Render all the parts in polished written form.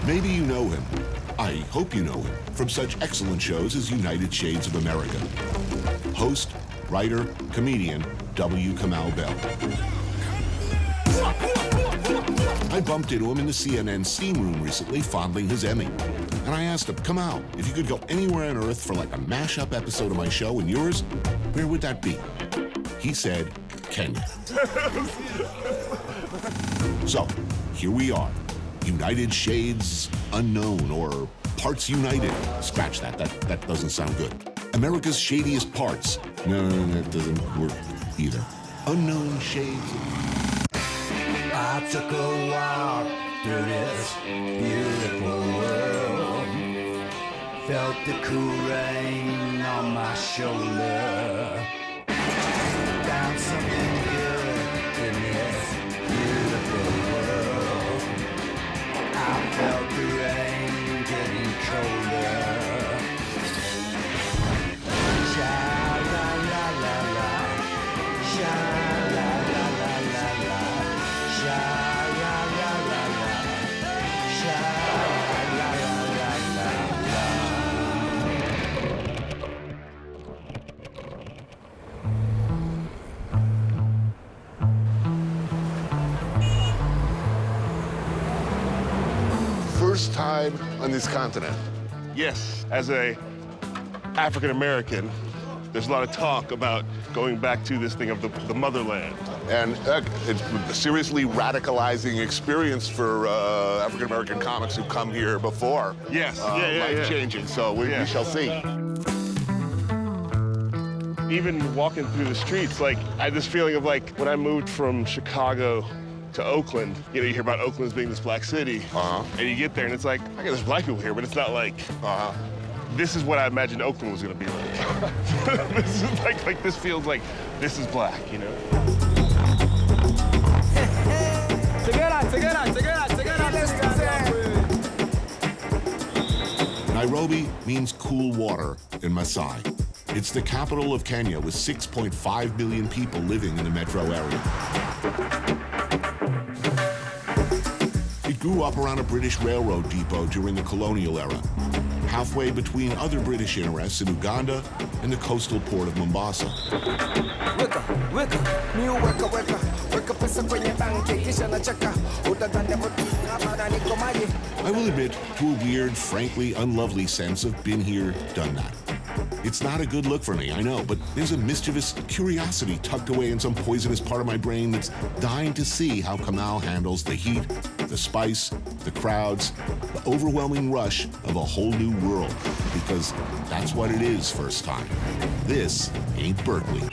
Maybe you know him. I hope you know him from such excellent shows as United Shades of America. Host, writer, comedian, W. Kamau Bell. I bumped into him in the CNN steam room recently, fondling his Emmy. And I asked him, Kamau, if you could go anywhere on Earth for like a mashup episode of my show and yours, where would that be? He said, Kenya. So, here we are. United Shades Unknown, or Parts United. Scratch that. That doesn't sound good. America's Shadiest Parts. No, that doesn't work either. Unknown Shades. I took a walk through this beautiful world. Felt the cool rain on my shoulder. Found something good in this beautiful world. I felt the rain getting colder. Sha la la la la, sha la la la la la, sha la la la la, sha la la la la. First time on this continent. Yes, as a African American, there's a lot of talk about going back to this thing of the motherland. And it's a seriously radicalizing experience for African American comics who've come here before. Yes, Life-changing, so we shall see. Even walking through the streets, like, I had this feeling of like when I moved from Chicago to Oakland, you hear about Oakland as being this black city, and you get there and it's like, okay, there's black people here, but it's not like, this is what I imagined Oakland was gonna be like. This is like this feels like this is black, you know? Nairobi means cool water in Maasai. It's the capital of Kenya with 6.5 million people living in the metro area. It grew up around a British railroad depot during the colonial era, halfway between other British interests in Uganda and the coastal port of Mombasa. I will admit to a weird, frankly unlovely sense of been here, done that. It's not a good look for me, I know, but there's a mischievous curiosity tucked away in some poisonous part of my brain that's dying to see how Kamau handles the heat, the spice, the crowds, the overwhelming rush of a whole new world. Because that's what it is first time. This ain't Berkeley.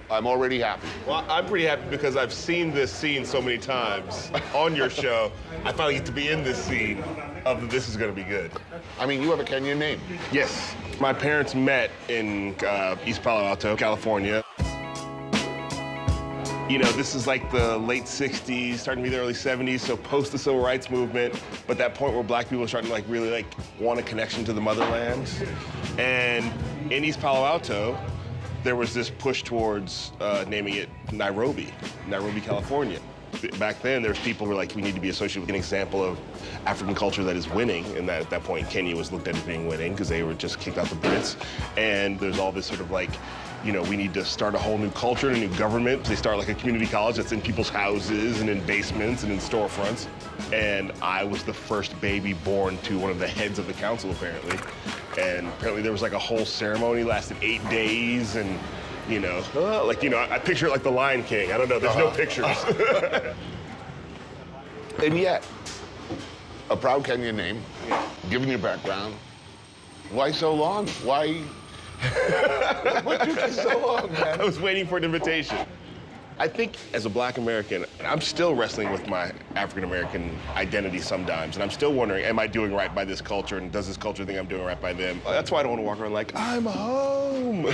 I'm already happy. Well, I'm pretty happy because I've seen this scene so many times on your show. I finally get to be in this scene of this is gonna be good. I mean, you have a Kenyan name. Yes, my parents met in East Palo Alto, California. You know, this is like the late 60s, starting to be the early 70s, so post the civil rights movement, but that point where black people are starting to like really like want a connection to the motherland. And in East Palo Alto, there was this push towards naming it Nairobi, California. Back then, there's people who were like, we need to be associated with an example of African culture that is winning, and that at that point, Kenya was looked at as being winning because they were just kicked out the Brits. And there's all this sort of like, you know, we need to start a whole new culture and a new government. They start like a community college that's in people's houses and in basements and in storefronts. And I was the first baby born to one of the heads of the council, apparently. And apparently there was like a whole ceremony, lasted 8 days, and you know, I picture it like the Lion King. I don't know, there's no pictures. And yet, a proud Kenyan name, given your background, why so long? Why? What took you so long, man? I was waiting for an invitation. I think as a black American, I'm still wrestling with my African American identity sometimes, and I'm still wondering, am I doing right by this culture, and does this culture think I'm doing right by them? That's why I don't want to walk around like, I'm home.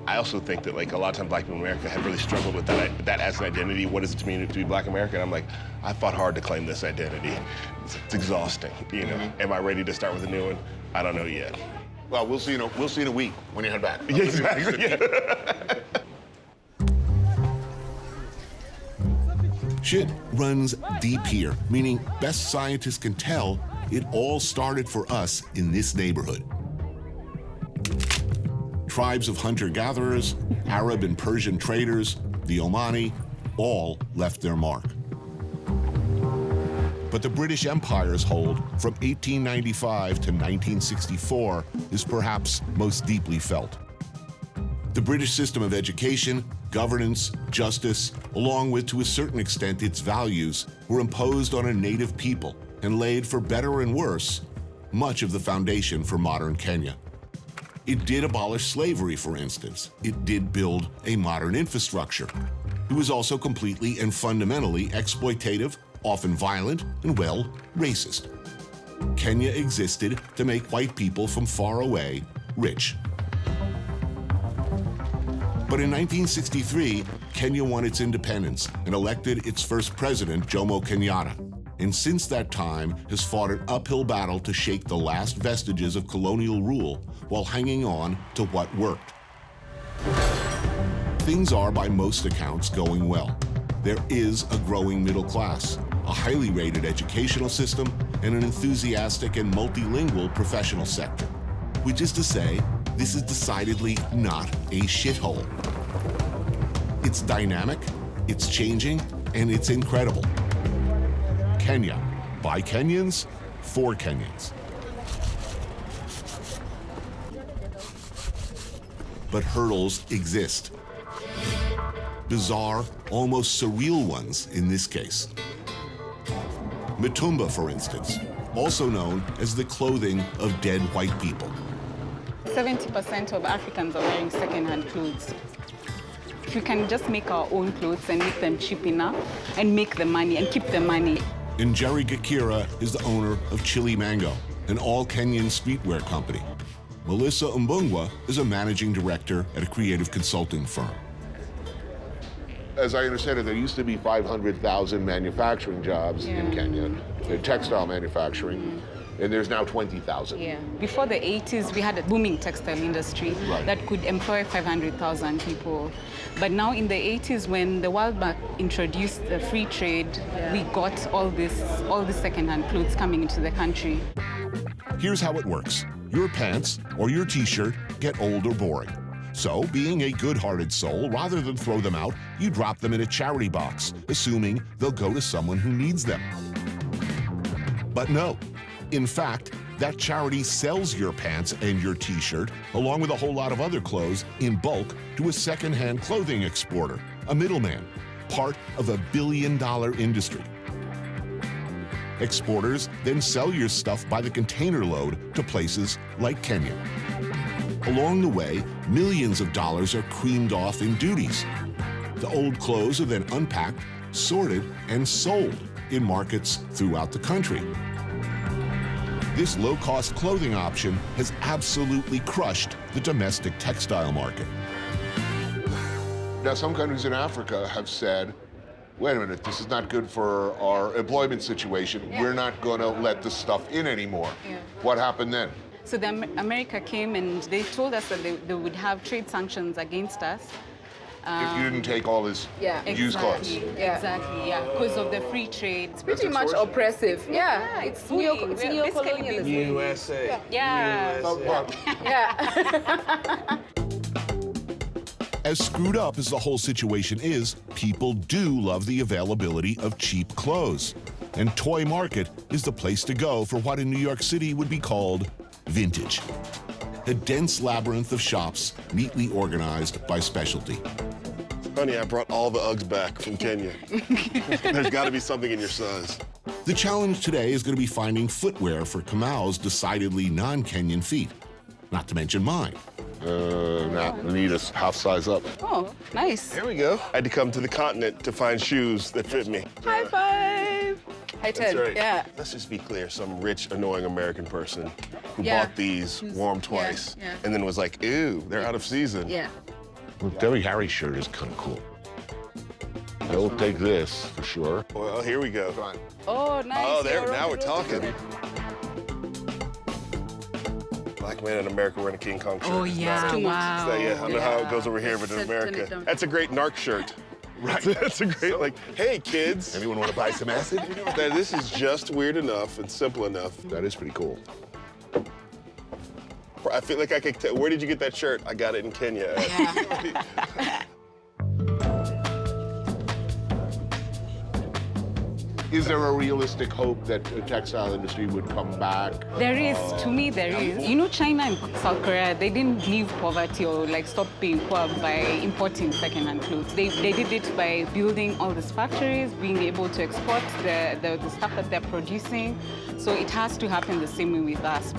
I also think that like a lot of times black people in America have really struggled with that as an identity. What is it to me to be black American? I'm like, I fought hard to claim this identity. It's exhausting, you know. Am I ready to start with a new one? I don't know yet. Well, we'll see in a week when you head back. Yeah, exactly. Yeah. Shit runs deep here, meaning best scientists can tell it all started for us in this neighborhood. Tribes of hunter-gatherers, Arab and Persian traders, the Omani, all left their mark. But the British Empire's hold from 1895 to 1964 is perhaps most deeply felt. The British system of education, governance, justice, along with, to a certain extent, its values, were imposed on a native people and laid, for better and worse, much of the foundation for modern Kenya. It did abolish slavery, for instance. It did build a modern infrastructure. It was also completely and fundamentally exploitative, often violent, and, well, racist. Kenya existed to make white people from far away rich. But in 1963, Kenya won its independence and elected its first president, Jomo Kenyatta, and since that time has fought an uphill battle to shake the last vestiges of colonial rule while hanging on to what worked. Things are, by most accounts, going well. There is a growing middle class, a highly rated educational system, and an enthusiastic and multilingual professional sector, which is to say, this is decidedly not a shithole. It's dynamic, it's changing, and it's incredible. Kenya, by Kenyans, for Kenyans. But hurdles exist. Bizarre, almost surreal ones in this case. Mitumba, for instance, also known as the clothing of dead white people. 70% of Africans are wearing second-hand clothes. If we can just make our own clothes and make them cheap enough and make the money and keep the money. And Jerry Gakira is the owner of Chili Mango, an all-Kenyan streetwear company. Melissa Mbungwa is a managing director at a creative consulting firm. As I understand it, there used to be 500,000 manufacturing jobs in Kenya, textile manufacturing, and there's now 20,000. Yeah. Before the 80s, we had a booming textile industry that could employ 500,000 people. But now in the 80s, when the World Bank introduced the free trade, we got all this second-hand clothes coming into the country. Here's how it works. Your pants or your t-shirt get old or boring. So, being a good-hearted soul, rather than throw them out, you drop them in a charity box, assuming they'll go to someone who needs them. But no. In fact, that charity sells your pants and your t-shirt, along with a whole lot of other clothes, in bulk to a second-hand clothing exporter, a middleman, part of a billion-dollar industry. Exporters then sell your stuff by the container load to places like Kenya. Along the way, millions of dollars are creamed off in duties. The old clothes are then unpacked, sorted, and sold in markets throughout the country. This low-cost clothing option has absolutely crushed the domestic textile market. Now, some countries in Africa have said, wait a minute, this is not good for our employment situation. We're not going to let this stuff in anymore. What happened then? So America came and they told us that they would have trade sanctions against us. If you didn't take all this used clothes. Exactly, because of the free trade. It's pretty much oppressive. It's neo-colonialism. USA. Yeah. As screwed up as the whole situation is, people do love the availability of cheap clothes. And Toy Market is the place to go for what in New York City would be called vintage. A dense labyrinth of shops neatly organized by specialty. Honey, I brought all the Uggs back from Kenya. There's got to be something in your size. The challenge today is going to be finding footwear for Kamau's decidedly non-Kenyan feet, not to mention mine. I need a half size up. Oh, nice. There we go. I had to come to the continent to find shoes that fit me. High five. High That's 10. right. Yeah. Let's just be clear, some rich, annoying American person who bought these, wore them twice, and then was like, ew, they're out of season. Yeah. Well, Debbie Harry's shirt is kind of cool. I will take this for sure. Well, here we go. Oh, nice. Oh, there, now we're talking. Black man in America wearing a King Kong shirt. Oh, yeah, wow. So, yeah, I don't know how it goes over here, but in America. That's a great narc shirt. Right. That's a great, like, hey, kids. Anyone want to buy some acid? This is just weird enough and simple enough. That is pretty cool. I feel like I could tell. Where did you get that shirt? I got it in Kenya. Yeah. Is there a realistic hope that the textile industry would come back? There is, to me there is. You know, China and South Korea, they didn't leave poverty or like stop being poor by importing second-hand clothes. They did it by building all these factories, being able to export the stuff that they're producing. So it has to happen the same way with us.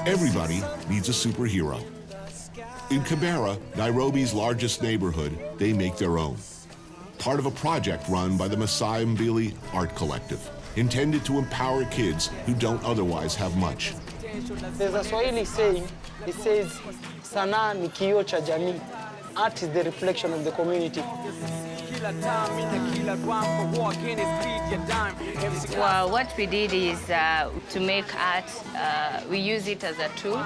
Everybody needs a superhero. In Kibera, Nairobi's largest neighborhood, they make their own. Part of a project run by the Masai Mbili Art Collective, intended to empower kids who don't otherwise have much. There's a Swahili saying, it says, sanaa ni kioo cha jamii. Art is the reflection of the community. Well, what we did is to make art, we use it as a tool.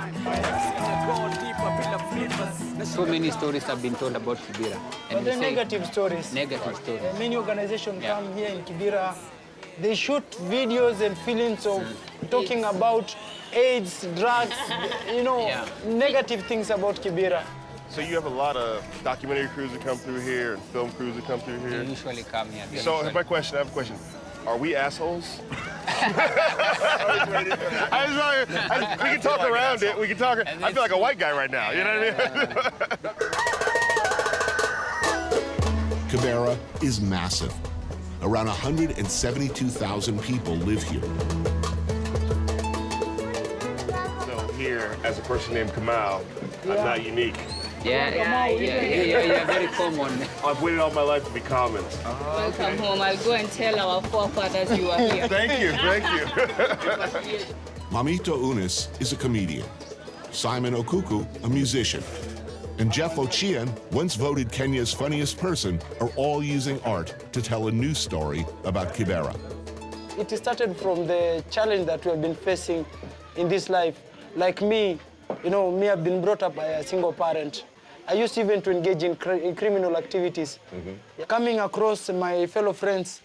So many stories have been told about Kibera. But they're negative stories. Negative stories. Many organizations come here in Kibera, they shoot videos and films of talking about AIDS, drugs, you know, negative things about Kibera. So you have a lot of documentary crews that come through here and film crews that come through here? They usually come here. So I have a question. Are we assholes? We can talk around it. We can talk. I feel like a white guy right now. You know what I mean? Kibera is massive. Around 172,000 people live here. So here, as a person named Kamau, I'm not unique. Yeah, very common. I've waited all my life to be common. Welcome home. I'll go and tell our forefathers you are here. Thank you. Mamito Unis is a comedian. Simon Okuku, a musician. And Jeff Ochieng, once voted Kenya's funniest person, are all using art to tell a new story about Kibera. It started from the challenge that we have been facing in this life. Like me, you know, I've been brought up by a single parent. I used even to engage in criminal activities. Coming across my fellow friends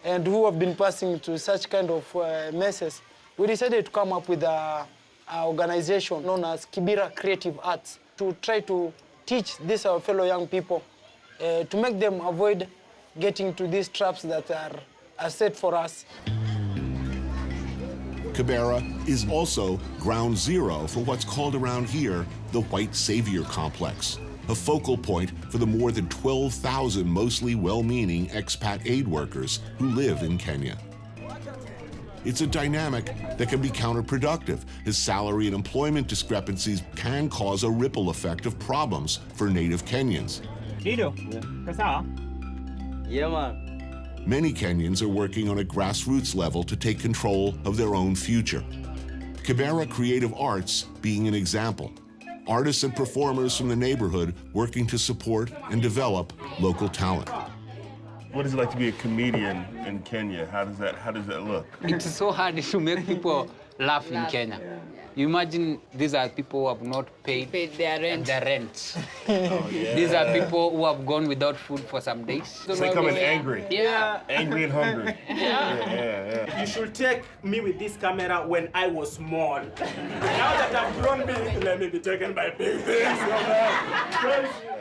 and who have been passing to such kind of messes, we decided to come up with an organization known as Kibera Creative Arts to try to teach these our fellow young people to make them avoid getting to these traps that are set for us. Kibera is also ground zero for what's called around here the white savior complex, a focal point for the more than 12,000 mostly well-meaning expat aid workers who live in Kenya. It's a dynamic that can be counterproductive, as salary and employment discrepancies can cause a ripple effect of problems for native Kenyans. Yeah, man. Many Kenyans are working on a grassroots level to take control of their own future. Kibera Creative Arts being an example. Artists and performers from the neighborhood working to support and develop local talent. What is it like to be a comedian in Kenya? How does that look? It's so hard to make people laugh in Kenya. You imagine these are people who have not paid their rent. These are people who have gone without food for some days. They come in angry. Yeah. Angry and hungry. You should take me with this camera when I was small. Now that I've grown big, let me be taken by big things.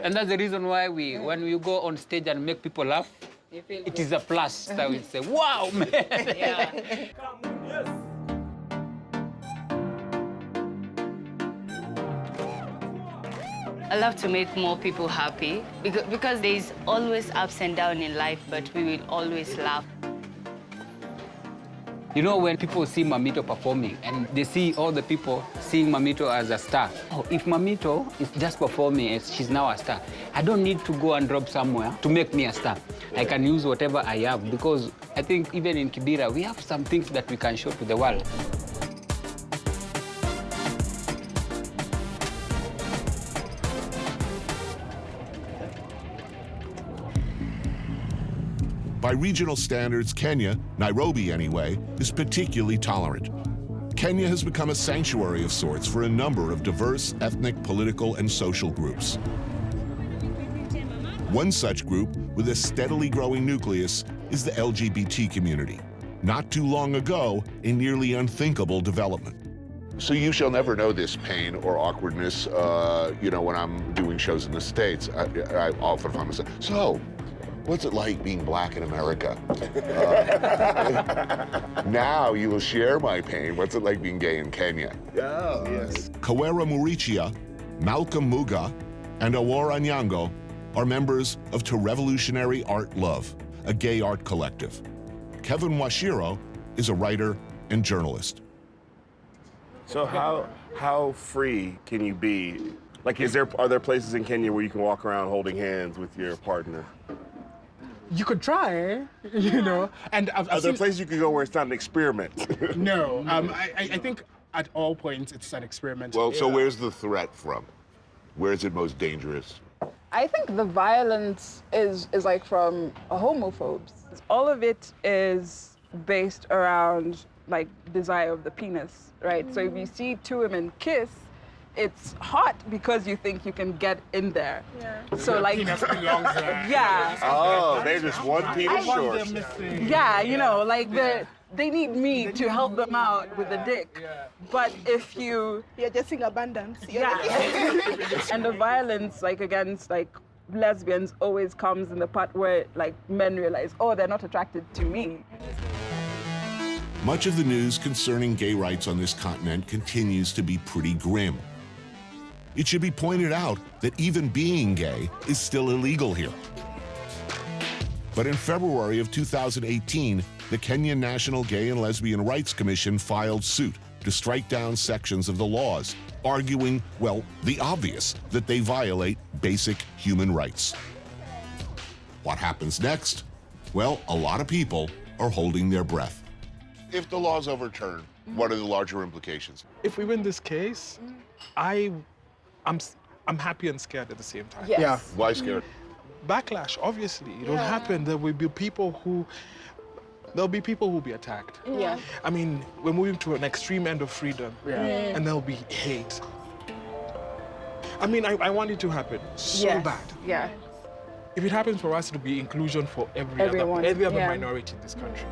And that's the reason why when we go on stage and make people laugh, it is a plus. So we say, wow, man. Yeah. Yes. I love to make more people happy because there's always ups and downs in life, but we will always laugh. You know, when people see Mamito performing and they see all the people seeing Mamito as a star. Oh, if Mamito is just performing and she's now a star, I don't need to go and drop somewhere to make me a star. I can use whatever I have because I think even in Kibera, we have some things that we can show to the world. By regional standards, Kenya, Nairobi anyway, is particularly tolerant. Kenya has become a sanctuary of sorts for a number of diverse ethnic, political, and social groups. One such group with a steadily growing nucleus is the LGBT community. Not too long ago, a nearly unthinkable development. So you shall never know this pain or awkwardness, when I'm doing shows in the States. I often find myself, so, what's it like being black in America? Now you will share my pain. What's it like being gay in Kenya? Oh, yes. Kawera Murichia, Malcolm Muga, and Awara Nyango are members of To Revolutionary Art Love, a gay art collective. Kevin Washiro is a writer and journalist. So how free can you be? Like, are there places in Kenya where you can walk around holding hands with your partner? You could try, And Are there places you could go where it's not an experiment? No, I think at all points it's an experiment. Well, so where's the threat from? Where is it most dangerous? I think the violence is like from homophobes. All of it is based around like desire of the penis, right? So if you see two women kiss, it's hot because you think you can get in there. Yeah. So like, penis belongs there. Yeah. Oh, they're just one penis short. Yeah, like they need me to help them out with the dick. Yeah. But if you're just in abundance. Yeah. And the violence like against like lesbians always comes in the part where like men realize, oh, they're not attracted to me. Much of the news concerning gay rights on this continent continues to be pretty grim. It should be pointed out that even being gay is still illegal here. But in February of 2018, the Kenyan National Gay and Lesbian Rights Commission filed suit to strike down sections of the laws, arguing, well, the obvious, that they violate basic human rights. What happens next? Well, a lot of people are holding their breath. If the law's overturned, what are the larger implications? If we win this case, I'm happy and scared at the same time. Yes. Yeah. Why scared? Backlash, obviously. It'll happen. There will be people who will be attacked. Yeah. I mean, we're moving to an extreme end of freedom. Yeah. And there'll be hate. I mean, I want it to happen so bad. Yeah. If it happens for us, it'll be inclusion for every Everyone, other yeah. minority in this country.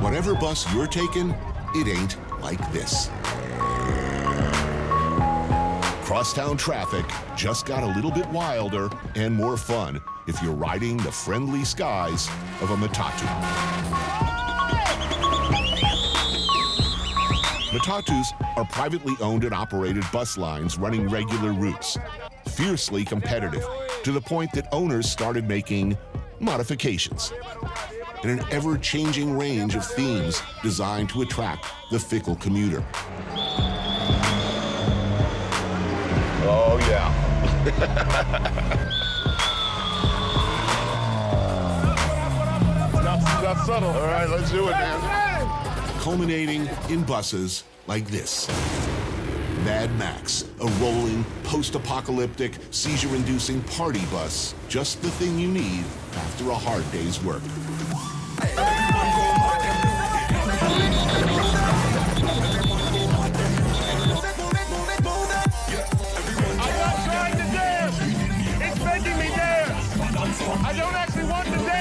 Whatever bus you're taking, it ain't like this. Crosstown traffic just got a little bit wilder and more fun if you're riding the friendly skies of a matatu. Matatus are privately owned and operated bus lines running regular routes, fiercely competitive, to the point that owners started making modifications in an ever-changing range of themes designed to attract the fickle commuter. Oh, yeah. got subtle. All right, let's do it, man. Culminating in buses like this. Mad Max, a rolling, post-apocalyptic, seizure-inducing party bus. Just the thing you need after a hard day's work. I'm not trying to dance. It's making me dance. I don't actually want to dance.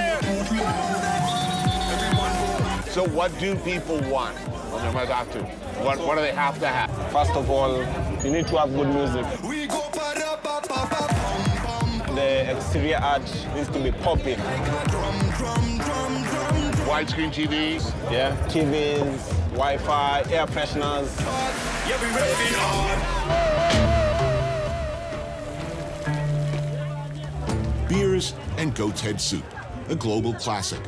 So what do people want on their Matatu? What do they have to have? First of all, you need to have good music. The exterior art needs to be popping. Widescreen TVs? Yeah, TVs, Wi-Fi, air fresheners. Beers and goat's head soup, a global classic.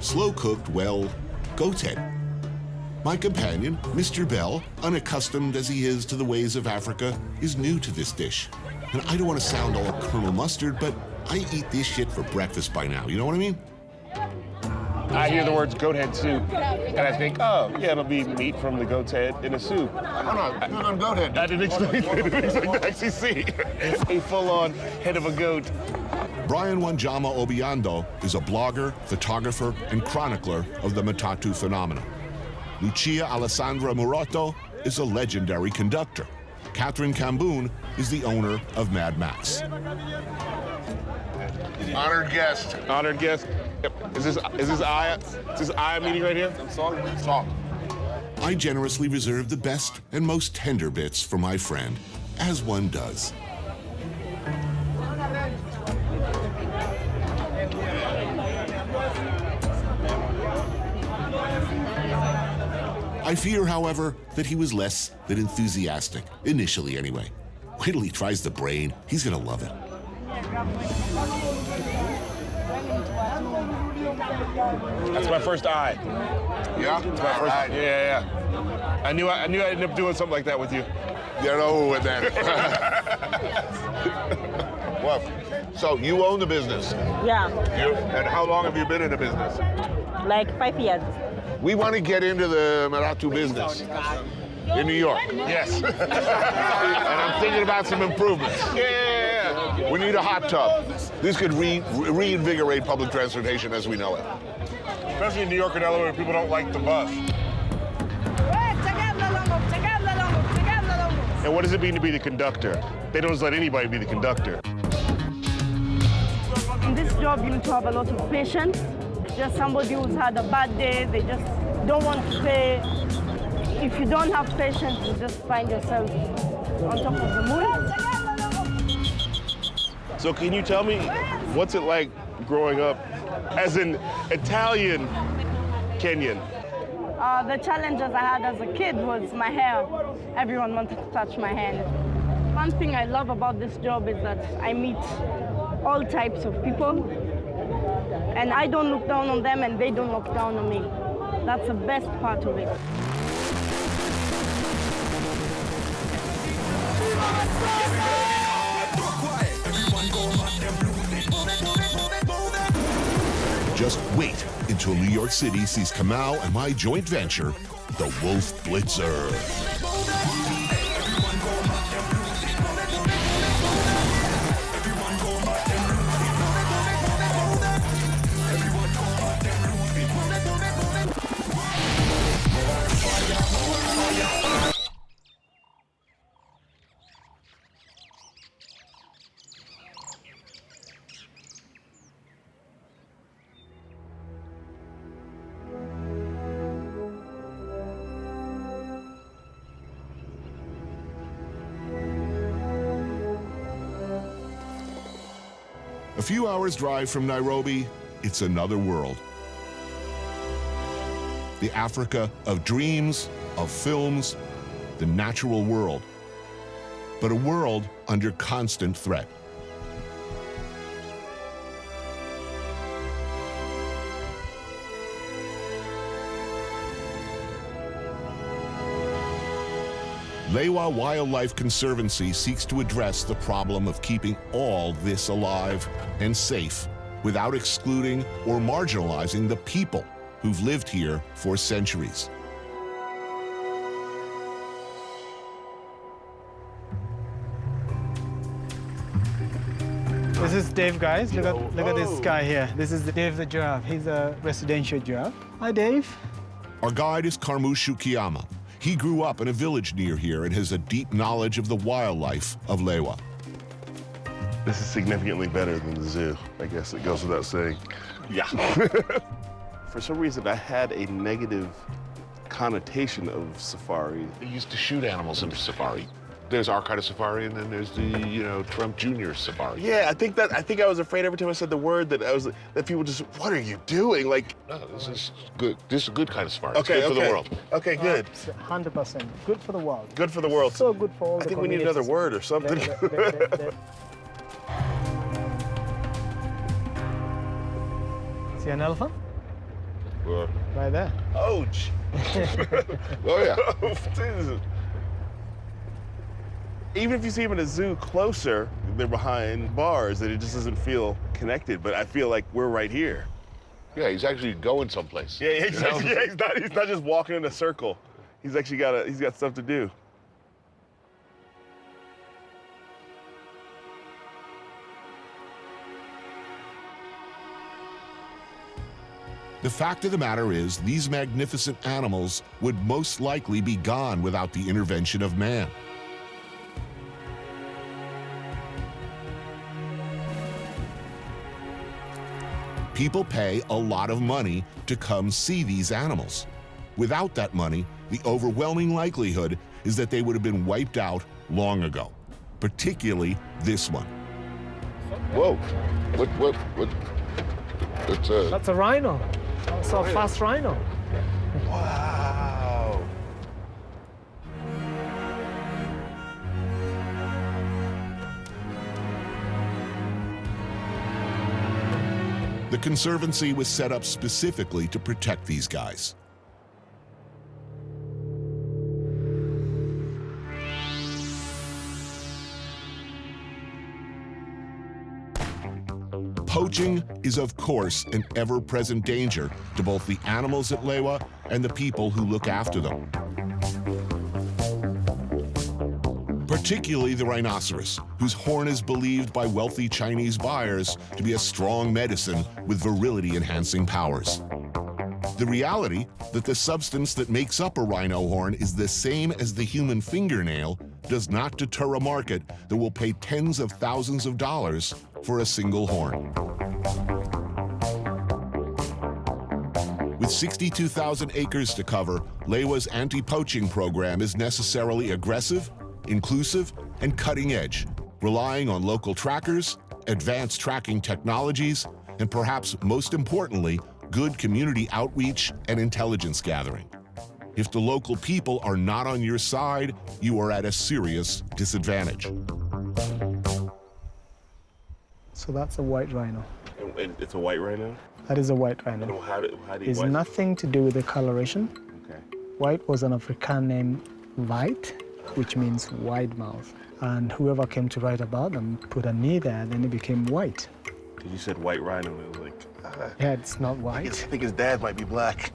Slow-cooked, well, goat's head. My companion, Mr. Bell, unaccustomed as he is to the ways of Africa, is new to this dish. And I don't want to sound all Colonel Mustard, but I eat this shit for breakfast by now. You know what I mean? I hear the words goat head soup, and I think, oh, yeah, it'll be meat from the goat's head in a soup. Oh, no, goat head. I didn't expect to actually see a full-on head of a goat. Brian Wanjama Obiando is a blogger, photographer, and chronicler of the Matatu phenomenon. Lucia Alessandra Murato is a legendary conductor. Catherine Camboon is the owner of Mad Max. Honored guest. Honored guest. Yep. Is this I meeting right here? Song. I generously reserve the best and most tender bits for my friend, as one does. I fear, however, that he was less than enthusiastic, initially anyway. Wait till he tries the brain, he's gonna love it. That's my first eye. Yeah? That's my first. Right. Yeah. I knew I'd end up doing something like that with you. Get over with that. Well, so you own the business. Yeah, And how long have you been in the business? like 5 years. We want to get into the Matatu business in New York. Yes. And I'm thinking about some improvements. Yeah. We need a hot tub. This could reinvigorate public transportation as we know it. Especially in New York and LA where people don't like the bus. And what does it mean to be the conductor? They don't just let anybody be the conductor. In this job, you need to have a lot of patience. Just somebody who's had a bad day, they just don't want to pay. If you don't have patience, you just find yourself on top of the moon. So can you tell me, what's it like growing up as an Italian Kenyan? The challenges I had as a kid was my hair. Everyone wanted to touch my hair. One thing I love about this job is that I meet all types of people. And I don't look down on them and they don't look down on me. That's the best part of it. Just wait until New York City sees Kamau and my joint venture, the Wolf Blitzer. A few hours drive from Nairobi, it's another world. The Africa of dreams, of films, the natural world. But a world under constant threat. Lewa Wildlife Conservancy seeks to address the problem of keeping all this alive and safe without excluding or marginalizing the people who've lived here for centuries. This is Dave, guys. Look at this guy here. This is Dave the giraffe. He's a residential giraffe. Hi, Dave. Our guide is Kamau Bell. He grew up in a village near here and has a deep knowledge of the wildlife of Lewa. This is significantly better than the zoo. I guess it goes without saying. Yeah. For some reason, I had a negative connotation of safari. They used to shoot animals in safari. There's our kind of safari, and then there's the, Trump Jr. safari. Yeah, I think I was afraid every time I said the word that people just, what are you doing? Like, no, this is good. This is a good kind of safari. Okay, it's good for the world. Okay, good. 100%. Good for the world. Good for the world. So good for all the I think we need another word or something. See an elephant? Where? Right there. Ouch. Oh, yeah. Even if you see them in a zoo closer, they're behind bars and it just doesn't feel connected, but I feel like we're right here. Yeah, he's actually going someplace. Yeah, he's not just walking in a circle. He's actually got stuff to do. The fact of the matter is, these magnificent animals would most likely be gone without the intervention of man. People pay a lot of money to come see these animals. Without that money, the overwhelming likelihood is that they would have been wiped out long ago, particularly this one. Whoa, what? That's a rhino. That's a fast rhino. Wow. The Conservancy was set up specifically to protect these guys. Poaching is, of course, an ever-present danger to both the animals at Lewa and the people who look after them. Particularly the rhinoceros, whose horn is believed by wealthy Chinese buyers to be a strong medicine with virility-enhancing powers. The reality that the substance that makes up a rhino horn is the same as the human fingernail does not deter a market that will pay tens of thousands of dollars for a single horn. With 62,000 acres to cover, Lewa's anti-poaching program is necessarily aggressive, inclusive, and cutting edge, relying on local trackers, advanced tracking technologies, and perhaps most importantly, good community outreach and intelligence gathering. If the local people are not on your side, you are at a serious disadvantage. So that's a white rhino. And it's a white rhino? That is a white rhino. And how do you It's nothing to do with the coloration. Okay. White was an African name, white, which means wide mouth. And whoever came to write about them put a knee there, then it became white. You said white rhino, and it was like... Yeah, it's not white. I think his dad might be black.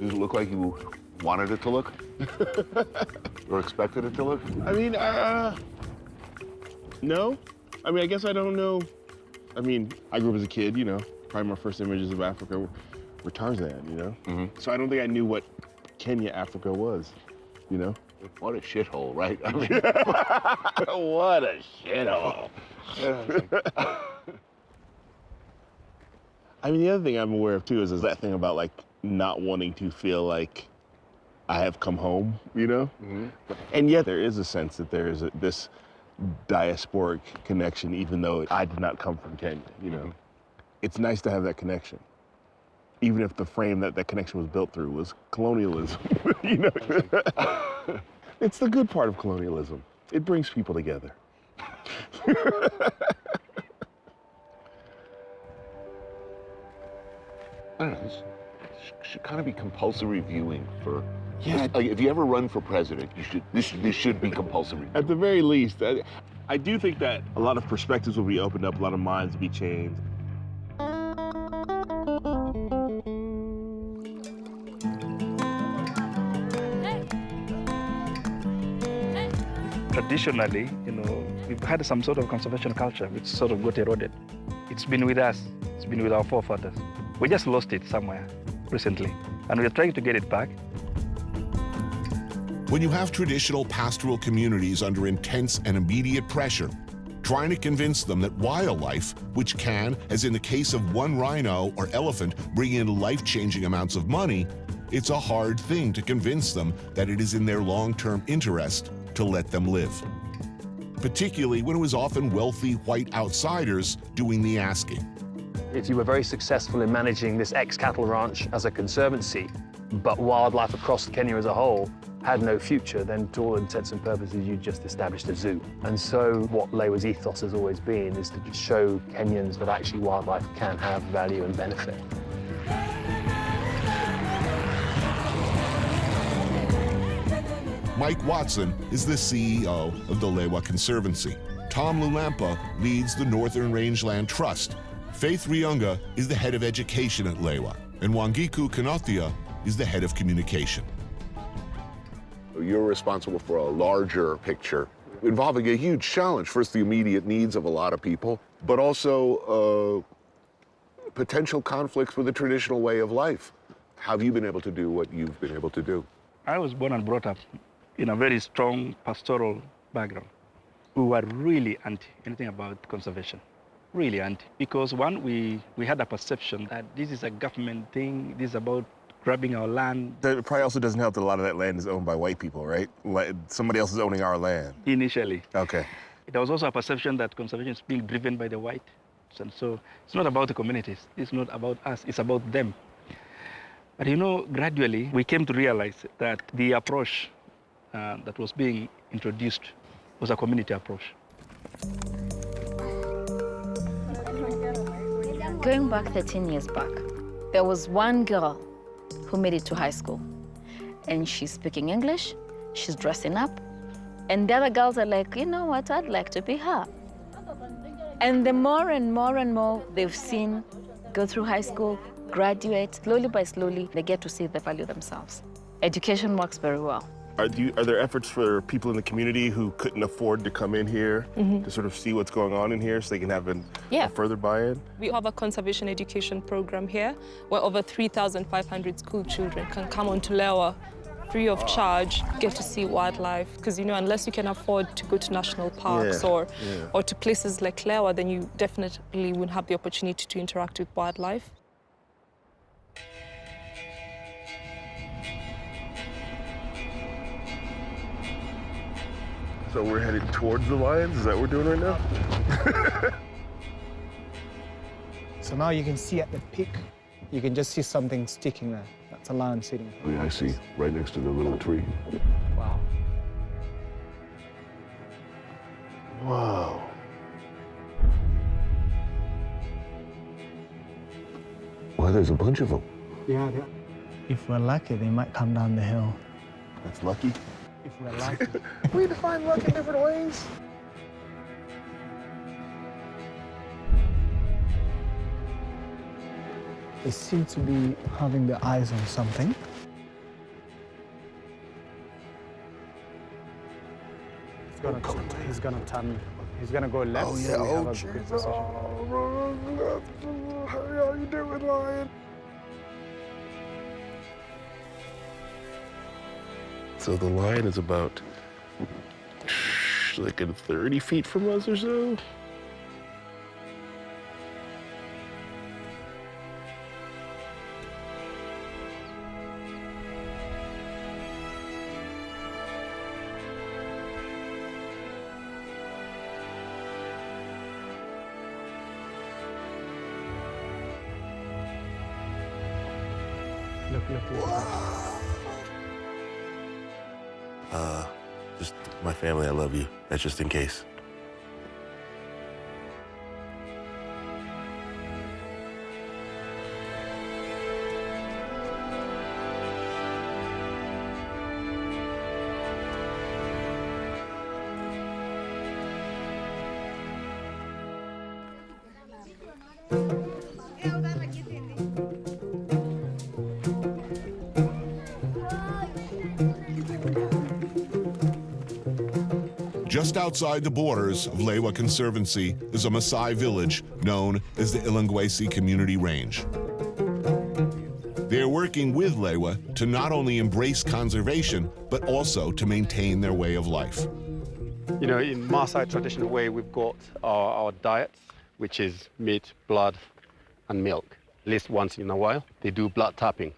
Does it look like you wanted it to look? Or expected it to look? I mean, no. I mean, I guess I don't know. I mean, I grew up as a kid, Probably my first images of Africa were Tarzan, Mm-hmm. So I don't think I knew what Kenya, Africa was, What a shithole, right? I mean, What a shithole. I mean, the other thing I'm aware of, too, is that thing about, like, not wanting to feel like I have come home, Mm-hmm. And yet there is a sense that there is this diasporic connection, even though I did not come from Kenya, Mm-hmm. It's nice to have that connection, even if the frame that connection was built through was colonialism, It's the good part of colonialism. It brings people together. I don't know, this should kind of be compulsory viewing for. Yeah. Like, if you ever run for president, this should be compulsory. At the very least, I do think that a lot of perspectives will be opened up, a lot of minds will be changed. Traditionally, we've had some sort of conservation culture which sort of got eroded. It's been with us. It's been with our forefathers. We just lost it somewhere recently, and we're trying to get it back. When you have traditional pastoral communities under intense and immediate pressure, trying to convince them that wildlife, which can, as in the case of one rhino or elephant, bring in life-changing amounts of money, it's a hard thing to convince them that it is in their long-term interest to let them live. Particularly when it was often wealthy white outsiders doing the asking. If you were very successful in managing this ex-cattle ranch as a conservancy, but wildlife across Kenya as a whole had no future, then to all intents and purposes, you just established a zoo. And so what Lewa's ethos has always been is to just show Kenyans that actually wildlife can have value and benefit. Mike Watson is the CEO of the Lewa Conservancy. Tom Lulampa leads the Northern Rangeland Trust. Faith Riunga is the head of education at Lewa, and Wangiku Kanothia is the head of communication. You're responsible for a larger picture involving a huge challenge. First, the immediate needs of a lot of people, but also potential conflicts with the traditional way of life. How have you been able to do what you've been able to do? I was born and brought up in a very strong pastoral background. We were really anti anything about conservation, really anti. Because one, we had a perception that this is a government thing, this is about grabbing our land. That probably also doesn't help that a lot of that land is owned by white people, right? Like, somebody else is owning our land. Initially. Okay. There was also a perception that conservation is being driven by the whites. And so it's not about the communities, it's not about us, it's about them. But gradually we came to realize that the approach that was being introduced was a community approach. Going back 13 years back, there was one girl who made it to high school. And she's speaking English, she's dressing up, and the other girls are like, you know what, I'd like to be her. And the more and more and more they've seen go through high school, graduate, slowly by slowly, they get to see the value themselves. Education works very well. Are there efforts for people in the community who couldn't afford to come in here to sort of see what's going on in here so they can have a further buy-in? We have a conservation education program here where over 3,500 school children can come onto Lewa free of charge, get to see wildlife. Because, unless you can afford to go to national parks or to places like Lewa, then you definitely wouldn't have the opportunity to interact with wildlife. So we're headed towards the lions? Is that what we're doing right now? So now you can see at the peak, you can just see something sticking there. That's a lion sitting. Oh, yeah, I see, right next to the little tree. Wow. Whoa. Well, there's a bunch of them. Yeah. If we're lucky, they might come down the hill. That's lucky. If we're lucky. We define luck in different ways. They seem to be having their eyes on something. He's gonna turn. He's gonna go left. Oh, yeah. So we have Oh, a geez. good position. How are you doing, lion? So the lion is about like 30 feet from us or so. Look. Just my family, I love you. That's just in case. Just outside the borders of Lewa Conservancy is a Maasai village known as the Ilangwesi Community Range. They are working with Lewa to not only embrace conservation, but also to maintain their way of life. You know, in Maasai traditional way, we've got our diets, which is meat, blood, and milk. At least once in a while, they do blood tapping.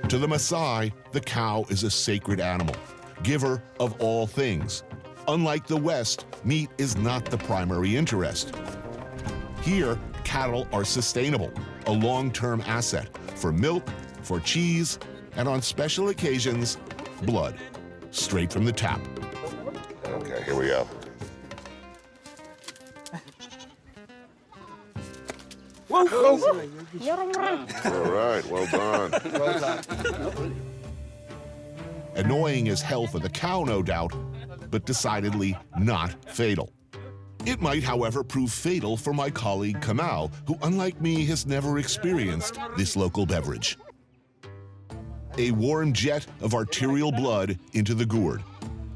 To the Maasai, the cow is a sacred animal, giver of all things. Unlike the West, meat is not the primary interest. Here, cattle are sustainable, a long-term asset for milk, for cheese, and on special occasions, blood, straight from the tap. Okay, here we go. Whoa! All right, well done. Well done. Annoying as hell for the cow, no doubt, but decidedly not fatal. It might, however, prove fatal for my colleague Kamau, who, unlike me, has never experienced this local beverage. A warm jet of arterial blood into the gourd.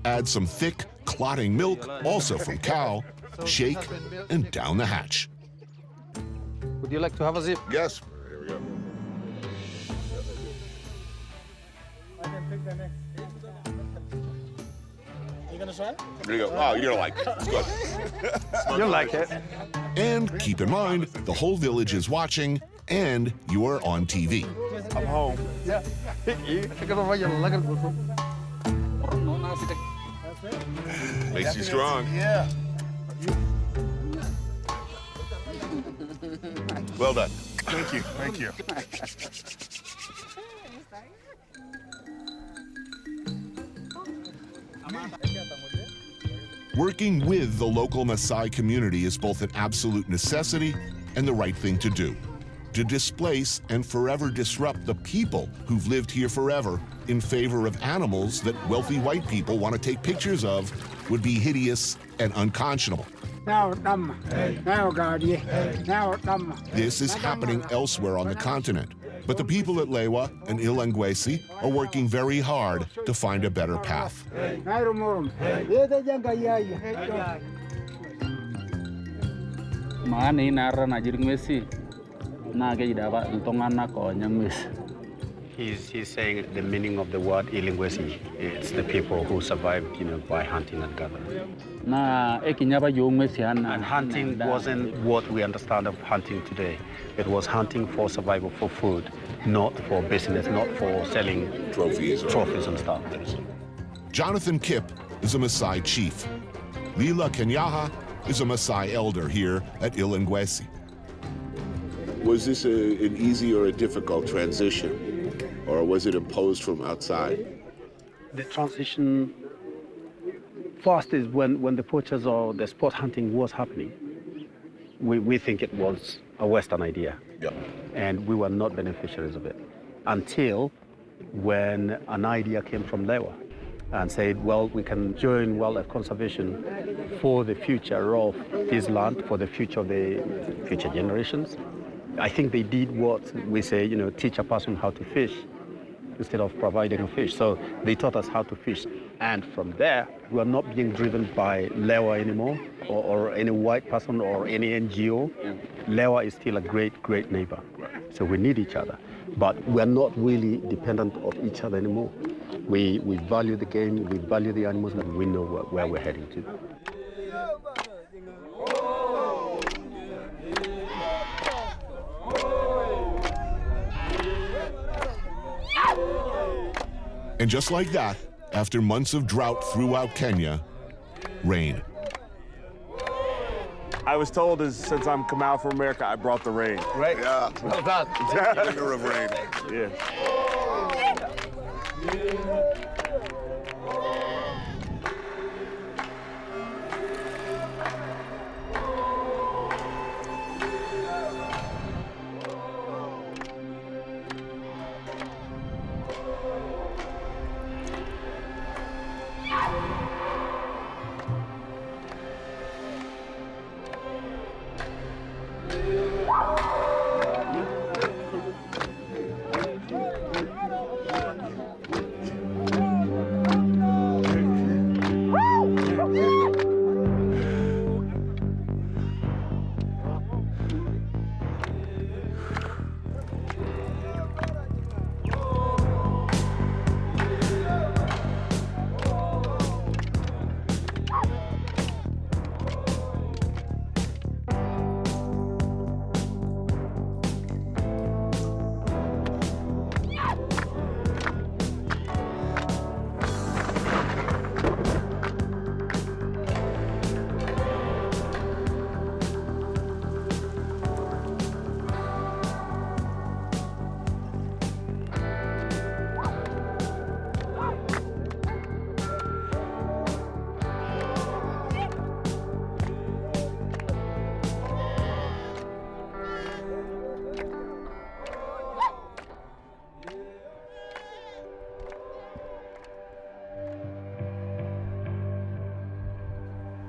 Add some thick, clotting milk, also from cow, shake, and down the hatch. Would you like to have a sip? Yes. Here we go. You gonna try? Here you go. Oh, you're gonna like it. It's good. You'll like it. And keep in mind, the whole village is watching, and you are on TV. I'm home. Yeah. Makes you strong. Yeah. Well done. Thank you. Thank you. Working with the local Maasai community is both an absolute necessity and the right thing to do. To displace and forever disrupt the people who've lived here forever in favor of animals that wealthy white people want to take pictures of would be hideous and unconscionable. This is happening elsewhere on the continent, but the people at Lewa and Ilangwesi are working very hard to find a better path. He's saying the meaning of the word Ilangwesi. It's the people who survived, you know, by hunting and gathering. And hunting wasn't what we understand of hunting today. It was hunting for survival, for food, not for business, not for selling trophies and stuff. Jonathan Kip is a Maasai chief. Lila Kenyaha is a Maasai elder here at Ilangwesi. Was this an easy or a difficult transition, or was it imposed from outside? The transition first is when the poachers or the sport hunting was happening. We think it was a Western idea, and we were not beneficiaries of it until when an idea came from Lewa and said, well, we can join wildlife conservation for the future of this land, for the future of the future generations. I think they did what we say, you know, teach a person how to fish instead of providing a fish. So they taught us how to fish. And from there, we are not being driven by Lewa anymore, or any white person or any NGO. Lewa is still a great, great neighbor. So we need each other. But we're not really dependent of each other anymore. We value the game, we value the animals, and we know where we're heading to. And just like that, after months of drought throughout Kenya, rain. I was told, since I'm Kamau from America, I brought the rain. Right? Yeah. Well done. Bringer of rain. Yeah.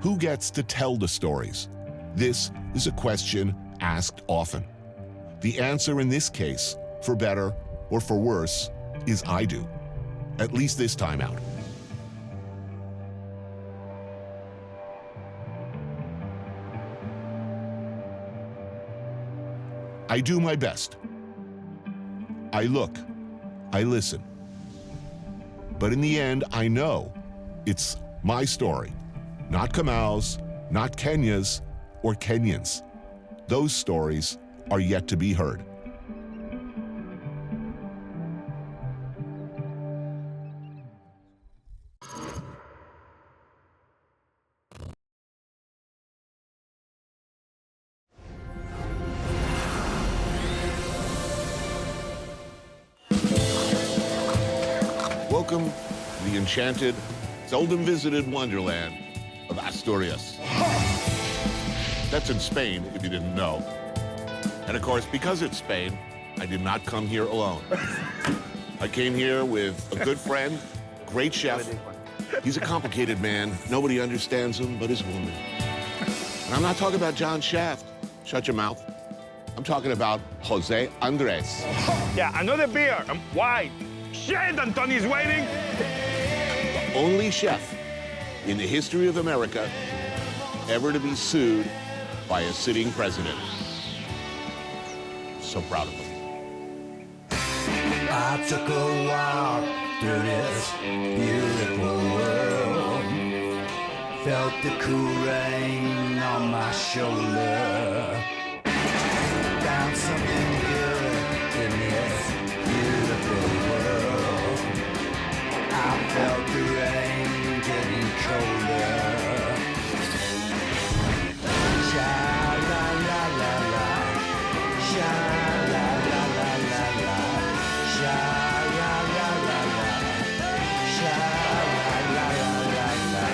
Who gets to tell the stories? This is a question asked often. The answer in this case, for better or for worse, is I do. At least this time out. I do my best. I look. I listen. But in the end, I know it's my story, not Kamau's, not Kenya's, or Kenyans. Those stories are yet to be heard. Welcome to the enchanted, seldom visited wonderland of Asturias. That's in Spain, if you didn't know. And of course, because it's Spain, I did not come here alone. I came here with a good friend, great chef. He's a complicated man. Nobody understands him but his woman. And I'm not talking about John Shaft. Shut your mouth. I'm talking about José Andrés. Yeah, another beer. Why? Shit, Antoni's waiting. The only chef in the history of America ever to be sued by a sitting president. So proud of him. I took a walk through this beautiful world. Felt the cool rain on my shoulder. Found something good in this beautiful world. I felt the rain getting colder. Sha la la la la, sha la la la la la, sha la la la la, sha la la la la la.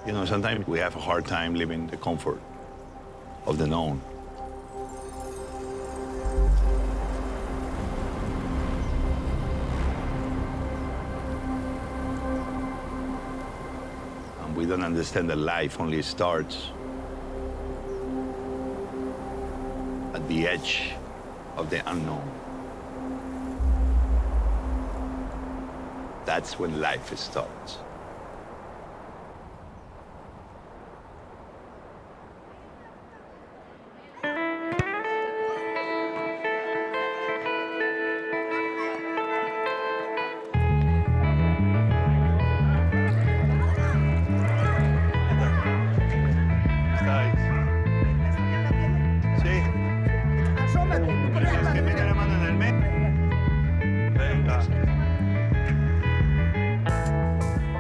You know, sometimes we have a hard time living the comfort of the known. And we don't understand that life only starts at the edge of the unknown. That's when life starts.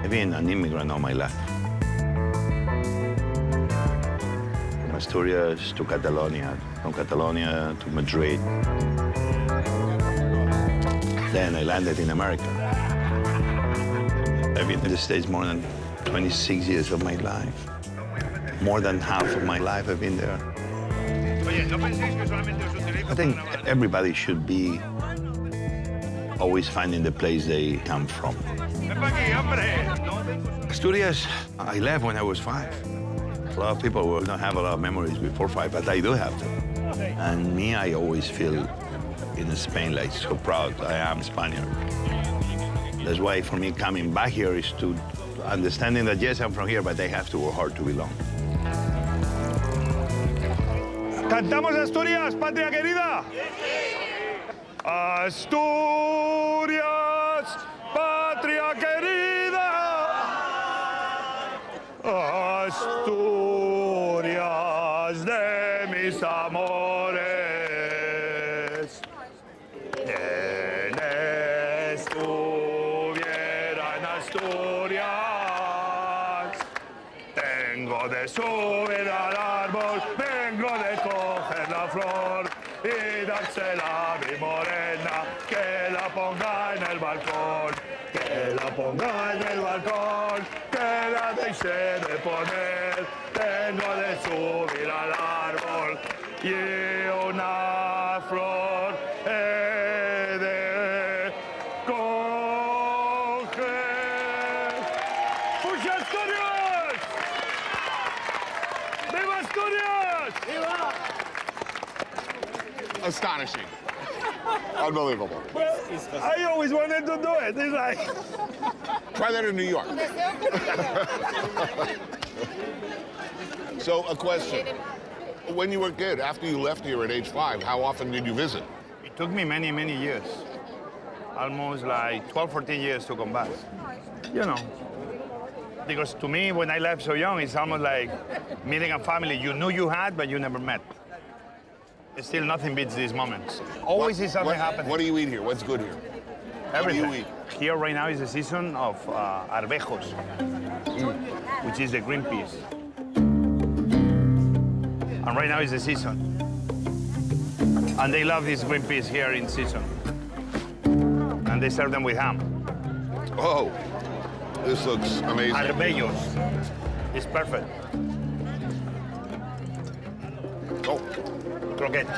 I've been an immigrant all my life. From Asturias to Catalonia, from Catalonia to Madrid. Then I landed in America. I've been in the States more than 26 years of my life. More than half of my life I've been there. I think everybody should be always finding the place they come from. Asturias, I left when I was 5. A lot of people will not have a lot of memories before 5, but I do have them. And me, I always feel in Spain like so proud I am Spaniard. That's why for me coming back here is to understanding that yes, I'm from here, but I have to work hard to belong. ¿Cantamos Asturias, patria querida? Asturias, patria querida. Asturias de mis amores. ¿Quién estuviera en Asturias? Tengo de subir al árbol, vengo de coger la flor y dársela a mi morena, que la ponga en el balcón. ponga en el balcón, que la deixé de poner, tengo de subir al árbol y una flor he de coger. ¡Puxa Asturias! ¡Viva Asturias! Astonishing. Unbelievable. I always wanted to do it. It's like... Try that in New York. So, a question. When you were a kid, after you left here at age 5, how often did you visit? It took me many, many years. Almost like 12, 14 years to come back. You know. Because to me, when I left so young, it's almost like meeting a family you knew you had, but you never met. Still, nothing beats these moments. Always is something happening. What do you eat here? What's good here? Everything. What do you eat? Here right now is the season of arvejos, which is the green peas. And right now is the season. And they love these green peas here in season. And they serve them with ham. Oh, this looks amazing. Arvejos. It's perfect. Oh. Croquette.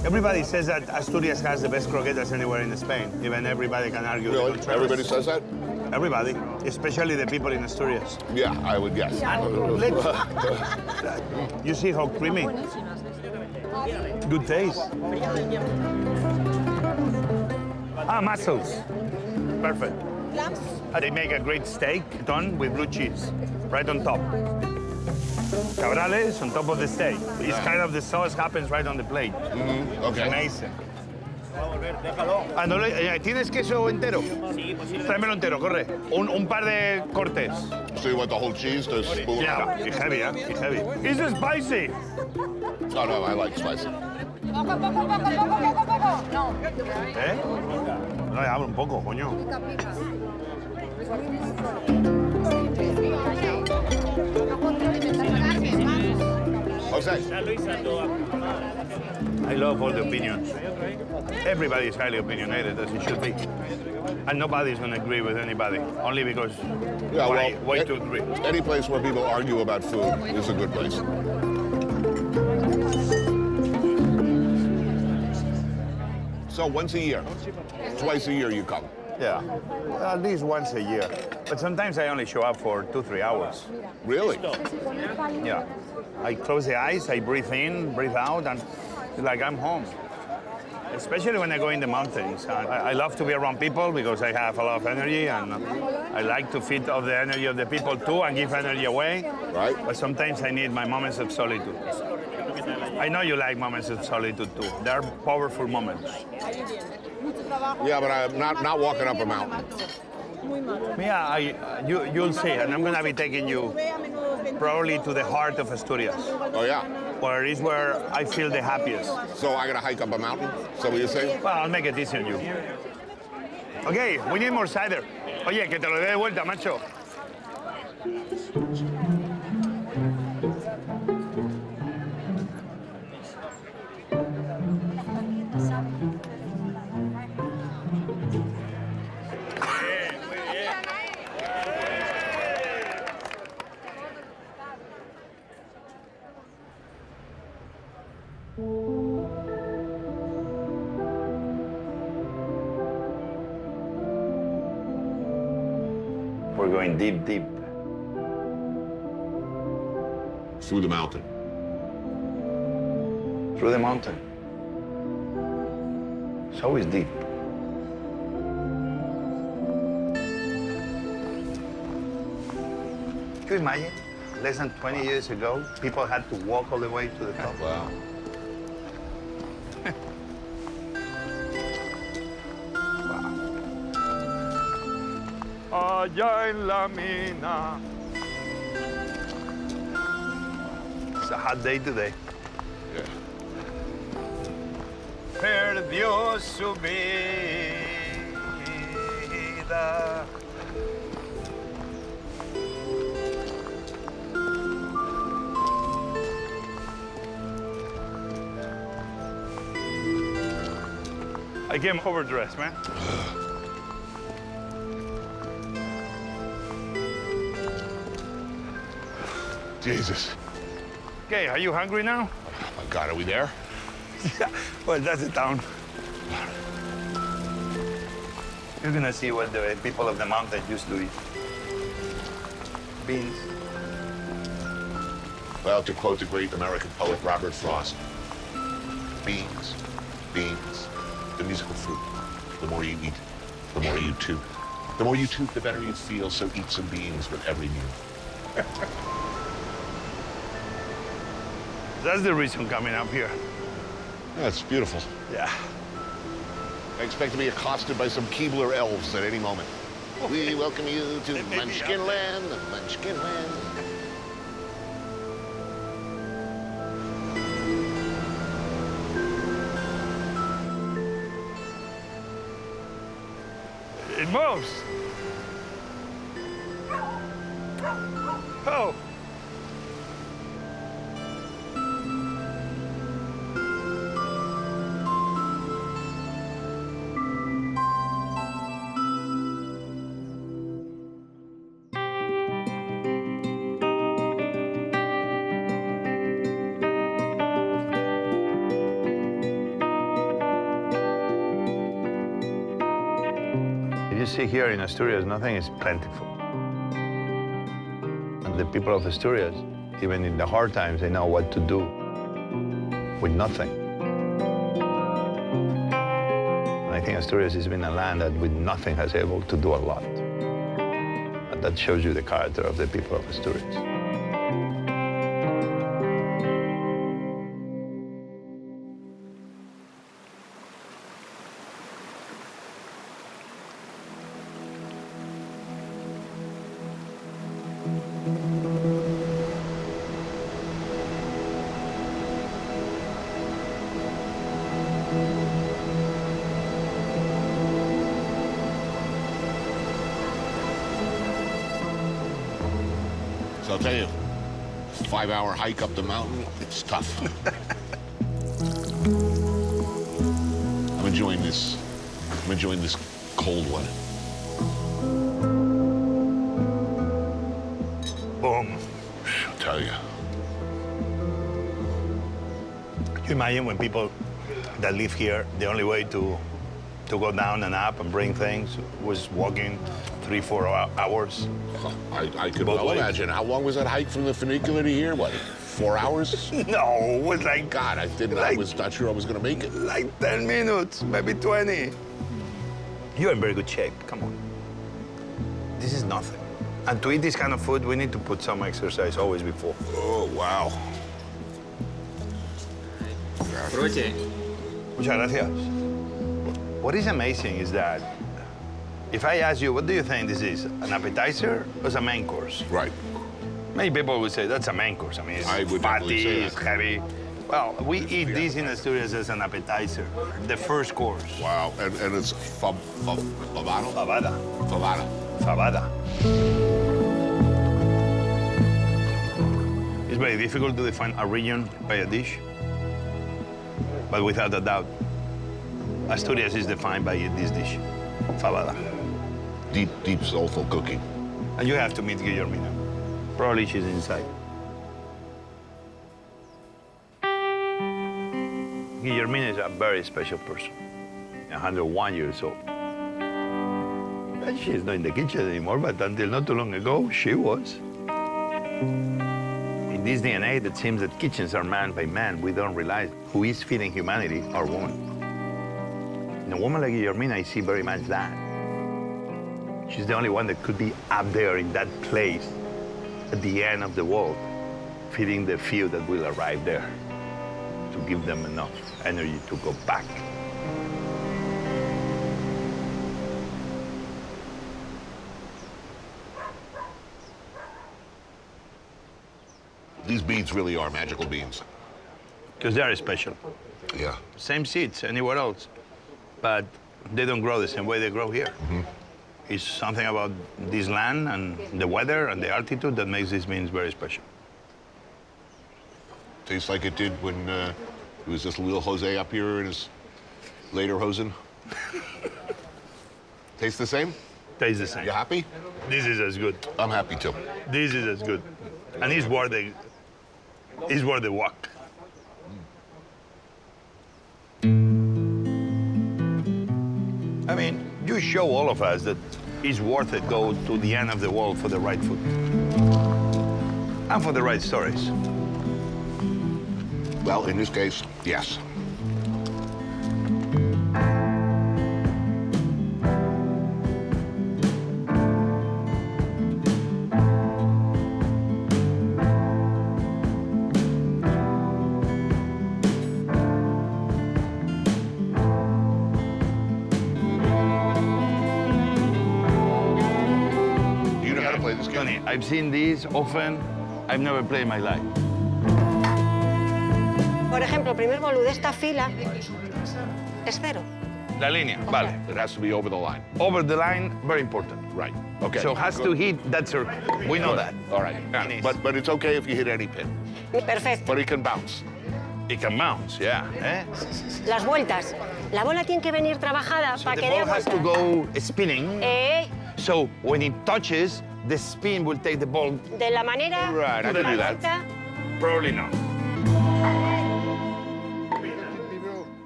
Everybody says that Asturias has the best croquetas anywhere in Spain. Even everybody can argue. Really? Everybody says that? Everybody, especially the people in Asturias. Yeah, I would guess. You see how creamy? Good taste. Mussels. Perfect. They make a great steak done with blue cheese, right on top. Cabrales on top of the steak. It's kind of the sauce happens right on the plate. Okay. It's amazing. ¿Tienes queso entero? Sí, posible. Tráemelo entero, corre. Un par de cortes. So you want the whole cheese to spoon? Yeah, it's heavy, huh? It's heavy. Is it spicy? Oh, no, I like spicy. ¿Eh? No, hablo un poco, coño. José. I love all the opinions. Everybody is highly opinionated, as it should be. And nobody's going to agree with anybody, only because way to agree. Any place where people argue about food is a good place. So once a year, twice a year you come? Yeah, at least once a year. But sometimes I only show up for 2-3 hours. Really? Yeah. I close the eyes, I breathe in, breathe out, and it's like I'm home. Especially when I go in the mountains. I love to be around people because I have a lot of energy, and I like to feed off the energy of the people too and give energy away. Right. But sometimes I need my moments of solitude. I know you like moments of solitude too. They're powerful moments. Yeah, but I'm not walking up a mountain. Yeah, you'll see, and I'm gonna be taking you probably to the heart of Asturias. Oh yeah? Where is where I feel the happiest. So I gotta hike up a mountain? Is that what you're saying? Well, I'll make it easy on you. Okay, we need more cider. Oye, que te lo dé de vuelta, macho. We're going deep, deep. Through the mountain. Through the mountain. It's always deep. Can you imagine? Less than 20 years ago, people had to walk all the way to the top. Wow. Allá en la mina. It's a hot day today. Yeah. Perdió su vida. I came overdressed, man. Jesus. Okay, are you hungry now? Oh my God, are we there? Yeah, well, that's the town. You're gonna see what the people of the mountain used to eat. Beans. Well, to quote the great American poet Robert Frost, beans, beans, the musical fruit. The more you eat, the more you toot. The more you toot, the better you feel, so eat some beans with every meal. That's the reason coming up here. That's beautiful. Yeah. I expect to be accosted by some Keebler elves at any moment. We welcome you to Munchkin Land, Munchkin Land. It moves. Oh. You see here in Asturias, nothing is plentiful. And the people of Asturias, even in the hard times, they know what to do with nothing. And I think Asturias has been a land that with nothing has able to do a lot. And that shows you the character of the people of Asturias. So I'll tell you, 5-hour hike up the mountain, it's tough. I'm enjoying this. I'm enjoying this cold one. Boom. I'll tell you. Can you imagine when people that live here, the only way to go down and up and bring things was walking 3-4 hours? I could well imagine. How long was that hike from the funicular to here? What, 4 hours? No, it was like... God, I was not sure I was going to make it. Like 10 minutes, maybe 20. You're in very good shape, come on. This is nothing. And to eat this kind of food, we need to put some exercise always before. Oh, wow. Muchas gracias. What is amazing is that if I ask you, what do you think this is? An appetizer or is a main course? Right. Many people would say that's a main course. I mean, it's fatty, it's heavy. Well, we eat this in Asturias as an appetizer, the first course. Wow, and it's fabada? Fabada. Fabada. Fabada. It's very difficult to define a region by a dish, but without a doubt, Asturias is defined by this dish, fabada. Deep, deep, soulful cooking. And you have to meet Guillermina. Probably she's inside. Guillermina is a very special person, 101 years old. And she's not in the kitchen anymore, but until not too long ago, she was. In this DNA, that seems that kitchens are manned by man, we don't realize who is feeding humanity are women. In a woman like Guillermina, I see very much that. She's the only one that could be up there in that place at the end of the world, feeding the few that will arrive there to give them enough energy to go back. These beans really are magical beans. Because they are special. Yeah. Same seeds anywhere else, but they don't grow the same way they grow here. Mm-hmm. It's something about this land and the weather and the altitude that makes these beans very special. Tastes like it did when it was just little José up here in his later hosen. Tastes the same? Tastes the same. You happy? This is as good. I'm happy too. This is as good. And it's worth the walk. I mean, you show all of us that it's worth it go to the end of the world for the right food. And for the right stories. Well, in this case, yes. I've seen these often. I've never played in my life. Por ejemplo, el primer bolu de esta fila es 0. La línea, vale. It has to be over the line. Over the line, very important. Right. Okay. So it has to hit that circle. We know that. All right. Yeah. But it's okay if you hit any pin. Perfecto. But it can bounce. It can bounce, yeah. Las vueltas. La bola tiene que venir trabajada para que dé The ball has to go spinning. So when it touches, the spin will take the ball. De la manera Right, I can do that. Probably not.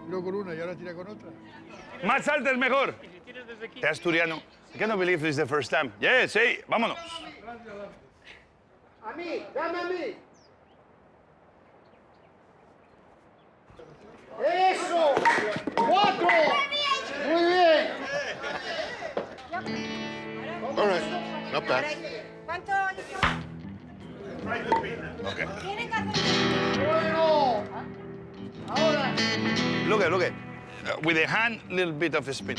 Luego con una y ahora tira con otra. Más alta es mejor. Es asturiano. I cannot believe this is the first time. Yes, sí, vámonos. A mí, dame a mí. ¡Eso! ¡4! Muy bien. All right. Not bad. ¿Cuánto? Okay. Bueno. Ahora. Look at. With the hand, little bit of a spin.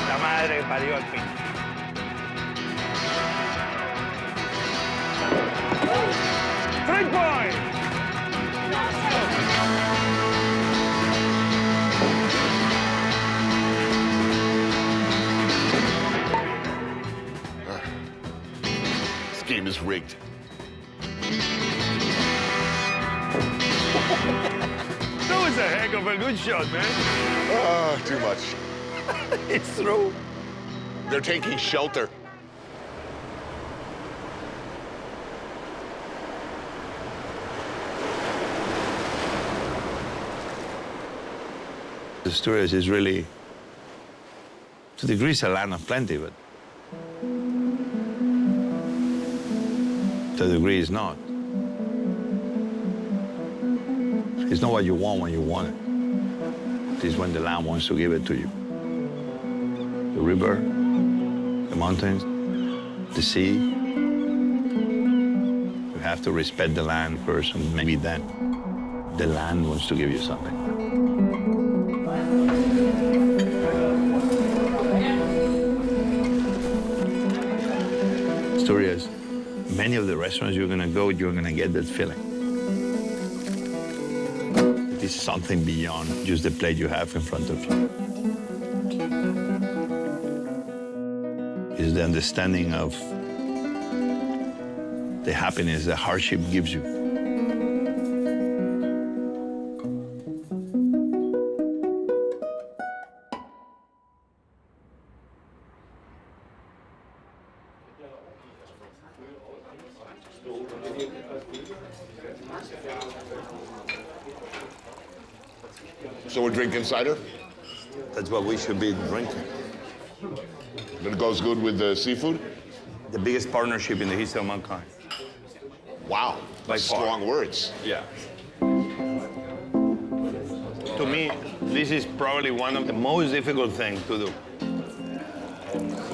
La madre que parió al fin. Three point. This game is rigged. That was a heck of a good shot, man. Oh, too much. It's through. They're taking shelter. Asturias is really, to a degree, it's a land of plenty, but to a degree, it's not. It's not what you want when you want it. It's when the land wants to give it to you. The river, the mountains, the sea. You have to respect the land first, and maybe then the land wants to give you something. Asturias, many of the restaurants you're gonna go, you're gonna get that feeling. It is something beyond just the plate you have in front of you. It's the understanding of the happiness that hardship gives you. So we're drinking cider? That's what we should be drinking. That goes good with the seafood? The biggest partnership in the history of mankind. Wow, By strong far. words. Yeah. To me, this is probably one of the most difficult things to do.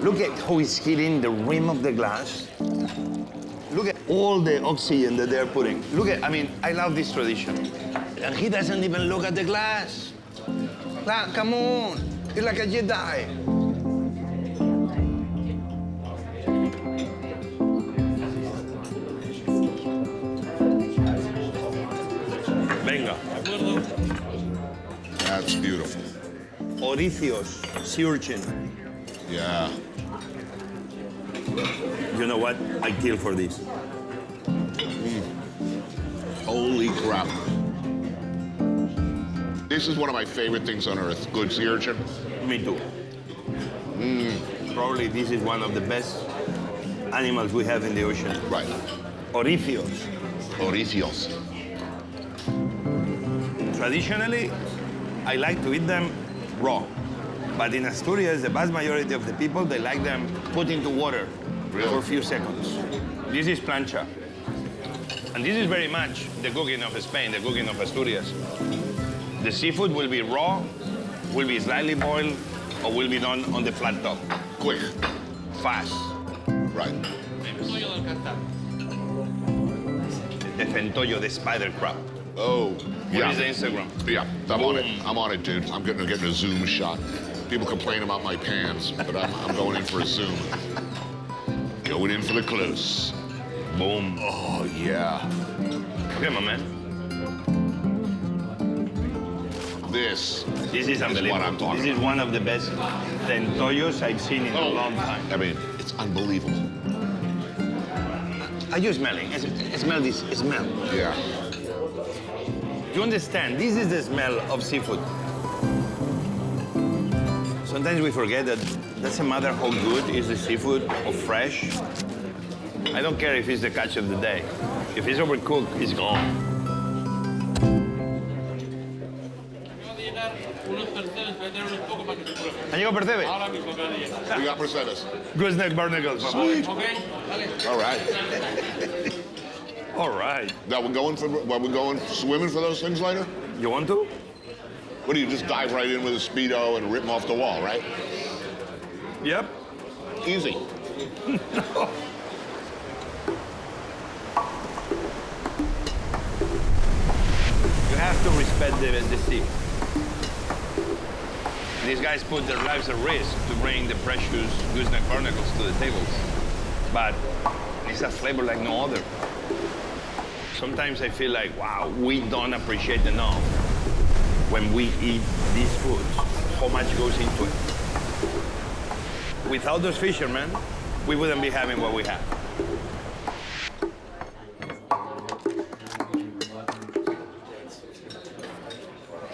Look at how he's hitting the rim of the glass. Look at all the oxygen that they're putting. Look at, I mean, I love this tradition. And he doesn't even look at the glass. Come on, he's like a Jedi. Venga. That's beautiful. Oricios, sea urchin. Yeah. You know what? I kill for this. Holy crap. This is one of my favorite things on earth. Good sea urchin. Me too. Probably this is one of the best animals we have in the ocean. Right. Orifios. Orifios. Traditionally, I like to eat them raw. But in Asturias, the vast majority of the people, they like them put into water for a few seconds. This is plancha. And this is very much the cooking of Spain, the cooking of Asturias. The seafood will be raw, will be slightly boiled, or will be done on the flat top. Quick. Fast. Right. The centollo, the spider crab. Oh, What is the Instagram? Yeah, I'm on it. I'm on it, dude. I'm getting a zoom shot. People complain about my pants, but I'm going in for a zoom. Going in for the close. Boom. Oh, yeah. Okay, my man. This is unbelievable. what I'm talking This is one of the best centollos I've seen in a long time. I mean, it's unbelievable. Are you smelling? Smell this. Smell. Yeah. You understand? This is the smell of seafood. Sometimes we forget that doesn't matter how good is the seafood or fresh. I don't care if it's the catch of the day. If it's overcooked, it's gone. ¿Han llegado percebes? We got percebes. Gooseneck barnacles. Sweet. All right. All right. Now we're going swimming for those things later? You want to? What do you just dive right in with a Speedo and rip them off the wall, right? Yep. Easy. You have to respect the sea. These guys put their lives at risk to bring the precious gooseneck barnacles to the tables. But it's a flavor like no other. Sometimes I feel like, wow, we don't appreciate enough when we eat these foods, how much goes into it. Without those fishermen, we wouldn't be having what we have.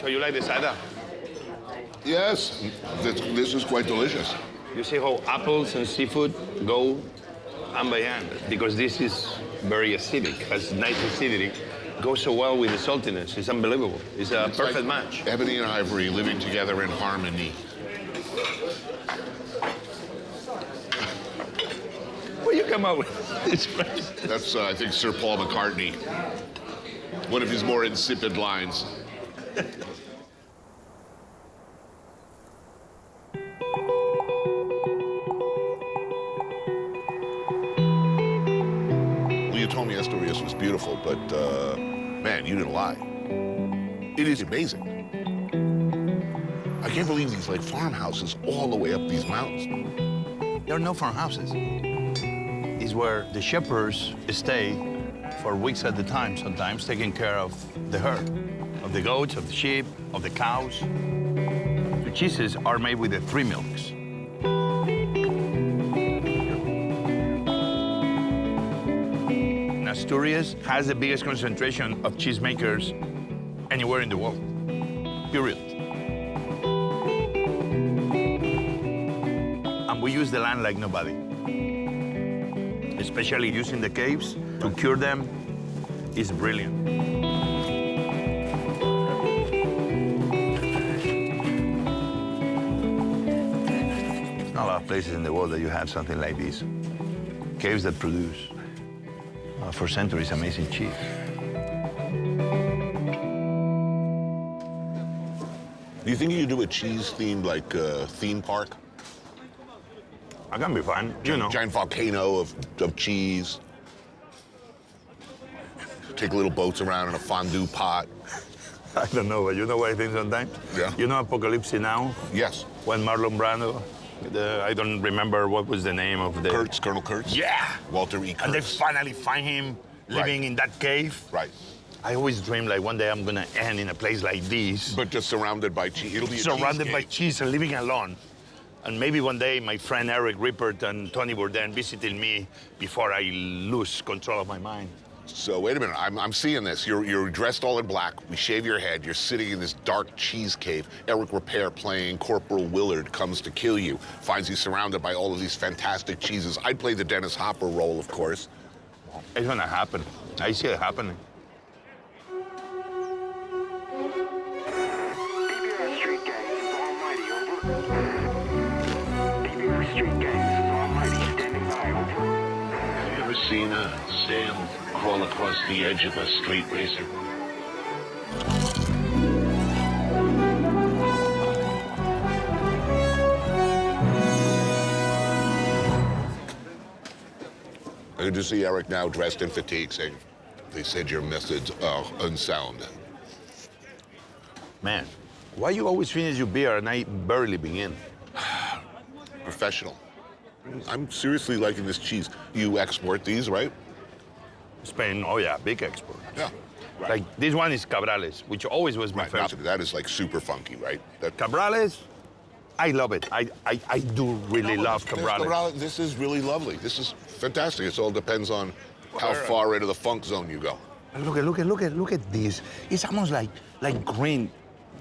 So you like the cider? Yes, this is quite delicious. You see how apples and seafood go hand by hand, because this is very acidic, has nice acidity, goes so well with the saltiness. It's unbelievable. It's a perfect match. Ebony and ivory living together in harmony. Where you come up with this phrase? That's, I think, Sir Paul McCartney. One of his more insipid lines. You told me Asturias was beautiful, but man, you didn't lie. It is amazing. I can't believe these like farmhouses all the way up these mountains. There are no farmhouses. It's where the shepherds stay for weeks at a time, sometimes taking care of the herd, of the goats, of the sheep, of the cows. The cheeses are made with the 3 milks. Asturias has the biggest concentration of cheesemakers anywhere in the world, period. And we use the land like nobody. Especially using the caves to cure them is brilliant. There's not a lot of places in the world that you have something like this. Caves that produce for centuries amazing cheese. Do you think you could do a cheese-themed, like, theme park? That can be fun, you know. Giant volcano of cheese. Take little boats around in a fondue pot. I don't know, but you know what I think sometimes? Yeah. You know Apocalypse Now? Yes. When Marlon Brando, I don't remember what was the name of the... Kurtz, Colonel Kurtz? Yeah! Walter E. Kurtz. And they finally find him living in that cave. Right. I always dream like one day I'm gonna end in a place like this. But just surrounded by cheese. It'll be surrounded by cheese and living alone. And maybe one day my friend Eric Rippert and Tony Bourdain visiting me before I lose control of my mind. So wait a minute, I'm seeing this. You're dressed all in black. We shave your head. You're sitting in this dark cheese cave. Eric Repair playing Corporal Willard comes to kill you. Finds you surrounded by all of these fantastic cheeses. I'd play the Dennis Hopper role, of course. It's gonna happen. I see it happening. Have you ever seen a sail crawl across the edge of a street racer? I can just see Eric now dressed in fatigue saying, they said your methods are unsound. Man, why you always finish your beer and I barely begin? Professional. I'm seriously liking this cheese. You export these, right? Spain, oh yeah, big export. Yeah. Right. Like this one is Cabrales, which always was my favorite. That is like super funky, right? Cabrales, I love it. I do really love Cabrales. This is really lovely. This is fantastic. It all depends on how far into the funk zone you go. Look at this. It's almost like green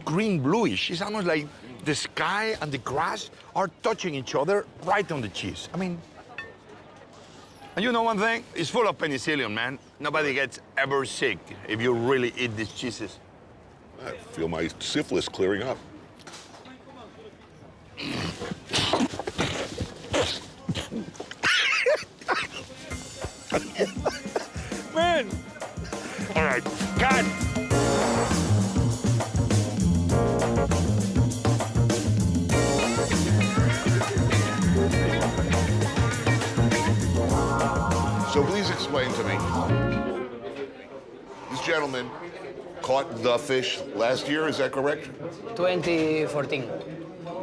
bluish. It's almost like the sky and the grass are touching each other right on the cheese. I mean, and you know one thing? It's full of penicillin, man. Nobody gets ever sick if you really eat these cheeses. I feel my syphilis clearing up. Man! All right, cut! So please explain to me. This gentleman caught the fish last year, is that correct? 2014.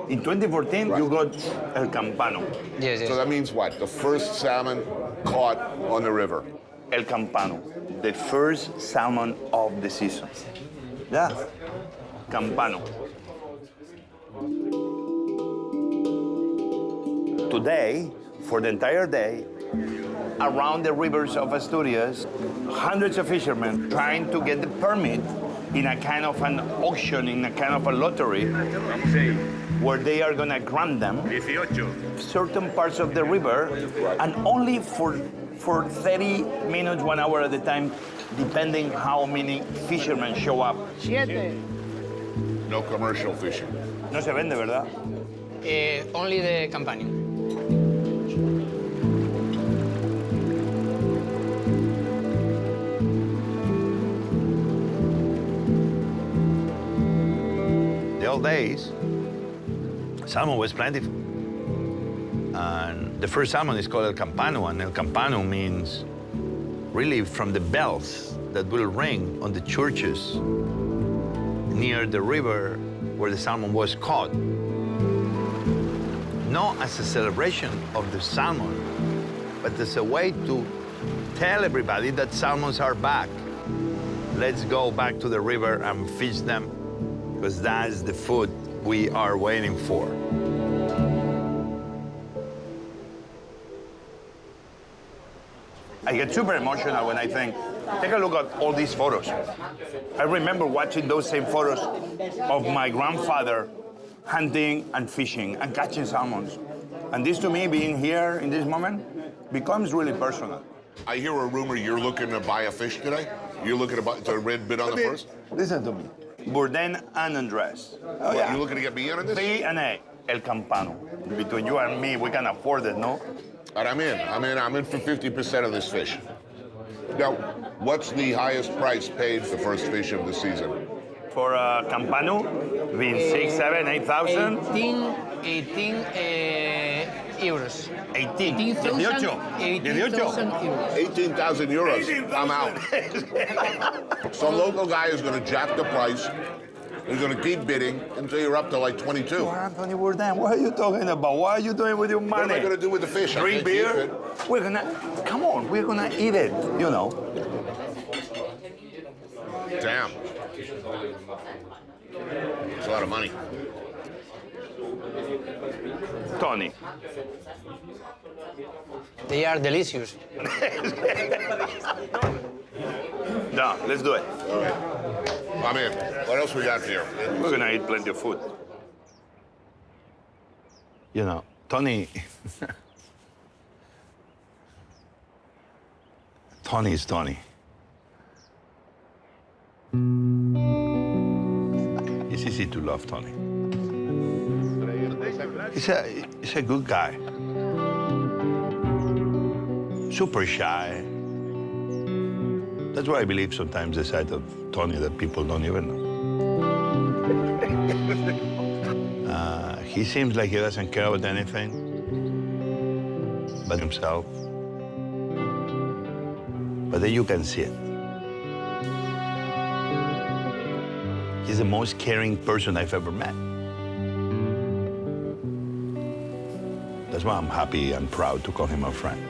In 2014, you got El Campano. Yes, yes. So that means what? The first salmon caught on the river. El Campano, the first salmon of the season. Yeah, Campano. Today, for the entire day, around the rivers of Asturias, hundreds of fishermen trying to get the permit in a kind of an auction, in a kind of a lottery, where they are gonna grant them certain parts of the river, and only for 30 minutes, 1 hour at a time, depending how many fishermen show up. No commercial fishing. No se vende, ¿verdad? Only the company. The old days, salmon was plentiful. And the first salmon is called El Campano, and El Campano means really from the bells that will ring on the churches near the river where the salmon was caught. Not as a celebration of the salmon, but as a way to tell everybody that salmons are back. Let's go back to the river and fish them, because that's the food we are waiting for. I get super emotional when I think, take a look at all these photos. I remember watching those same photos of my grandfather hunting and fishing and catching salmons. And this to me, being here in this moment, becomes really personal. I hear a rumor you're looking to buy a fish today? You're looking to buy, to bid on the first? Listen to me. Bourdain and Andrés. Oh, yeah. You looking to get B on this? B and A. El Campano. Between you and me, we can afford it, no? And I'm in for 50% of this fish. Now, what's the highest price paid for first fish of the season? For Campano, between 6, 7, 8,000? 18 euros. 18. 18,000 euros. 18,000 euros. I'm out. Some local guy is going to jack the price. He's going to keep bidding until you're up to like 22. Anthony Bourdain, what are you talking about? What are you doing with your money? What am I going to do with the fish? Drink beer? We're going to, come on, we're going to eat it, you know. Damn. It's a lot of money. Tony. They are delicious. Down, let's do it. All right. I'm in. What else we got here? We're gonna eat plenty of food. You know, Tony... Tony is Tony. It's easy to love Tony. He's a good guy. Super shy. That's why I believe sometimes the side of Tony that people don't even know. He seems like he doesn't care about anything but himself. But then you can see it. He's the most caring person I've ever met. That's why I'm happy and proud to call him a friend.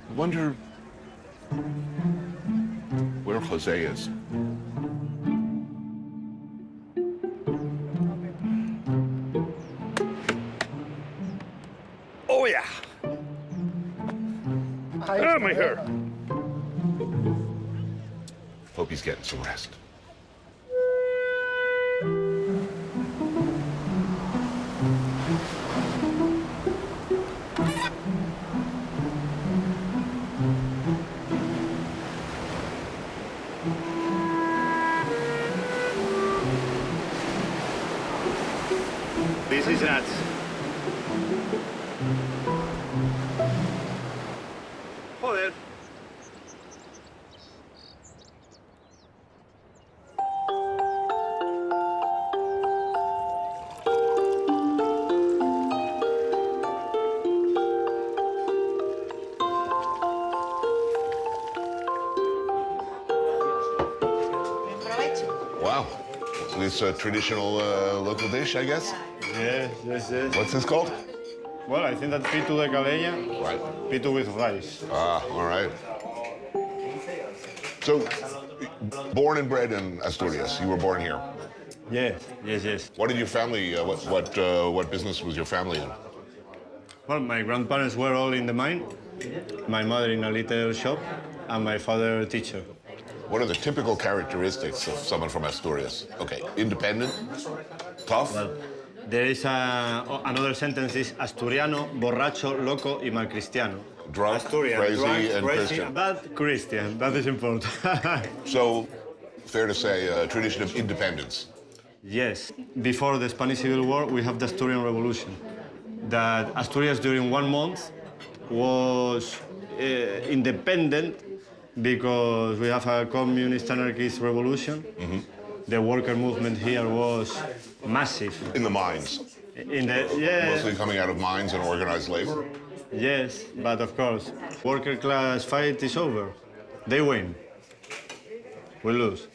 I wonder where José is. Oh, yeah. Ah, my hair. Hope he's getting some rest. This is nuts. Joder. Wow. This a traditional local dish, I guess? Yes, yes, yes. What's this called? Well, I think that pitu de calella. Right. Pitu with rice. Ah, all right. So, born and bred in Asturias. You were born here. Yes, yes, yes. What did your family? What business was your family in? Well, my grandparents were all in the mine. My mother in a little shop, and my father a teacher. What are the typical characteristics of someone from Asturias? Okay, independent, tough. Well, there is another sentence: is Asturiano, borracho, loco, y malcristiano. Drunk, Asturian, crazy, drunk, and crazy, Christian. but Christian. That is important. So, fair to say, a tradition of independence. Yes. Before the Spanish Civil War, we have the Asturian Revolution. That Asturias during 1 month was independent because we have a communist anarchist revolution. Mm-hmm. The worker movement here was massive. In the mines. Mostly coming out of mines and organized labor. Yes, but of course, worker class fight is over. They win. We lose.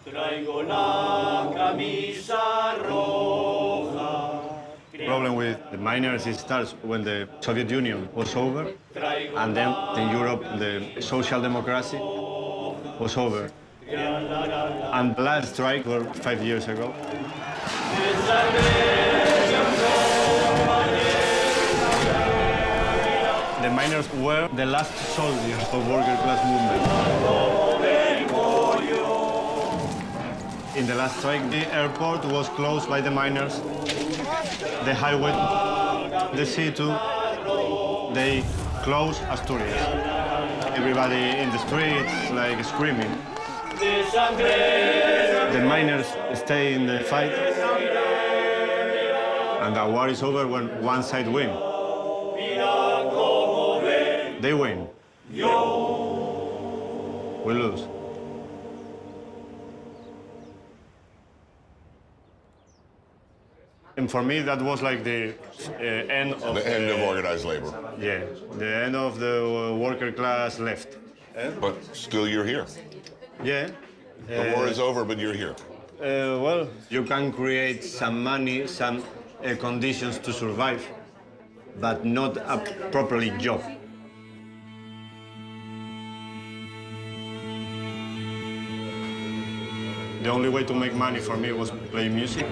Traigo la camisa roja. Problem with the miners, it starts when the Soviet Union was over, and then in Europe the social democracy was over. And the last strike was 5 years ago. The miners were the last soldiers of worker class movement. In the last strike, the airport was closed by the miners. The highway, the C2, they closed Asturias. Everybody in the streets, like, screaming. The miners stay in the fight, and the war is over when one side wins. They win. We lose. And for me, that was like the end of the end of organized labor. Yeah, the end of the worker class left. But still, you're here. Yeah. The war is over, but you're here. Well, you can create some money, some conditions to survive, but not a properly job. The only way to make money for me was play music.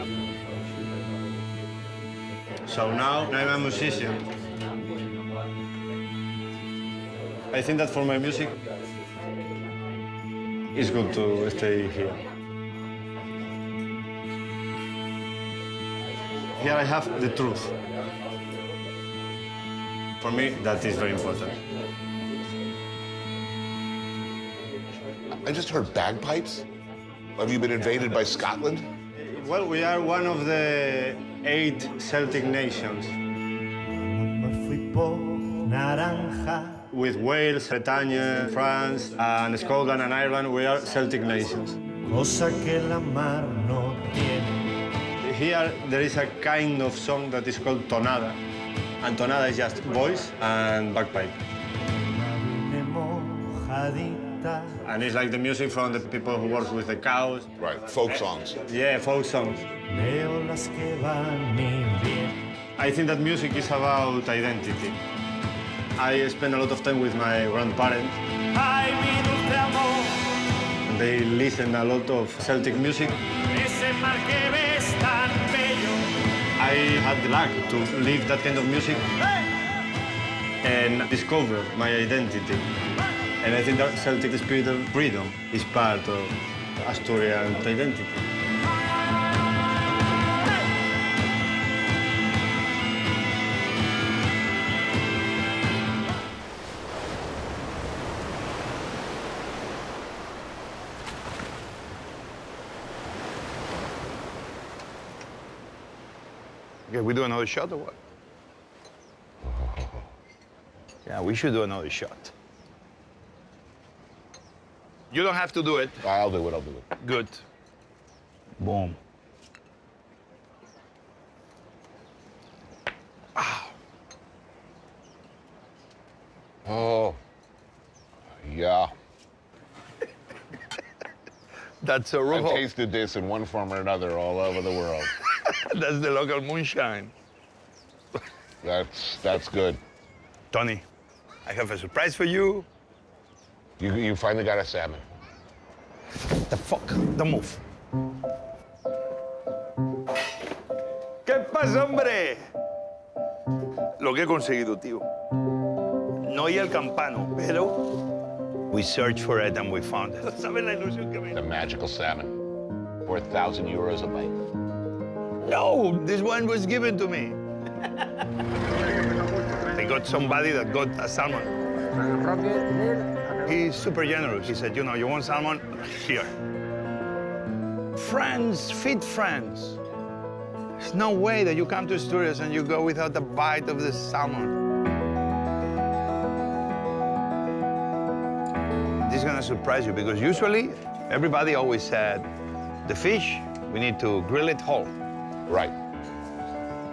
So now I'm a musician. I think that for my music, it's good to stay here. Here I have the truth. For me, that is very important. I just heard bagpipes. Have you been invaded by Scotland? Well, we are one of the 8 Celtic nations. With Wales, Bretagne, France, and Scotland and Ireland, we are Celtic nations. Here, there is a kind of song that is called tonada. And tonada is just voice and bagpipe. And it's like the music from the people who work with the cows. Right, folk songs. Yeah, folk songs. I think that music is about identity. I spend a lot of time with my grandparents. They listen a lot of Celtic music. I had the luck to live that kind of music and discover my identity. And I think that Celtic spirit of freedom is part of Asturian identity. Okay, we do another shot or what? Yeah, we should do another shot. You don't have to do it. I'll do it, I'll do it. Good. Boom. Ah. Oh, yeah. That's a rojo. I've tasted this in one form or another all over the world. That's the local moonshine. That's good. Tony, I have a surprise for you. You finally got a salmon. The fuck? Don't move. ¿Qué pasa, hombre? Lo que he conseguido, tío. No oí el campano, pero we searched for it and we found it. ¿Sabes la ilusión que me... The magical salmon. 4,000 euros a bite. No, this one was given to me. I got somebody that got a salmon. He's super generous. He said, you know, you want salmon? Here. Friends feed friends. There's no way that you come to Asturias and you go without a bite of the salmon. This is gonna surprise you because usually everybody always said, the fish, we need to grill it whole. Right.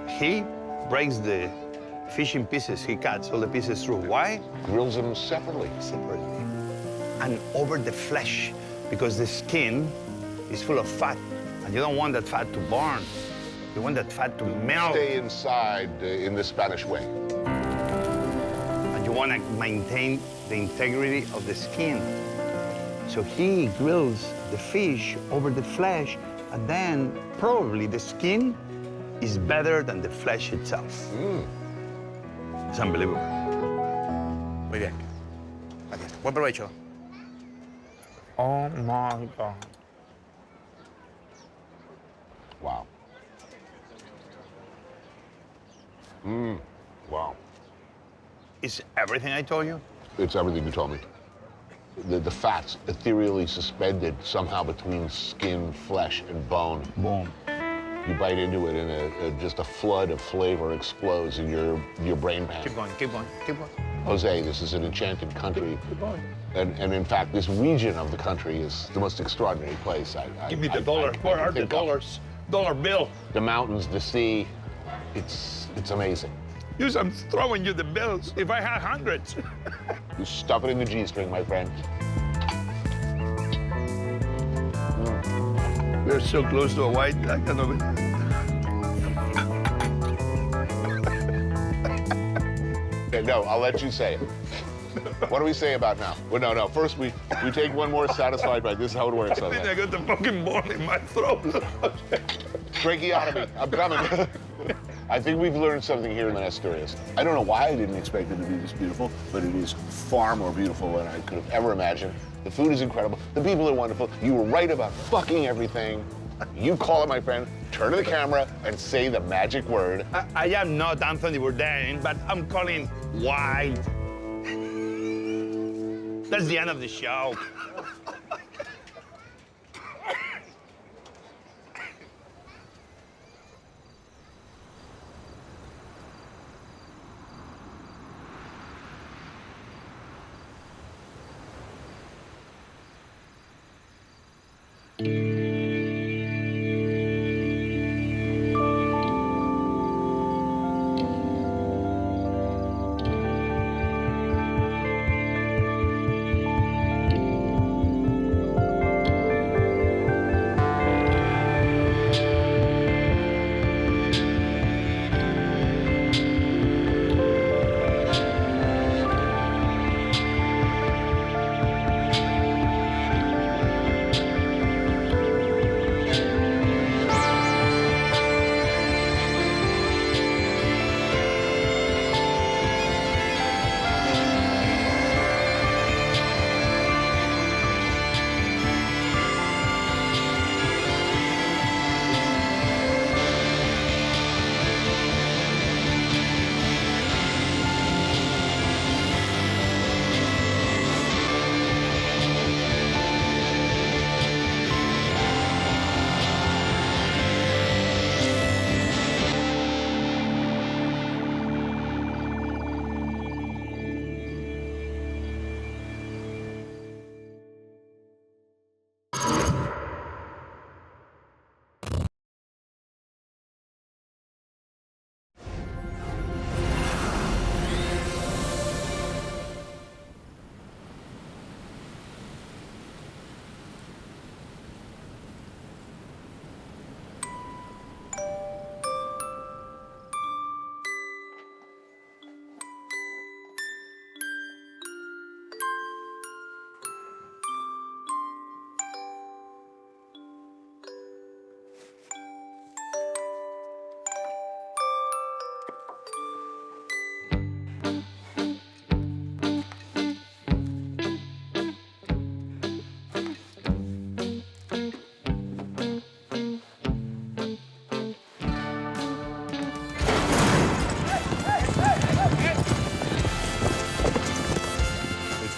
He breaks the fish in pieces. He cuts all the pieces through. Why? Grills them separately. Separately. And over the flesh, because the skin is full of fat, and you don't want that fat to burn. You want that fat to melt. Stay inside in the Spanish way. And you want to maintain the integrity of the skin. So he grills the fish over the flesh, and then probably the skin is better than the flesh itself. It's unbelievable. Muy bien. Gracias. Buen provecho. Oh my God. Wow. Wow. Is everything I told you? It's everything you told me. the fat's ethereally suspended somehow between skin, flesh, and bone. Boom. You bite into it, and just a flood of flavor explodes in your brain pan. Keep going, keep going, keep going. Jose, this is an enchanted country. Keep going. And in fact, this region of the country is the most extraordinary place. Give me the dollar. Where are the dollars? Dollar bill. The mountains, the sea, it's amazing. Use, I'm throwing you the bills. If I had hundreds. You stuff it in the G-string, my friend. We're so close to a white. I cannot. Okay, no, I'll let you say it. What do we say about now? Well, no. First, we take one more satisfied bite. This is how it works. I think I got the fucking ball in my throat. Tracheotomy. I'm coming. I think we've learned something here in Asturias. I don't know why I didn't expect it to be this beautiful, but it is far more beautiful than I could have ever imagined. The food is incredible. The people are wonderful. You were right about fucking everything. You call it, my friend, turn to the camera, and say the magic word. I am not Anthony Bourdain, but I'm calling wild. That's the end of the show.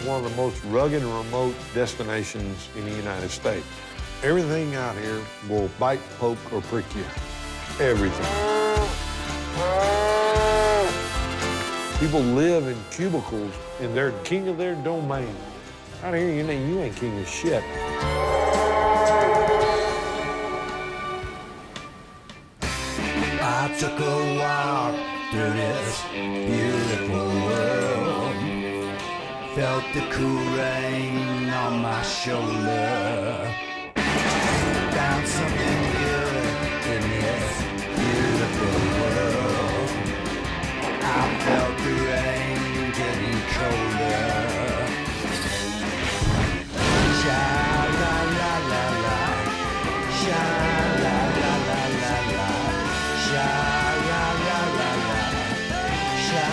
One of the most rugged and remote destinations in the United States. Everything out here will bite, poke, or prick you. Everything. People live in cubicles and they're king of their domain. Out here, you ain't king of shit. I took a walk through this beautiful world. Felt the cool rain on my shoulder. Found something good in this beautiful world. I felt the rain getting colder. Sha la la la la, sha la la la la la, sha la la la la, sha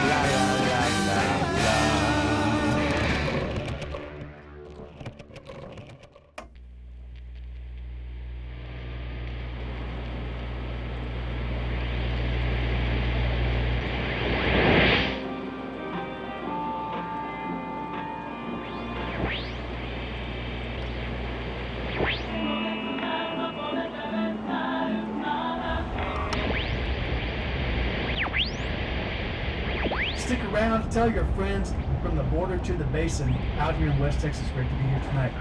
la la la la la. Tell your friends from the border to the basin out here in West Texas, great to be here tonight.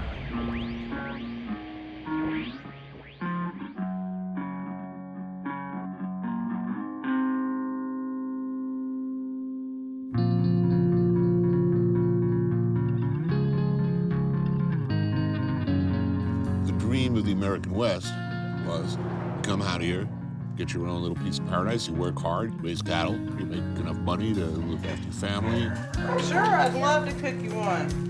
The dream of the American West was come out here, get your own little piece of paradise, you work hard, raise cattle, you make enough money to look after your family. Sure, I'd love to cook you one.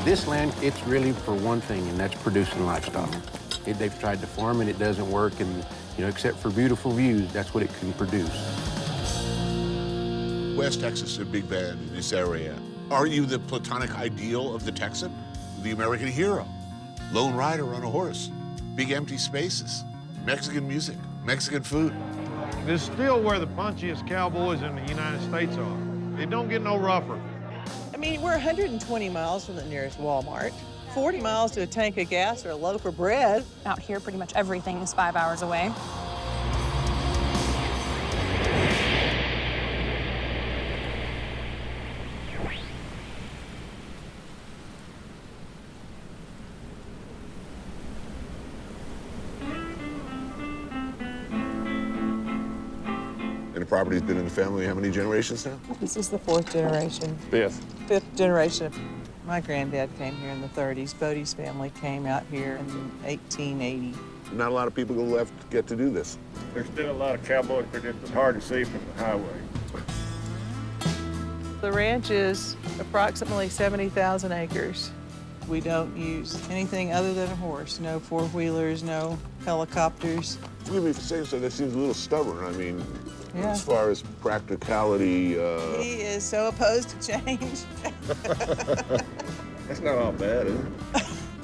This land, it's really for one thing, and that's producing livestock. They've tried to farm and it doesn't work, and except for beautiful views, that's what it can produce. West Texas is a big band in this area. Are you the platonic ideal of the Texan? The American hero? Lone rider on a horse? Big empty spaces? Mexican music? Mexican food? This is still where the punchiest cowboys in the United States are. It don't get no rougher. I mean, we're 120 miles from the nearest Walmart, 40 miles to a tank of gas or a loaf of bread. Out here, pretty much everything is 5 hours away. And the property's been in the family how many generations now? This is the 4th generation. 5th generation. My granddad came here in the 30s. Bodie's family came out here in 1880. Not a lot of people left get to do this. There's been a lot of cowboys, but it's hard to see from the highway. The ranch is approximately 70,000 acres. We don't use anything other than a horse. No four-wheelers, no helicopters. Forgive me for saying so, that seems a little stubborn. I mean, Yeah. as far as practicality, He is so opposed to change. That's not all bad, is it?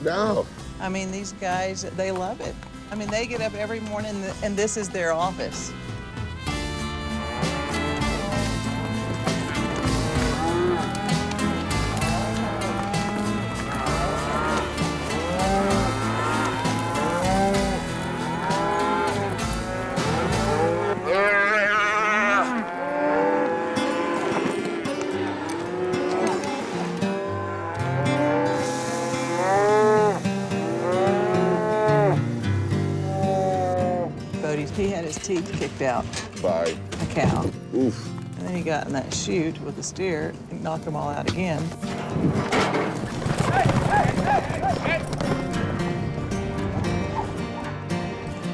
No. I mean, these guys, they love it. I mean, they get up every morning and this is their office. He had his teeth kicked out by a cow. Oof. And then he got in that chute with the steer and knocked them all out again.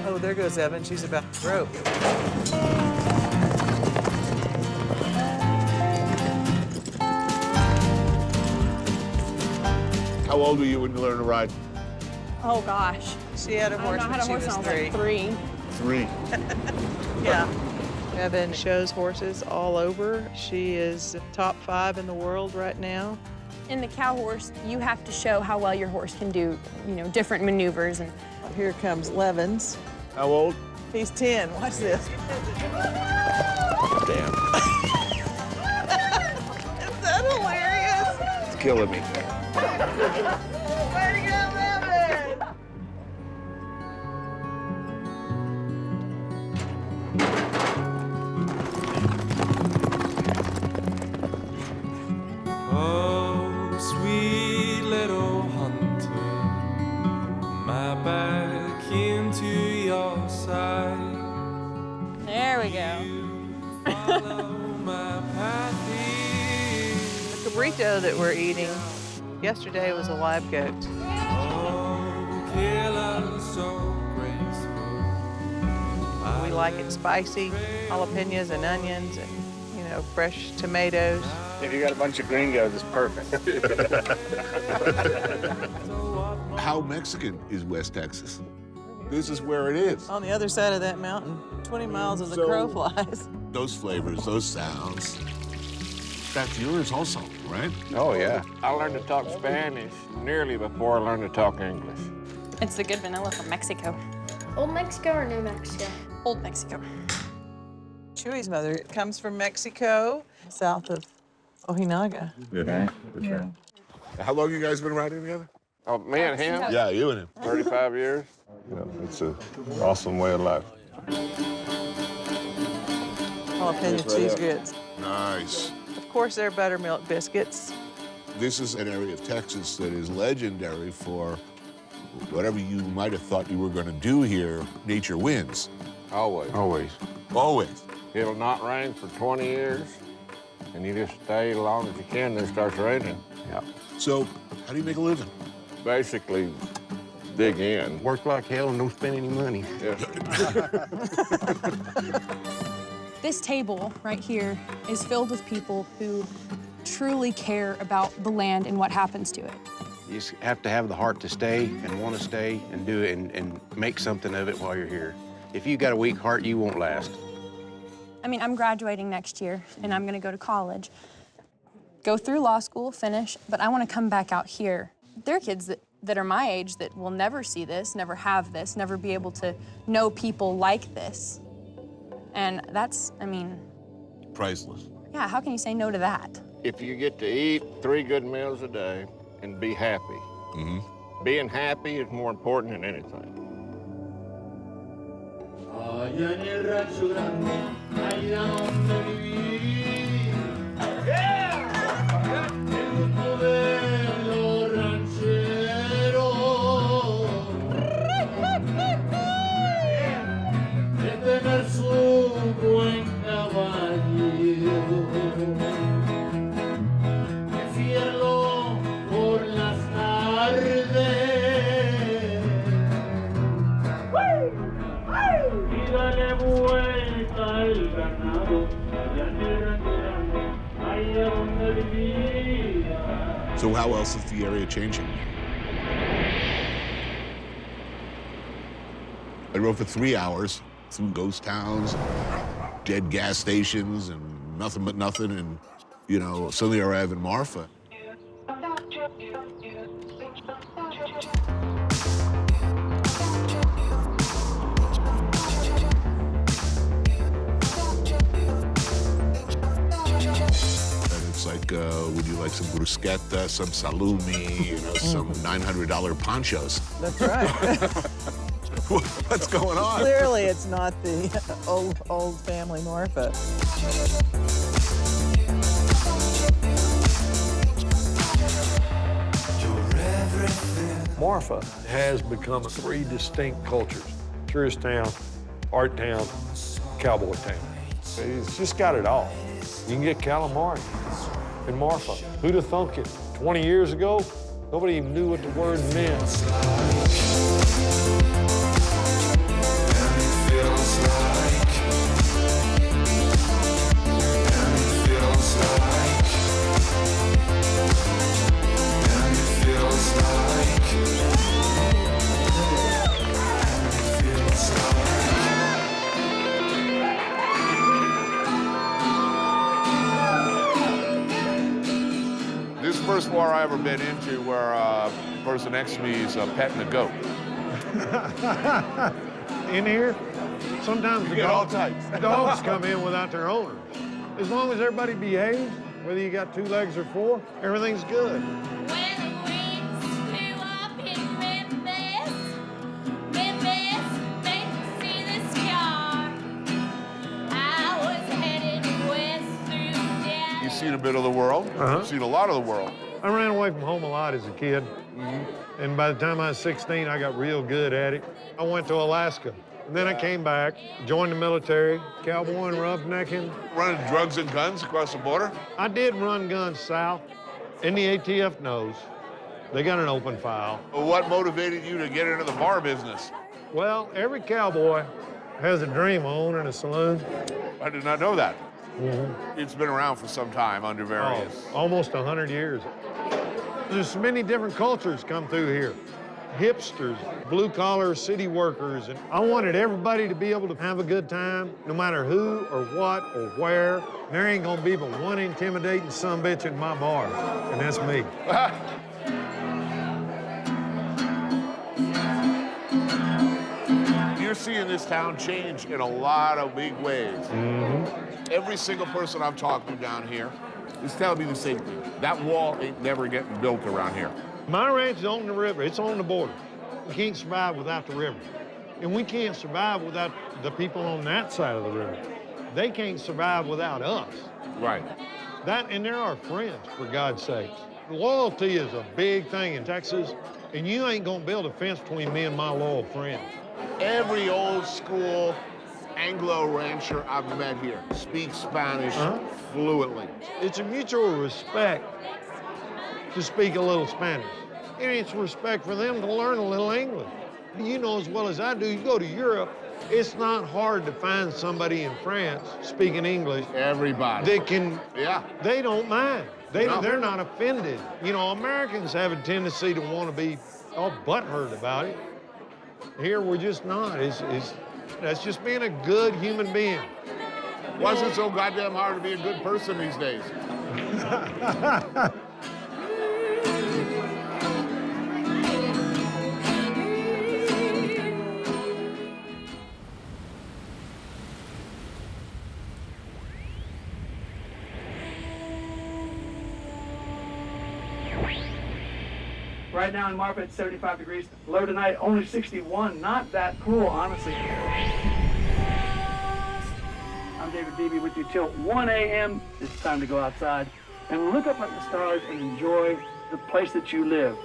Oh, there goes Evan. She's about to rope. How old were you when you learned to ride? Oh, gosh. She had a horse when she was 3. 3. 3. Yeah. Evan shows horses all over. She is top 5 in the world right now. In the cow horse, you have to show how well your horse can do, different maneuvers. And here comes Levins. How old? He's 10. Watch this. Damn. Is that hilarious? It's killing me. Way to go, Levin! Oh, sweet little hunter, my back into your side. there we go. The cabrito that we're eating yesterday was a live goat. We like it spicy, jalapenos and onions and, fresh tomatoes. If you got a bunch of gringos, it's perfect. How Mexican is West Texas? This is where it is. On the other side of that mountain, 20 miles as the crow flies. Those flavors, those sounds. That's yours also. right? Oh, yeah. I learned to talk Spanish nearly before I learned to talk English. It's the good vanilla from Mexico. Old Mexico or New Mexico? Old Mexico. Chewy's mother comes from Mexico, south of Ojinaga. Yeah. Yeah. How long you guys been riding together? Oh, me and him? Yeah, you and him. 35 years. You know, it's an awesome way of life. Jalapeno cheese grits. Nice. Of course, they're buttermilk biscuits. This is an area of Texas that is legendary for whatever you might have thought you were going to do here, nature wins. Always. Always. Always. It'll not rain for 20 years, and you just stay as long as you can, then it starts raining. Yeah. So, how do you make a living? Basically, dig in. Work like hell and don't spend any money. Yeah. This table right here is filled with people who truly care about the land and what happens to it. You just have to have the heart to stay and want to stay and do it and make something of it while you're here. If you got a weak heart, you won't last. I mean, I'm graduating next year, and I'm gonna go to college, go through law school, finish, but I wanna come back out here. There are kids that are my age that will never see this, never have this, never be able to know people like this. And that's, I mean... Priceless. Yeah, how can you say no to that? If you get to eat 3 good meals a day and be happy, being happy is more important than anything. Allá en el rancho grande, allá donde viví. El gusto de los rancheros. De tener su buen caballo. De fiarlo por las tardes. Y dale vuelta al ganado, allá en el rancho grande, allá donde vivía. So how else is the area changing? I rode for 3 hours through ghost towns, dead gas stations, and nothing but nothing, and, you know, suddenly I arrive in Marfa. Like, would you like some bruschetta, some salumi, you know, some $900 ponchos? That's right. What's going on? Clearly, it's not the old family Marfa. Marfa has become 3 distinct cultures: tourist town, art town, cowboy town. It's just got it all. You can get calamari in Marfa. Who'd have thunk it? 20 years ago, nobody even knew what the word meant. This is the first bar I ever been into where a person next to me is petting a goat. In here, sometimes You get all types. dogs come in without their owners. As long as everybody behaves, whether you got 2 legs or 4, everything's good. You've seen a bit of the world. You've seen a lot of the world. I ran away from home a lot as a kid. And by the time I was 16, I got real good at it. I went to Alaska. And then I came back, joined the military, cowboy and roughnecking. Running drugs and guns across the border? I did run guns south, and the ATF knows. They got an open file. What motivated you to get into the bar business? Well, every cowboy has a dream of owning a saloon. I did not know that. It's been around for some time under various... Almost 100 years. There's many different cultures come through here. hipsters, blue-collar city workers, and I wanted everybody to be able to have a good time, no matter who or what or where. There ain't gonna be but one intimidating sumbitch in my bar, and that's me. You're seeing this town change in a lot of big ways. Every single person I've talked to down here is telling me the same thing. That wall ain't never getting built around here. My ranch is on the river. It's on the border. We can't survive without the river. And we can't survive without the people on that side of the river. They can't survive without us. Right. That, and they're our friends, for God's sakes. Loyalty is a big thing in Texas, and you ain't gonna build a fence between me and my loyal friends. Every old school Anglo rancher I've met here speaks Spanish fluently. It's a mutual respect to speak a little Spanish. And it's respect for them to learn a little English. You know as well as I do, you go to Europe, it's not hard to find somebody in France speaking English. Everybody. They can, they don't mind. They're not offended. You know, Americans have a tendency to want to be all butthurt about it. Here, we're just not. That's just being a good human being. Why is it so goddamn hard to be a good person these days? Right now in Marfa, it's 75 degrees. Low tonight, only 61. Not that cool, honestly. I'm David Beebe with you till 1 a.m. It's time to go outside and look up at the stars and enjoy the place that you live.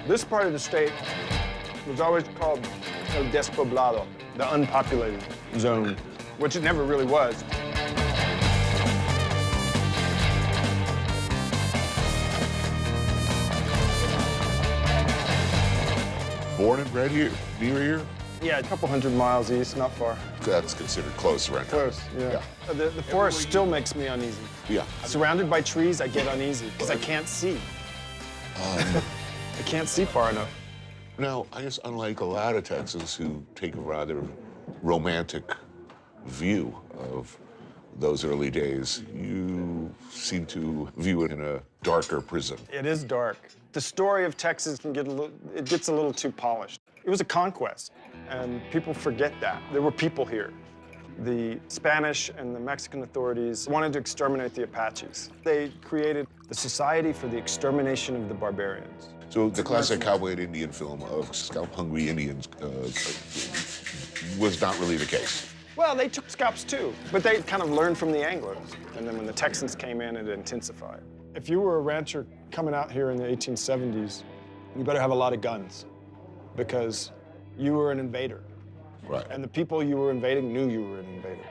This part of the state was always called El Despoblado, the unpopulated zone, which it never really was. Born and bred here, near here? Yeah, a couple 100 miles east, not far. That's considered close right now. Close, yeah. The forest still makes me uneasy. Yeah. Surrounded by trees, I get uneasy because I can't see. I can't see far enough. Now, I guess unlike a lot of Texans who take a rather romantic view of those early days, you seem to view it in a darker prism. It is dark. The story of Texas can it gets a little too polished. It was a conquest, and people forget that. There were people here. The Spanish and the Mexican authorities wanted to exterminate the Apaches. They created the Society for the Extermination of the Barbarians. So the classic cowboy and Indian film of scalp-hungry Indians was not really the case. Well, they took scalps too, but they kind of learned from the Anglos. And then when the Texans came in, it intensified. If you were a rancher coming out here in the 1870s, you better have a lot of guns because you were an invader. Right. And the people you were invading knew you were an invader.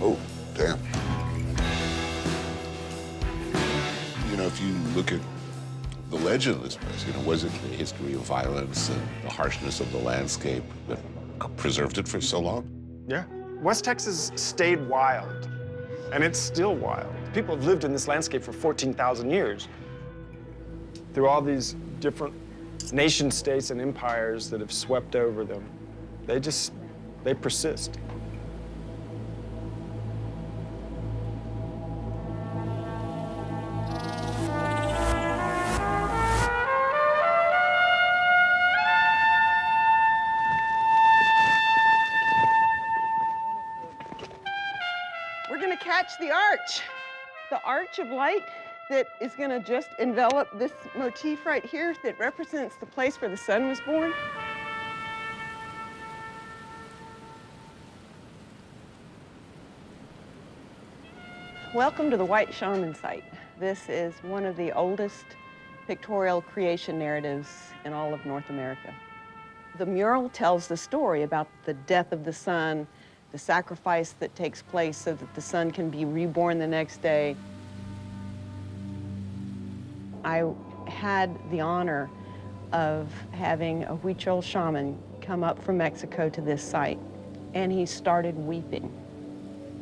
Oh, damn. You know, if you look at the legend of this place, was it the history of violence and the harshness of the landscape that preserved it for so long? Yeah. West Texas stayed wild, and it's still wild. People have lived in this landscape for 14,000 years. Through all these different nation states and empires that have swept over them, they persist. We're gonna catch the arch of light that is going to just envelop this motif right here that represents the place where the sun was born. Welcome to the White Shaman site. This is one of the oldest pictorial creation narratives in all of North America. The mural tells the story about the death of the sun, the sacrifice that takes place so that the sun can be reborn the next day. I had the honor of having a Huichol shaman come up from Mexico to this site, and he started weeping.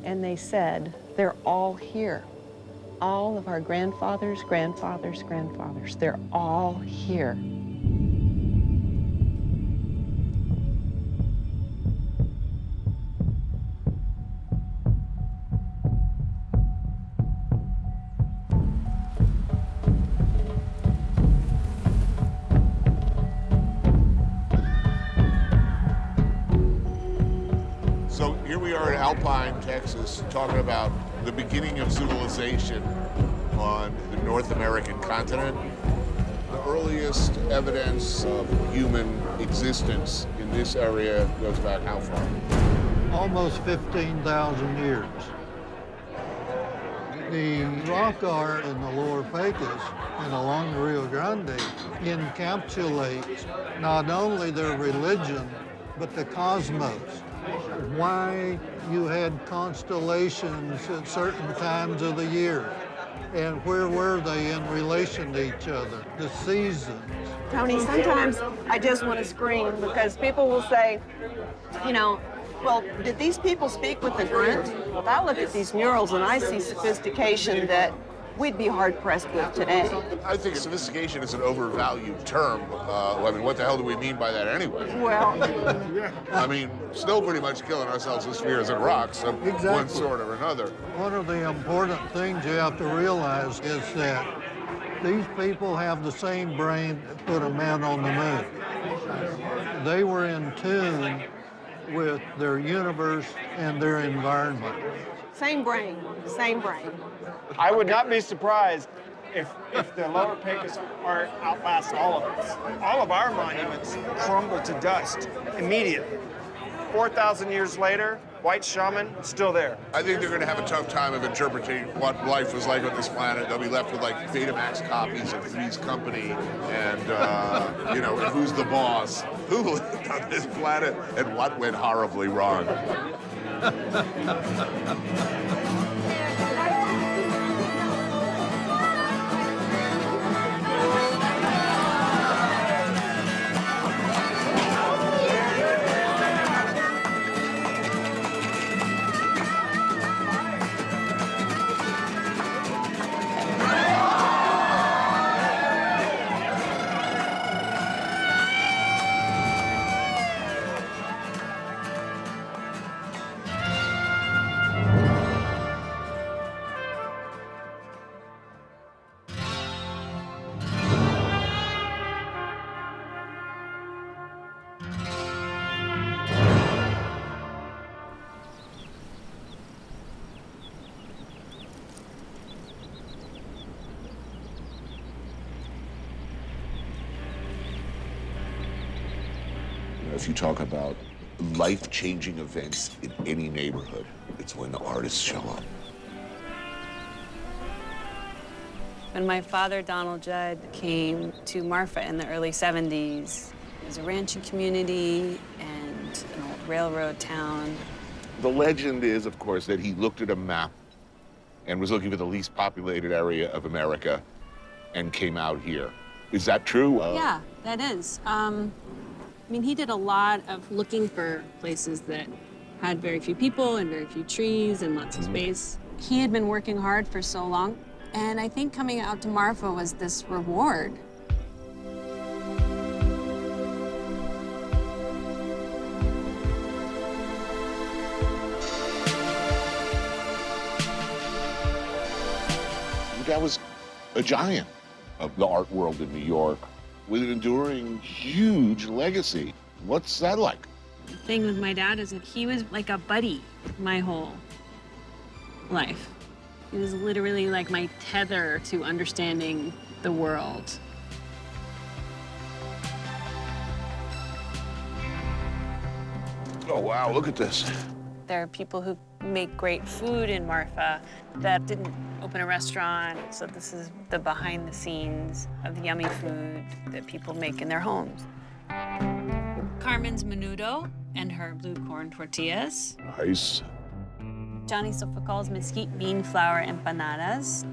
And they said, they're all here. All of our grandfathers, grandfathers, grandfathers, they're all here. So here we are in Alpine, Texas, talking about the beginning of civilization on the North American continent. The earliest evidence of human existence in this area goes back how far? Almost 15,000 years. The rock art in the Lower Pecos and along the Rio Grande encapsulates not only their religion, but the cosmos. Why you had constellations at certain times of the year, and where were they in relation to each other, the seasons. Tony, sometimes I just want to scream because people will say, you know, well, did these people speak with the grunt? Well, I look at these murals and I see sophistication that we'd be hard-pressed with today. I think sophistication is an overvalued term. I mean, what the hell do we mean by that anyway? Well, I mean, still pretty much killing ourselves with spheres and rocks of one sort or another. One of the important things you have to realize is that these people have the same brain that put a man on the moon. They were in tune with their universe and their environment. same brain, same brain. I would not be surprised if the Lower Pecos art outlasts all of us. All of our monuments crumble to dust immediately. 4,000 years later, White Shaman, still there. I think they're going to have a tough time of interpreting what life was like on this planet. They'll be left with like Betamax copies of Three's Company and, you know, and Who's the Boss? Who lived on this planet and what went horribly wrong? If you talk about life-changing events in any neighborhood, it's when the artists show up. When my father, Donald Judd, came to Marfa in the early 70s, it was a ranching community and an old railroad town. The legend is, of course, that he looked at a map and was looking for the least populated area of America and came out here. Is that true? Yeah, that is. I mean, he did a lot of looking for places that had very few people and very few trees and lots of space. He had been working hard for so long, and I think coming out to Marfa was this reward. That was a giant of the art world in New York with an enduring, huge legacy. What's that like? The thing with my dad is that he was like a buddy my whole life. It was literally like my tether to understanding the world. Oh, wow, look at this. There are people who make great food in Marfa that didn't open a restaurant, so this is the behind the scenes of the yummy food that people make in their homes. Carmen's menudo and her blue corn tortillas. Nice. Johnny Sofocal's mesquite bean flour empanadas.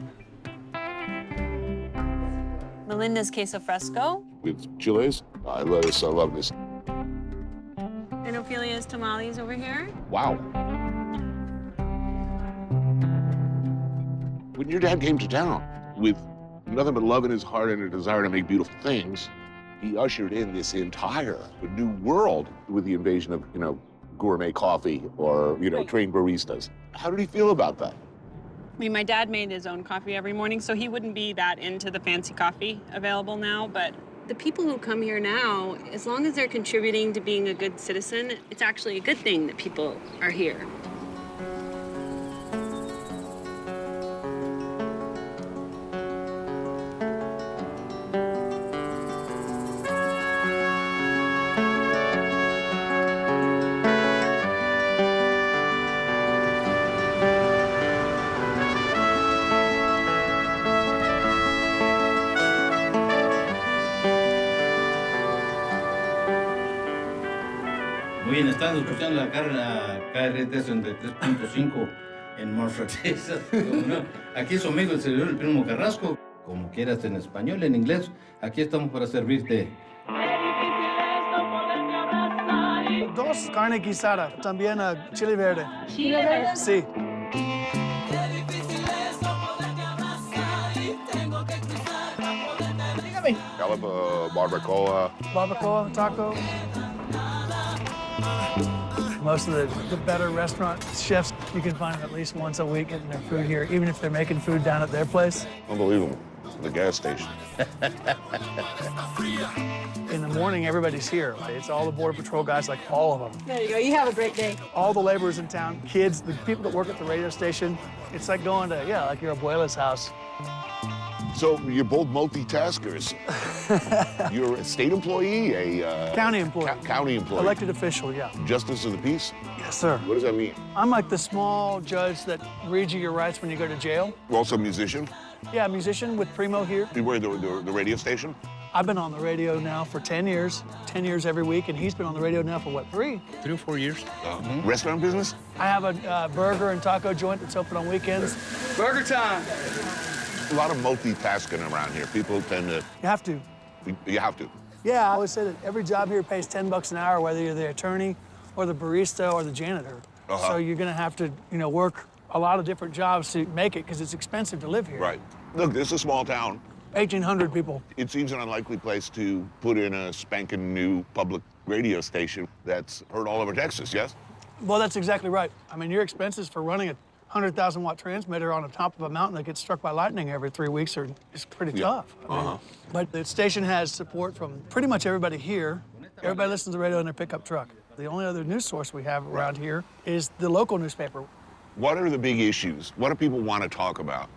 Melinda's queso fresco. With chiles? I love this. And Ophelia's tamales over here. Wow. When your dad came to town with nothing but love in his heart and a desire to make beautiful things, he ushered in this entire new world with the invasion of, gourmet coffee or, trained baristas. How did he feel about that? I mean, my dad made his own coffee every morning, so he wouldn't be that into the fancy coffee available now, but the people who come here now, as long as they're contributing to being a good citizen, it's actually a good thing that people are here. Muy bien, estamos escuchando la KRT de 3.5 en Marfa, Texas. No, aquí es su amigo el servidor, el primo Carrasco. Como quieras, en español, en inglés, aquí estamos para servirte. Dos carne guisada, también chile verde. ¿Chile verde? Sí. Dígame. Barbacoa. Barbacoa, taco. Most of the better restaurant chefs, you can find them at least once a week getting their food here, even if they're making food down at their place. Unbelievable. The gas station. In the morning, everybody's here. It's all the Border Patrol guys, like all of them. There you go. You have a great day. All the laborers in town, kids, the people that work at the radio station. It's like going to, like your abuela's house. So you're both multitaskers. You're a state employee, a County employee. County employee. Elected official, yeah. Justice of the peace? Yes, sir. What does that mean? I'm like the small judge that reads you your rights when you go to jail. You're also a musician? Yeah, a musician with Primo here. You were the radio station? I've been on the radio now for 10 years, 10 years every week, and he's been on the radio now for, what, 3? 3 or 4 years. Restaurant business? I have a burger and taco joint that's open on weekends. Burger time! A lot of multitasking around here. People tend to... You have to. You have to. Yeah, I always say that every job here pays $10 an hour, whether you're the attorney or the barista or the janitor. So you're gonna have to, work a lot of different jobs to make it because it's expensive to live here. Right. Look, this is a small town. 1,800 people. It seems an unlikely place to put in a spanking new public radio station that's heard all over Texas, yes? Well, that's exactly right. I mean, your expenses for running a 100,000-watt transmitter on the top of a mountain that gets struck by lightning every 3 weeks is pretty tough. I mean, but the station has support from pretty much everybody here. Everybody listens to the radio in their pickup truck. The only other news source we have around here is the local newspaper. What are the big issues? What do people want to talk about?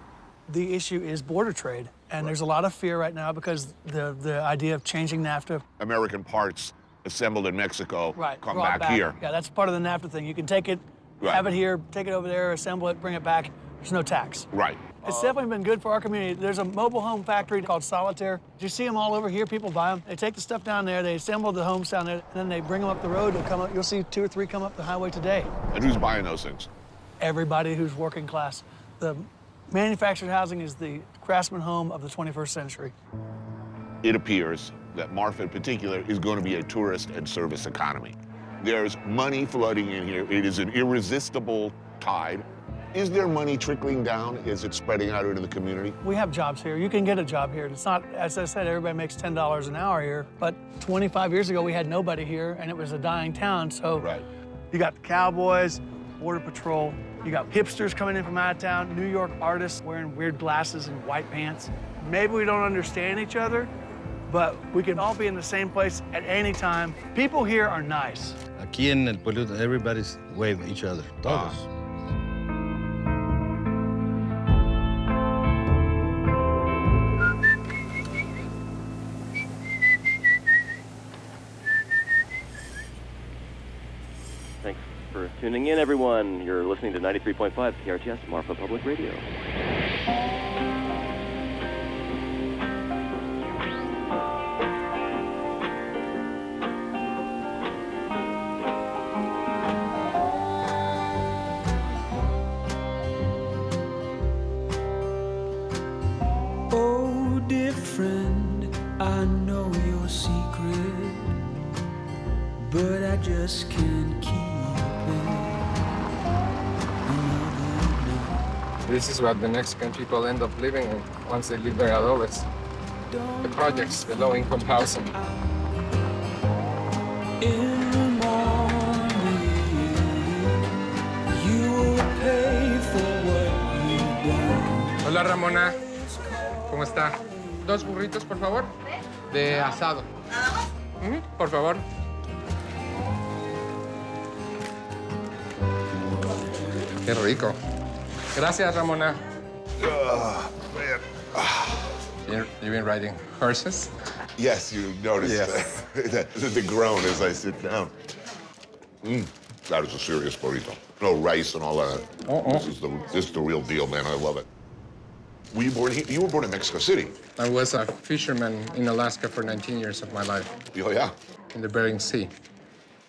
The issue is border trade, and there's a lot of fear right now because the idea of changing NAFTA. American parts assembled in Mexico come brought back here. Yeah, that's part of the NAFTA thing. You can take it, have it here, take it over there, assemble it, bring it back. There's no tax. Right. It's definitely been good for our community. There's a mobile home factory called Solitaire. You see them all over here. People buy them. They take the stuff down there. They assemble the homes down there, and then they bring them up the road. They'll come up. You'll see 2 or 3 come up the highway today. And who's buying those things? Everybody who's working class. The manufactured housing is the craftsman home of the 21st century. It appears that Marfa in particular is going to be a tourist and service economy. There's money flooding in here. It is an irresistible tide. Is there money trickling down? Is it spreading out into the community? We have jobs here. You can get a job here. It's not, as I said, everybody makes $10 an hour here. But 25 years ago, we had nobody here, and it was a dying town. So you got the Cowboys, Border Patrol. You got hipsters coming in from out of town, New York artists wearing weird glasses and white pants. Maybe we don't understand each other, but we can all be in the same place at any time. People here are nice. Aquí en el pueblo, everybody's wave each other. Todos. tuning in, everyone. You're listening to 93.5 KRTS, Marfa Public Radio. Oh, dear friend, I know your secret, but I just can't keep it. This is what the Mexican people end up living in once they leave their adobes. The projects, the low-income housing. In the morning, you will pay for what you've done. Hola, Ramona. ¿Cómo está? 2 burritos, por favor. De asado. Por favor. Qué rico. Gracias, Ramona. You've been riding horses? Yes, you noticed Yes. the groan as I sit down. That is a serious burrito. No rice and all that. This is the real deal, man. I love it. Were you born here? You were born in Mexico City. I was a fisherman in Alaska for 19 years of my life. Oh, yeah? In the Bering Sea.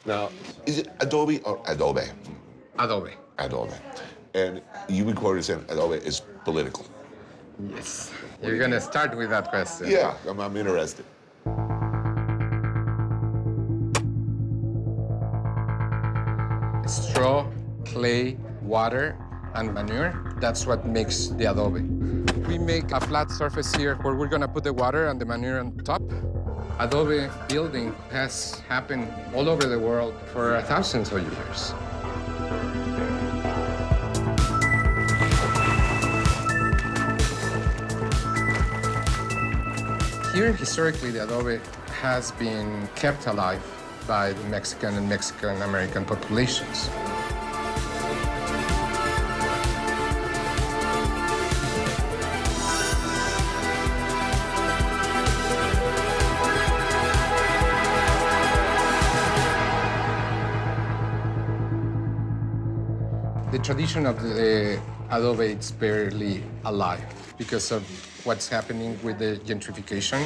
Now, is it adobe or adobe? Adobe. Adobe. And you've been quoted as saying adobe is political. Yes. You're going to start with that question. Yeah, I'm interested. Straw, clay, water, and manure. That's what makes the adobe. We make a flat surface here where we're gonna put the water and the manure on top. Adobe building has happened all over the world for thousands of years. Here, historically, the adobe has been kept alive by the Mexican and Mexican-American populations. The tradition of the adobe is barely alive because of what's happening with the gentrification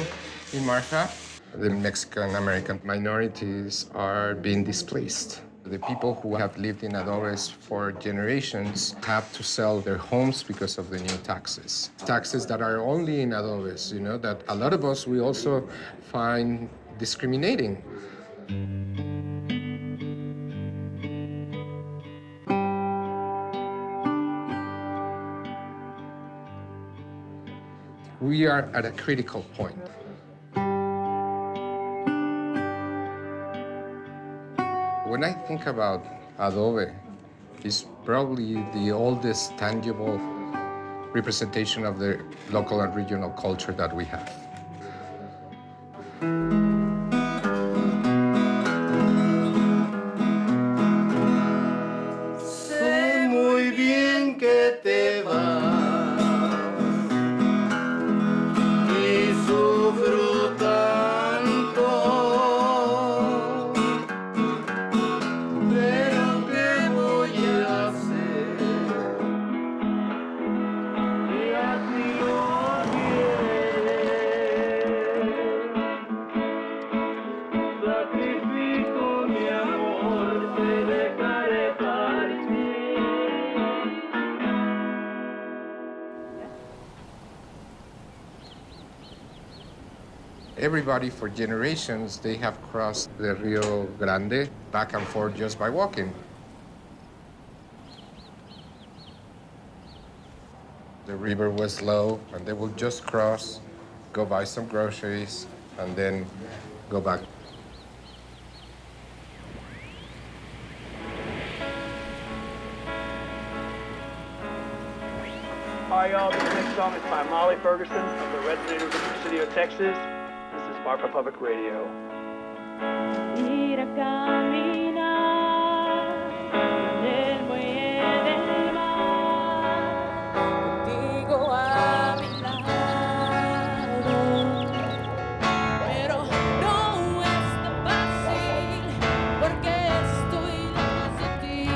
in Marfa. The Mexican-American minorities are being displaced. The people who have lived in adobes for generations have to sell their homes because of the new taxes. Taxes that are only in adobes, you know, that a lot of us, we also find discriminating. We are at a critical point. When I think about adobe, it's probably the oldest tangible representation of the local and regional culture that we have. Sé muy bien que te vas y sufro tanto, pero ¿qué voy a hacer? Y así lo quieres. Sacrifico mi amor, te dejaré partir. Everybody for generations, they have crossed the Rio Grande back and forth just by walking. The river was low, and they would just cross, go buy some groceries, and then go back. Hi, y'all. This next song is by Molly Ferguson of the Red Raiders of Presidio, Texas. This is Marfa Public Radio. Ir a caminar en el muelle del mar, contigo a mi lado, pero no es tan fácil porque estoy lejos de ti.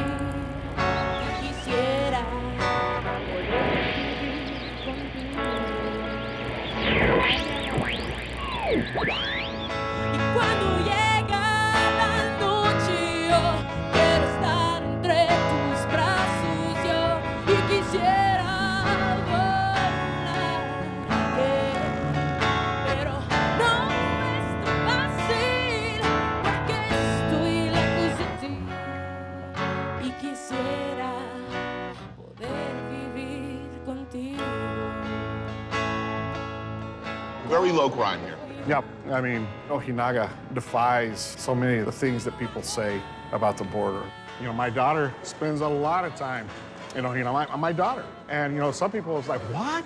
Very low crime here. Yep, I mean, Ojinaga defies so many of the things that people say about the border. You know, my daughter spends a lot of time in Ojinaga, my daughter. And, you know, some people it's like, what?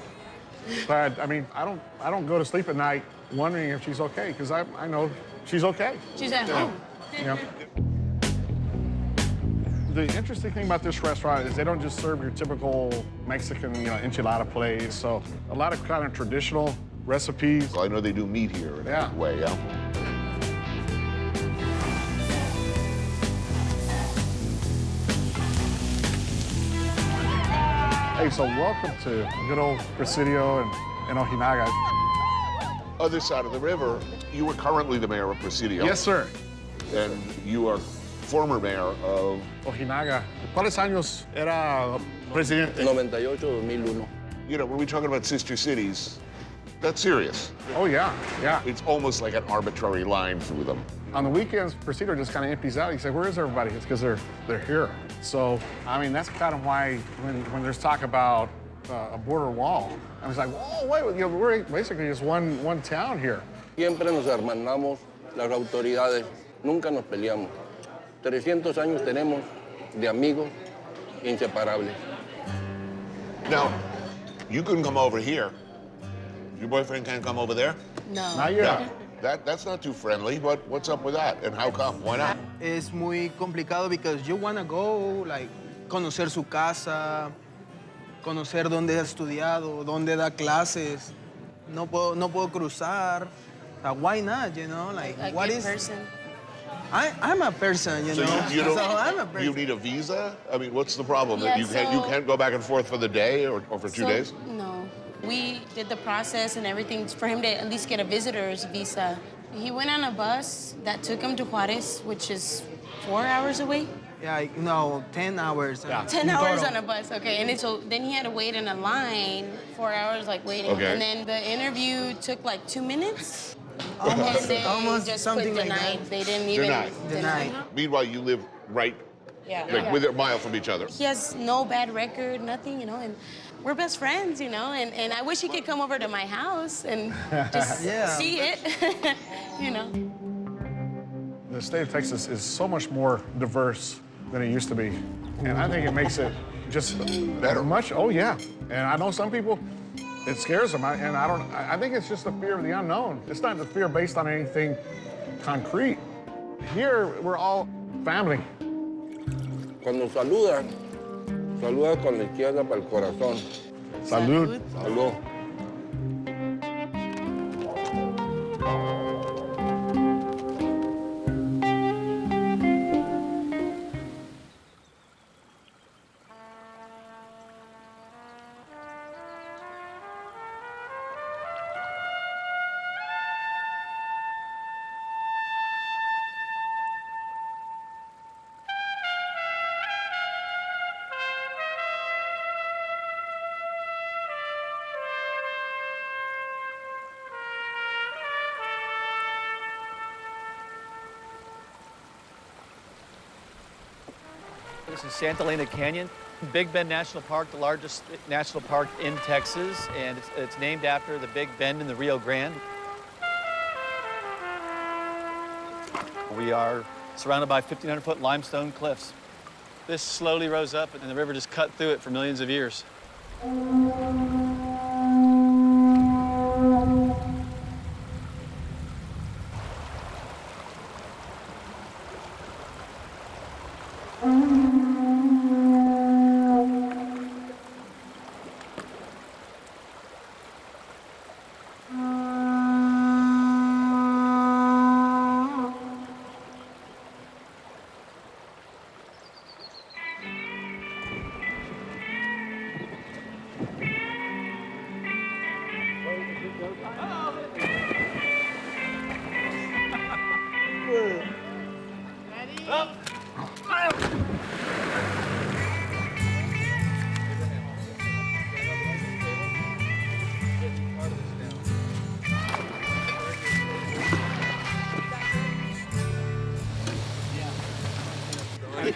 But, I mean, I don't go to sleep at night wondering if she's okay, because I know she's okay. She's at home. Yeah. The interesting thing about this restaurant is they don't just serve your typical Mexican, you know, enchilada place. So a lot of kind of traditional recipes. Well, I know they do meat here in a big way, yeah. Hey, so welcome to good old Presidio and Ojinaga. Other side of the river, you were currently the mayor of Presidio. Yes, sir. And you are former mayor of Ojinaga. ¿Cuáles años era presidente? 98-2001. You know, when we're talking about sister cities, that's serious. Oh, yeah, yeah. It's almost like an arbitrary line through them. On the weekends, Presidio just kind of empties out. You say, where is everybody? It's because they're here. So, I mean, that's kind of why when there's talk about a border wall, I was like, whoa, wait, you know, we're basically just one town here. Siempre nos hermanamos, las autoridades, nunca nos peleamos. 300 años tenemos de amigos inseparables. Now, you couldn't come over here. Your boyfriend can't come over there? No. Not yet. That's not too friendly, but what's up with that? And how come? Why not? Es muy complicado because you want to go, like, conocer su casa, conocer dónde ha estudiado, dónde da clases. No puedo cruzar. Why not, you know? Like, A what good is... person. I'm a person, you So know? you don't, So I'm a person. you need a visa? I mean, what's the problem? Yeah, you can't go back and forth for the day or for 2 days? No. We did the process and everything for him to at least get a visitor's visa. He went on a bus that took him to Juarez, which is 4 hours away. Yeah, no, 10 hours. Yeah. 10 hours on a bus, okay. And so then he had to wait in a line, 4 hours, like waiting. Okay. And then the interview took like 2 minutes. Almost, And they almost just something put like denied. that. They didn't even Denied. Meanwhile, you live right, like within a mile from each other. He has no bad record, nothing, you know, and we're best friends, you know, and I wish he could come over to my house and just see it, you know. The state of Texas is so much more diverse than it used to be. And I think it makes it just better. Much, oh yeah. And I know some people, it scares them. I think it's just the fear of the unknown. It's not the fear based on anything concrete. Here, we're all family. Cuando saluda con la izquierda para el corazón. Salud. Salud. This is Santa Elena Canyon, Big Bend National Park, the largest national park in Texas, and it's named after the Big Bend in the Rio Grande. We are surrounded by 1,500-foot limestone cliffs. This slowly rose up, and the river just cut through it for millions of years.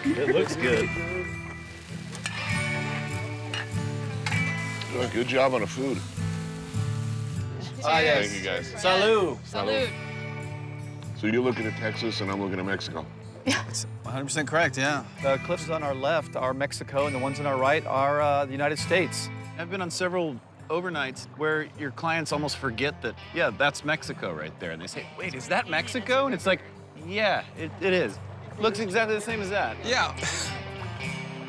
It looks good. Good job on the food. yes. Thank you, guys. Salud. Salud. So you're looking at Texas, and I'm looking at Mexico. It's 100% correct, yeah. The cliffs on our left are Mexico, and the ones on our right are the United States. I've been on several overnights where your clients almost forget that, yeah, that's Mexico right there. And they say, wait, is that Mexico? And it's like, yeah, it is. Looks exactly the same as that. Yeah.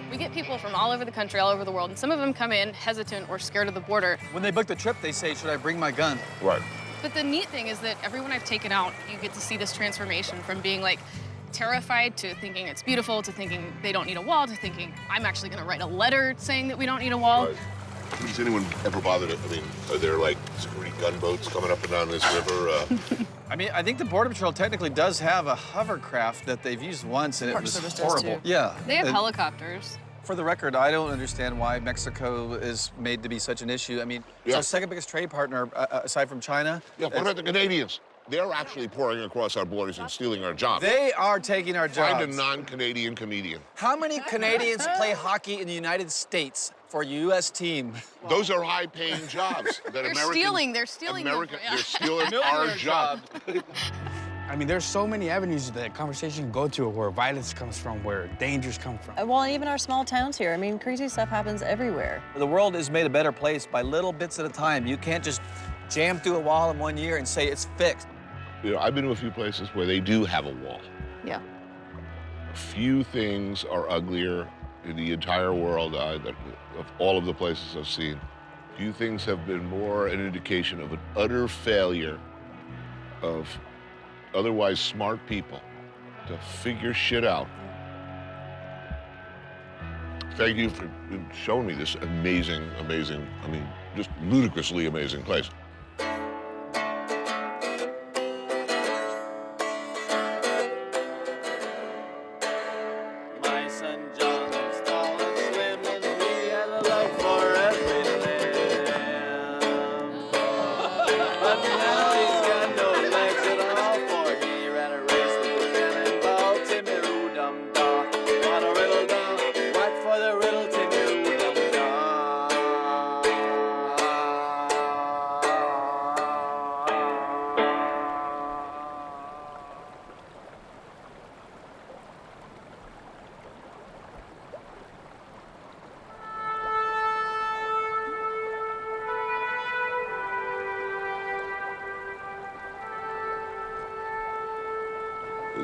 We get people from all over the country, all over the world, and some of them come in hesitant or scared of the border. When they book the trip, they say, should I bring my gun? Right. But the neat thing is that everyone I've taken out, you get to see this transformation from being like terrified to thinking it's beautiful, to thinking they don't need a wall, to thinking I'm actually gonna write a letter saying that we don't need a wall. Right. Has anyone ever bothered? I mean, are there like security gunboats coming up and down this river? I mean, I think the Border Patrol technically does have a hovercraft that they've used once, and it Park was Service does, horrible. too. Yeah. They have And helicopters. For the record, I don't understand why Mexico is made to be such an issue. I mean, it's our second biggest trade partner, aside from China. Yeah, what about the Canadians? They're actually pouring across our borders and stealing our jobs. They are taking our jobs. Find a non-Canadian comedian. How many Canadians play hockey in the United States for a U.S. team? Those are high-paying jobs. That They're stealing them. They're stealing our jobs. I mean, there's so many avenues that conversation can go to where violence comes from, where dangers come from. Well, even our small towns here. I mean, crazy stuff happens everywhere. The world is made a better place by little bits at a time. You can't just jam through a wall in 1 year and say it's fixed. You know, I've been to a few places where they do have a wall. Yeah. Few things are uglier in the entire world of all of the places I've seen. Few things have been more an indication of an utter failure of otherwise smart people to figure shit out. Thank you for showing me this amazing, I mean, just ludicrously amazing place.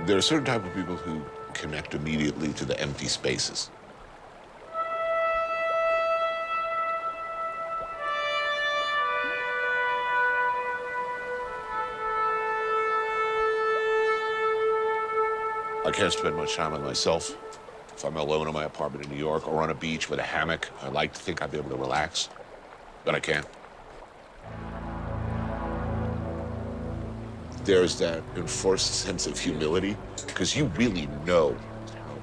There are certain type of people who connect immediately to the empty spaces. I can't spend much time on myself. If I'm alone in my apartment in New York or on a beach with a hammock, I like to think I'd be able to relax, but I can't. There's that enforced sense of humility, because you really know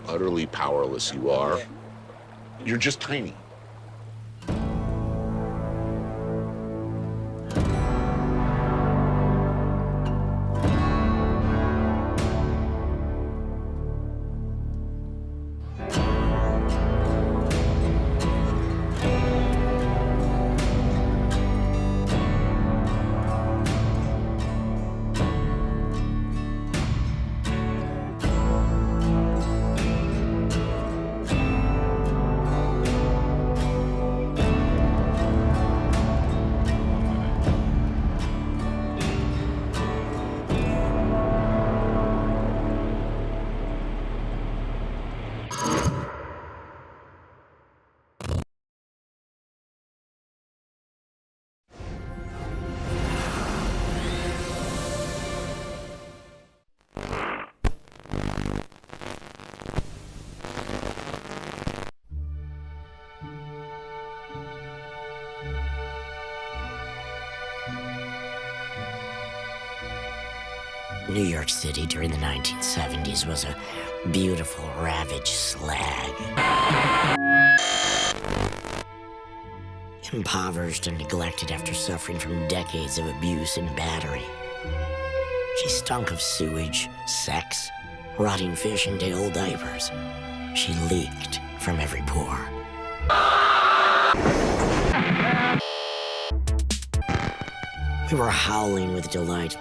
how utterly powerless you are. You're just tiny. New York City during the 1970s was a beautiful, ravaged slag. Impoverished and neglected after suffering from decades of abuse and battery. She stunk of sewage, sex, rotting fish, and day-old diapers. She leaked from every pore. We were howling with delight,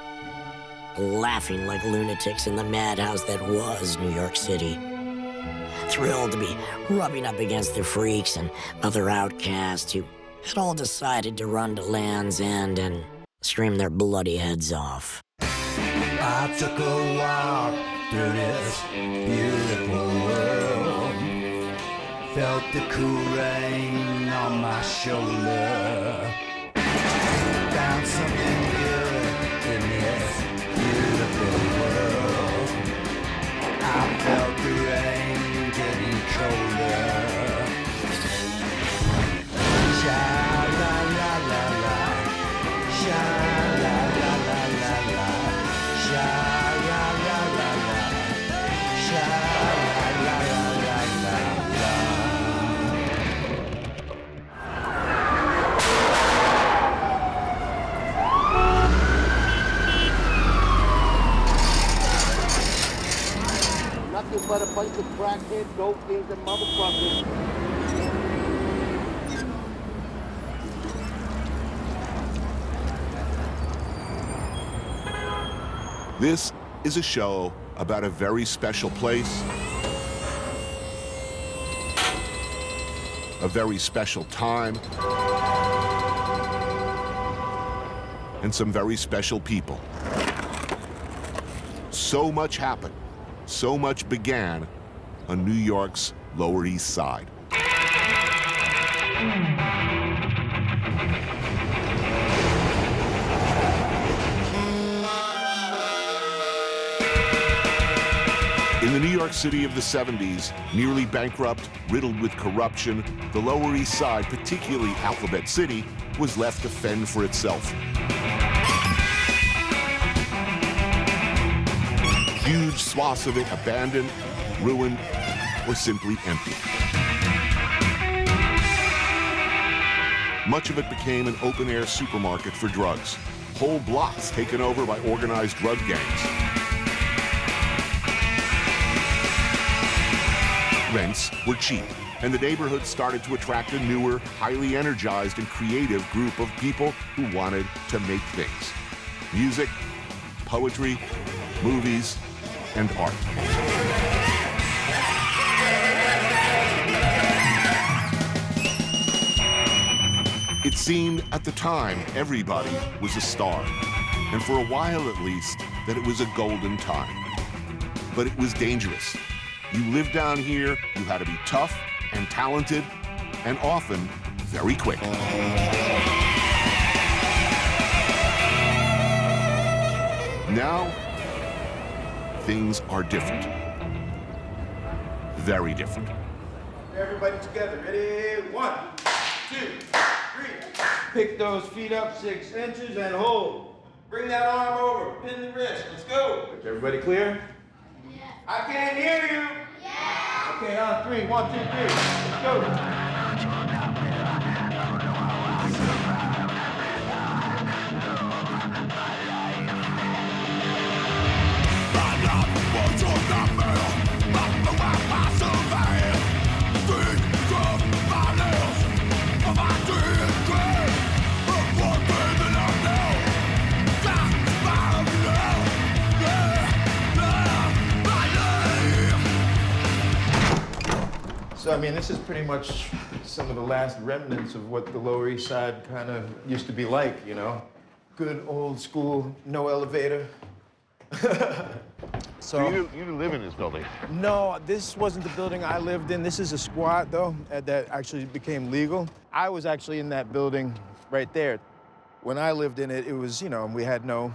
laughing like lunatics in the madhouse that was New York City. Thrilled to be rubbing up against the freaks and other outcasts who had all decided to run to Land's End and scream their bloody heads off. I took a walk through this beautiful world. Felt the cool rain on my shoulder. Found something good in this beautiful world. I felt the rain getting colder. Sha la la la la, sha la la la la la, sha la la la la, sha la la la la la. Nothing but a bunch of crackhead, dope fiends, and motherfuckers. This is a show about a very special place, a very special time, and some very special people. So much happened, so much began on New York's Lower East Side. In the New York City of the 70s, nearly bankrupt, riddled with corruption, the Lower East Side, particularly Alphabet City, was left to fend for itself. Huge swaths of it abandoned, ruined, or simply empty. Much of it became an open-air supermarket for drugs, whole blocks taken over by organized drug gangs. Rents were cheap, and the neighborhood started to attract a newer, highly energized and creative group of people who wanted to make things. Music, poetry, movies, and art. It seemed at the time everybody was a star, and for a while at least, that it was a golden time. But it was dangerous. You lived down here, you had to be tough and talented, and often very quick. Now, things are different. Very different. Everybody together, ready? 1, 2, 3. Pick those feet up 6 inches and hold. Bring that arm over, pin the wrist. Let's go. Is everybody clear? Yeah. I can't hear you. Yeah. Okay, on 3. 1, 2, 3. Let's go. So, I mean, this is pretty much some of the last remnants of what the Lower East Side kind of used to be like, you know? Good old school, no elevator. So you didn't live in this building? No, this wasn't the building I lived in. This is a squat, though, that actually became legal. I was actually in that building right there. When I lived in it, it was, you know, we had no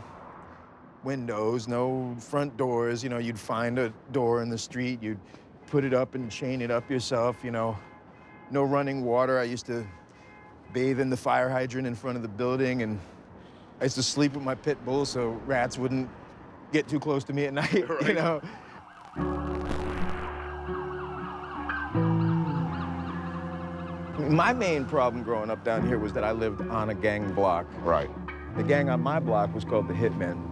windows, no front doors. You know, you'd find a door in the street, you'd put it up and chain it up yourself, you know. No running water. I used to bathe in the fire hydrant in front of the building, and I used to sleep with my pit bull so rats wouldn't get too close to me at night, right. You know. My main problem growing up down here was that I lived on a gang block. Right. The gang on my block was called the Hitmen.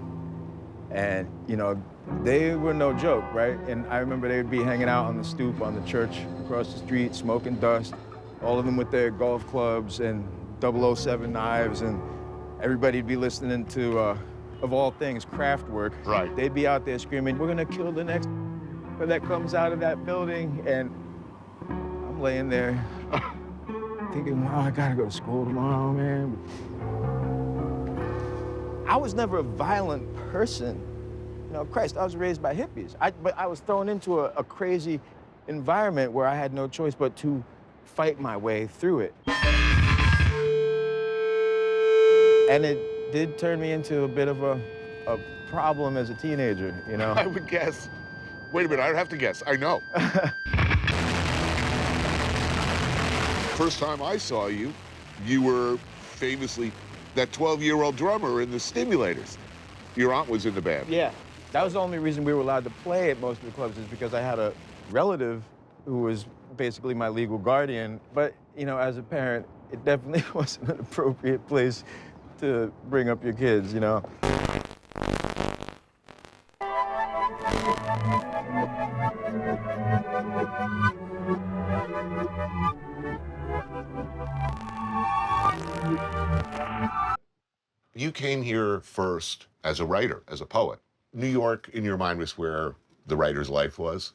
And, you know, they were no joke, right? And I remember they would be hanging out on the stoop on the church across the street, smoking dust, all of them with their golf clubs and 007 knives. And everybody'd be listening to, of all things, Kraftwerk. Right. They'd be out there screaming, "We're gonna kill the next that comes out of that building," and I'm laying there thinking, "Wow, I gotta go to school tomorrow, man." I was never a violent person. You know, Christ, I was raised by hippies. But I was thrown into a crazy environment where I had no choice but to fight my way through it. And it did turn me into a bit of a problem as a teenager, you know? I would guess. Wait a minute, I'd have to guess. I know. First time I saw you, you were famously that 12-year-old drummer in the Stimulators. Your aunt was in the band. Yeah. That was the only reason we were allowed to play at most of the clubs, is because I had a relative who was basically my legal guardian. But, you know, as a parent, it definitely wasn't an appropriate place to bring up your kids, you know? You came here first as a writer, as a poet. New York, in your mind, was where the writer's life was?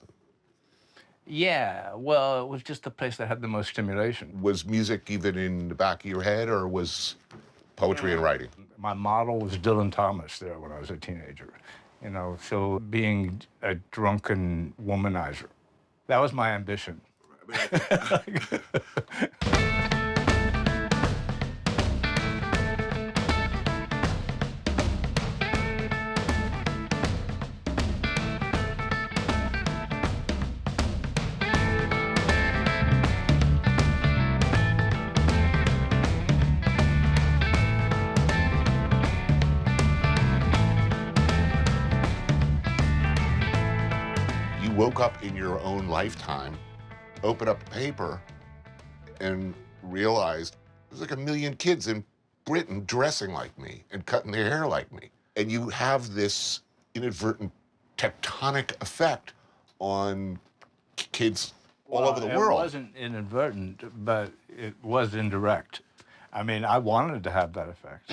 Yeah, well, it was just the place that had the most stimulation. Was music even in the back of your head, or was poetry and writing? My model was Dylan Thomas there when I was a teenager, you know, so being a drunken womanizer, that was my ambition. Woke up in your own lifetime, opened up the paper, and realized there's like 1 million kids in Britain dressing like me and cutting their hair like me. And you have this inadvertent tectonic effect on kids all over the world. It wasn't inadvertent, but it was indirect. I mean, I wanted to have that effect.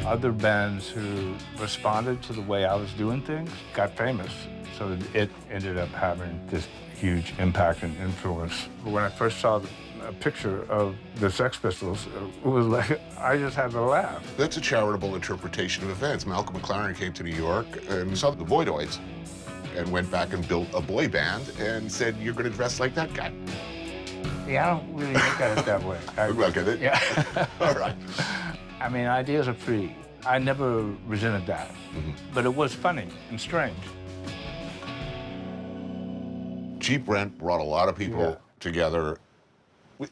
Other bands who responded to the way I was doing things got famous, so it ended up having this huge impact and influence. When I first saw a picture of the Sex Pistols, it was like, I just had to laugh. That's a charitable interpretation of events. Malcolm McLaren came to New York and saw the Boydoids and went back and built a boy band and said, "You're going to dress like that guy." Yeah, I don't really look at it that way. Look at it? Yeah. All right. I mean, ideas are free. I never resented that, but it was funny and strange. Cheap Rent brought a lot of people together.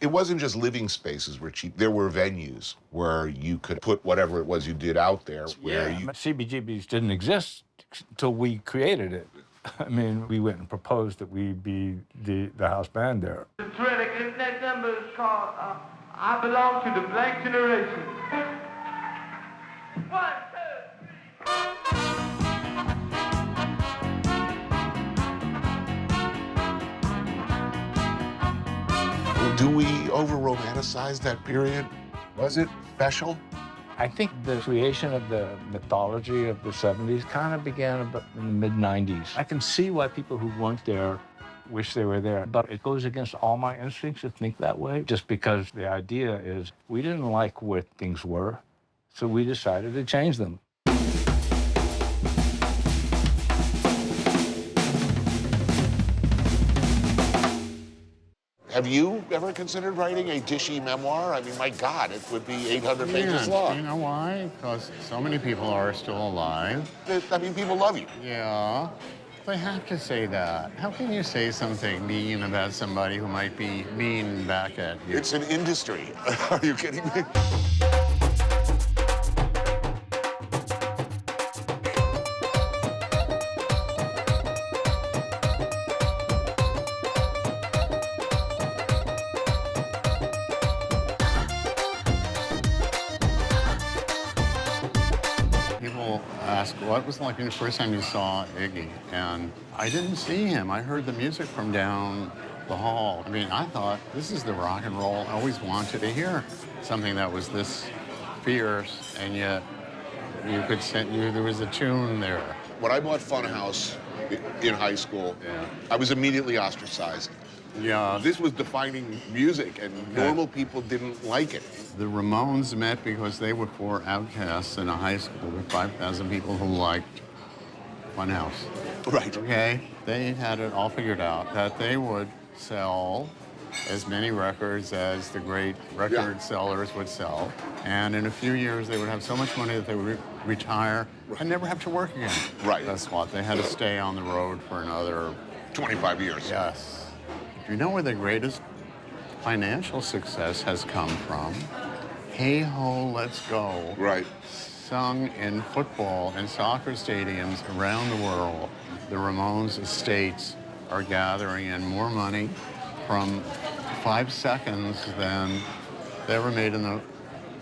It wasn't just living spaces were cheap. There were venues where you could put whatever it was you did out there. Where you... CBGBs didn't exist until we created it. I mean, we went and proposed that we be the house band there. The next number is called I Belong to the Blank Generation. 1, 2, 3. Do we over-romanticize that period? Was it special? I think the creation of the mythology of the 70s kind of began about in the mid-90s. I can see why people who weren't there wish they were there, but it goes against all my instincts to think that way, just because the idea is we didn't like where things were, so we decided to change them. Have you ever considered writing a dishy memoir? I mean, my God, it would be 800 pages long. You know why? Because so many people are still alive. I mean, people love you. Yeah. They have to say that. How can you say something mean about somebody who might be mean back at you? It's an industry. Are you kidding me? what was it like the first time you saw Iggy? And I didn't see him. I heard the music from down the hall. I mean, I thought, this is the rock and roll I always wanted to hear. Something that was this fierce, and yet you could sense there was a tune there. When I bought Funhouse in high school, I was immediately ostracized. Yeah. This was defining music, and normal people didn't like it. The Ramones met because they were four outcasts in a high school with 5,000 people who liked Funhouse. Right. Okay? They had it all figured out that they would sell as many records as the great record sellers would sell. And in a few years, they would have so much money that they would retire and never have to work again. Right. That's what. They had to stay on the road for another 25 years. Yes. Do you know where the greatest financial success has come from? Hey Ho, Let's Go. Right. Sung in football and soccer stadiums around the world. The Ramones estates are gathering in more money from 5 seconds than they ever made in the...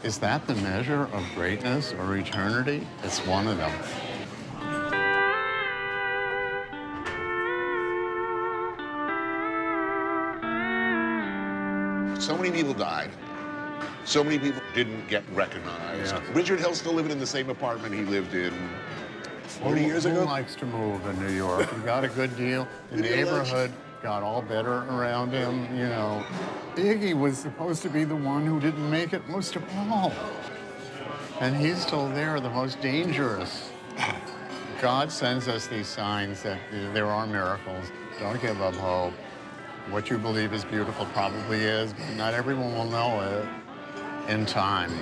Is that the measure of greatness or eternity? It's one of them. So many people died. So many people didn't get recognized. Yeah. Richard Hill's still living in the same apartment he lived in 40 years ago. Who likes to move in New York? He got a good deal. The neighborhood got all better around him, you know. Iggy was supposed to be the one who didn't make it most of all. And he's still there, the most dangerous. God sends us these signs that there are miracles. Don't give up hope. What you believe is beautiful probably is, but not everyone will know it in time.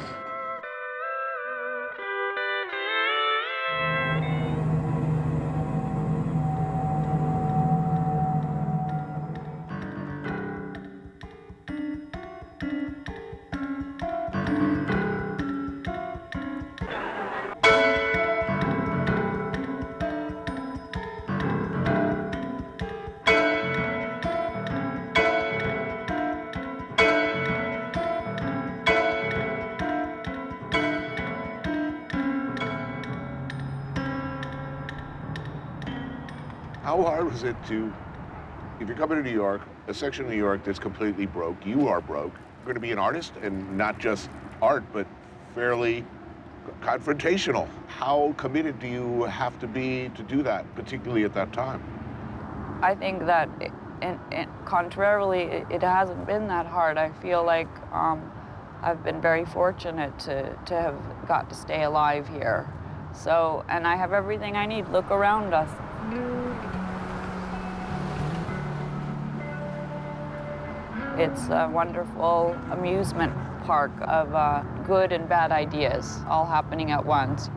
How hard was it to, if you're coming to New York, a section of New York that's completely broke, you are broke, you're going to be an artist, and not just art, but fairly confrontational. How committed do you have to be to do that, particularly at that time? I think that, contrarily, it hasn't been that hard. I feel like I've been very fortunate to have got to stay alive here. So, and I have everything I need. Look around us. It's a wonderful amusement park of good and bad ideas all happening at once.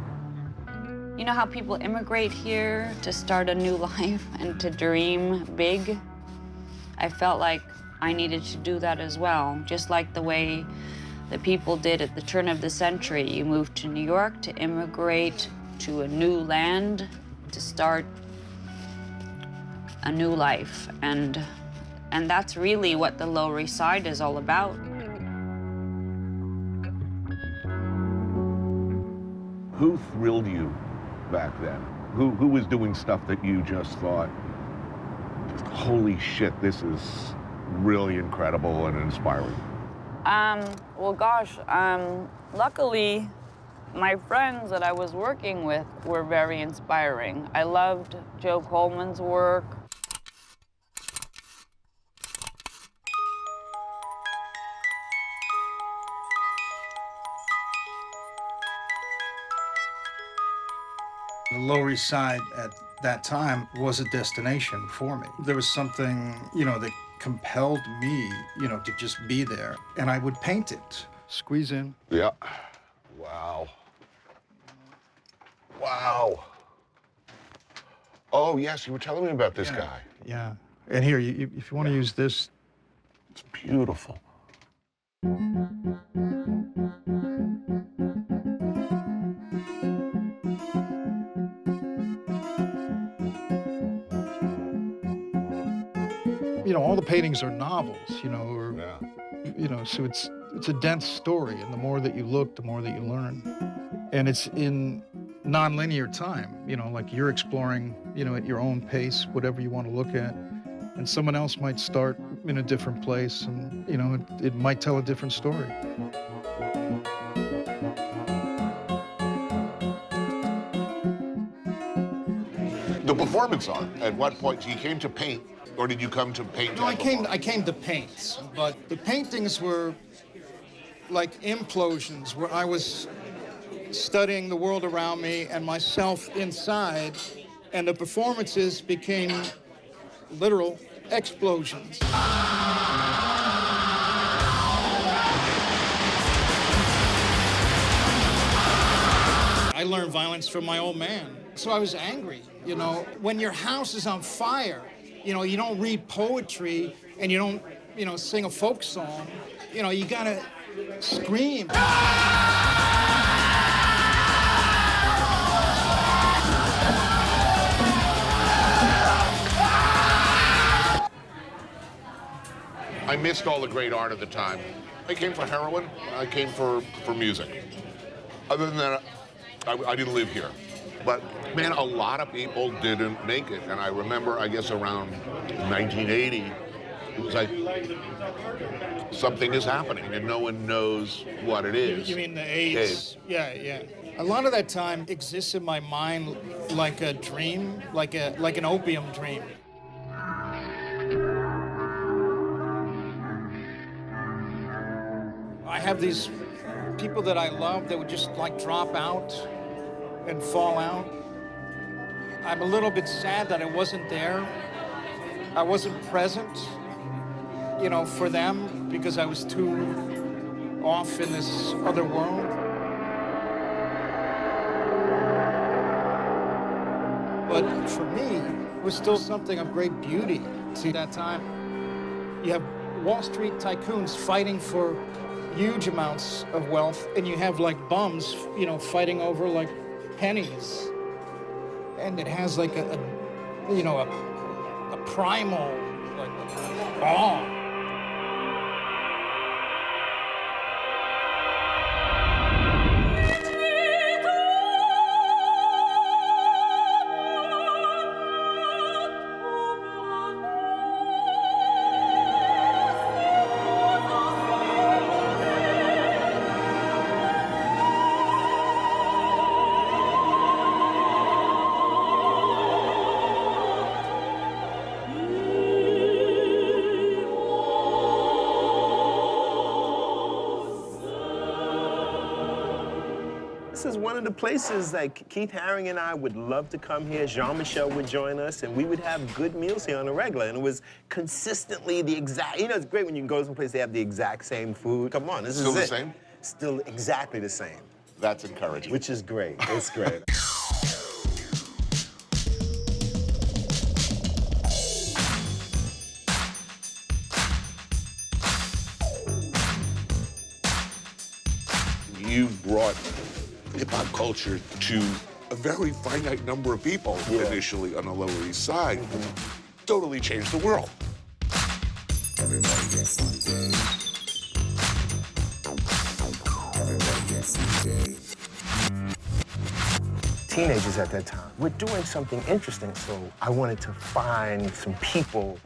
You know how people immigrate here to start a new life and to dream big? I felt like I needed to do that as well, just like the way the people did at the turn of the century. You moved to New York to immigrate to a new land, to start a new life. And that's really what the Lower East Side is all about. Who thrilled you back then? Who was doing stuff that you just thought, holy shit, this is really incredible and inspiring? Well, gosh, luckily, my friends that I was working with were very inspiring. I loved Joe Coleman's work. The Lower East Side at that time was a destination for me. There was something, that compelled me, to just be there. And I would paint it. Squeeze in. Yeah. Wow. Wow. Oh, yes, you were telling me about this guy. Yeah. And here, if you want to use this. It's beautiful. All the paintings are novels, so it's a dense story, and the more that you look, the more that you learn. And it's in non-linear time, like you're exploring, at your own pace, whatever you want to look at. And someone else might start in a different place and, it might tell a different story. The performance art, at what point? You came to paint, or did you come to paint? No, I came to paint, but the paintings were like implosions where I was studying the world around me and myself inside, and the performances became literal explosions. I learned violence from my old man, so I was angry. When your house is on fire, you don't read poetry and you don't, sing a folk song. You gotta scream. I missed all the great art of the time. I came for heroin, I came for music. Other than that, I didn't live here. But man, a lot of people didn't make it. And I remember, I guess around 1980, it was like, something is happening and no one knows what it is. You mean the AIDS? Yeah. A lot of that time exists in my mind like a dream, like an opium dream. I have these people that I love that would just drop out and fall out. I'm a little bit sad that I wasn't there. I wasn't present, for them because I was too off in this other world. But for me, it was still something of great beauty. See, that time, you have Wall Street tycoons fighting for huge amounts of wealth, and you have bums, fighting over pennies. And it has a primal awe. This is one of the places Keith Haring and I would love to come here. Jean-Michel would join us, and we would have good meals here on a regular. And it was consistently the exact, it's great when you can go to some place they have the exact same food. Come on, this is it. Still the same? Still exactly the same. That's encouraging. Which is great. It's great. You brought hip-hop culture to a very finite number of people initially on the Lower East Side. Totally changed the world. Teenagers at that time, we're doing something interesting, so I wanted to find some people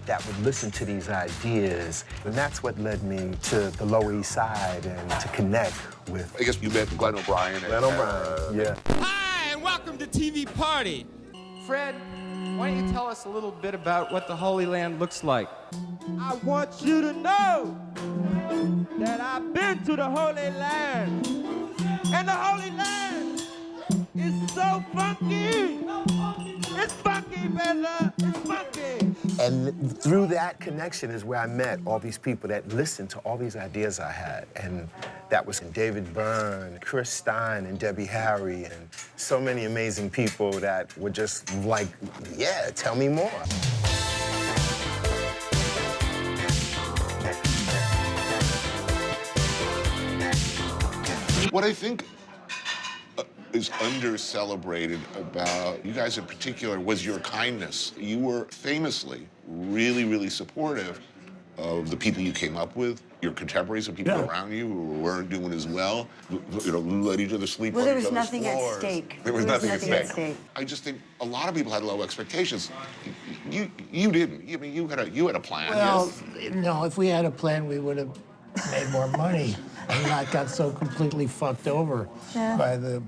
that would listen to these ideas. And that's what led me to the Lower East Side and to connect with... I guess you met Glenn O'Brien. Glenn O'Brien, yeah. Hi, and welcome to TV Party. Fred, why don't you tell us a little bit about what the Holy Land looks like? I want you to know that I've been to the Holy Land. And the Holy Land is so funky. It's funky, brother. It's funky. And through that connection is where I met all these people that listened to all these ideas I had. And that was David Byrne, Chris Stein, and Debbie Harry, and so many amazing people that were just like, yeah, tell me more. What I think is under-celebrated about you guys in particular was your kindness. You were famously really, really supportive of the people you came up with, your contemporaries, and people around you who weren't doing as well, you know, let each other sleep Well, on there each was other's nothing at floors. stake. There was nothing at stake. I just think a lot of people had low expectations. You didn't. I mean, you had a plan. Well, yes? no, if we had a plan, we would have made more money and not got so completely fucked over by the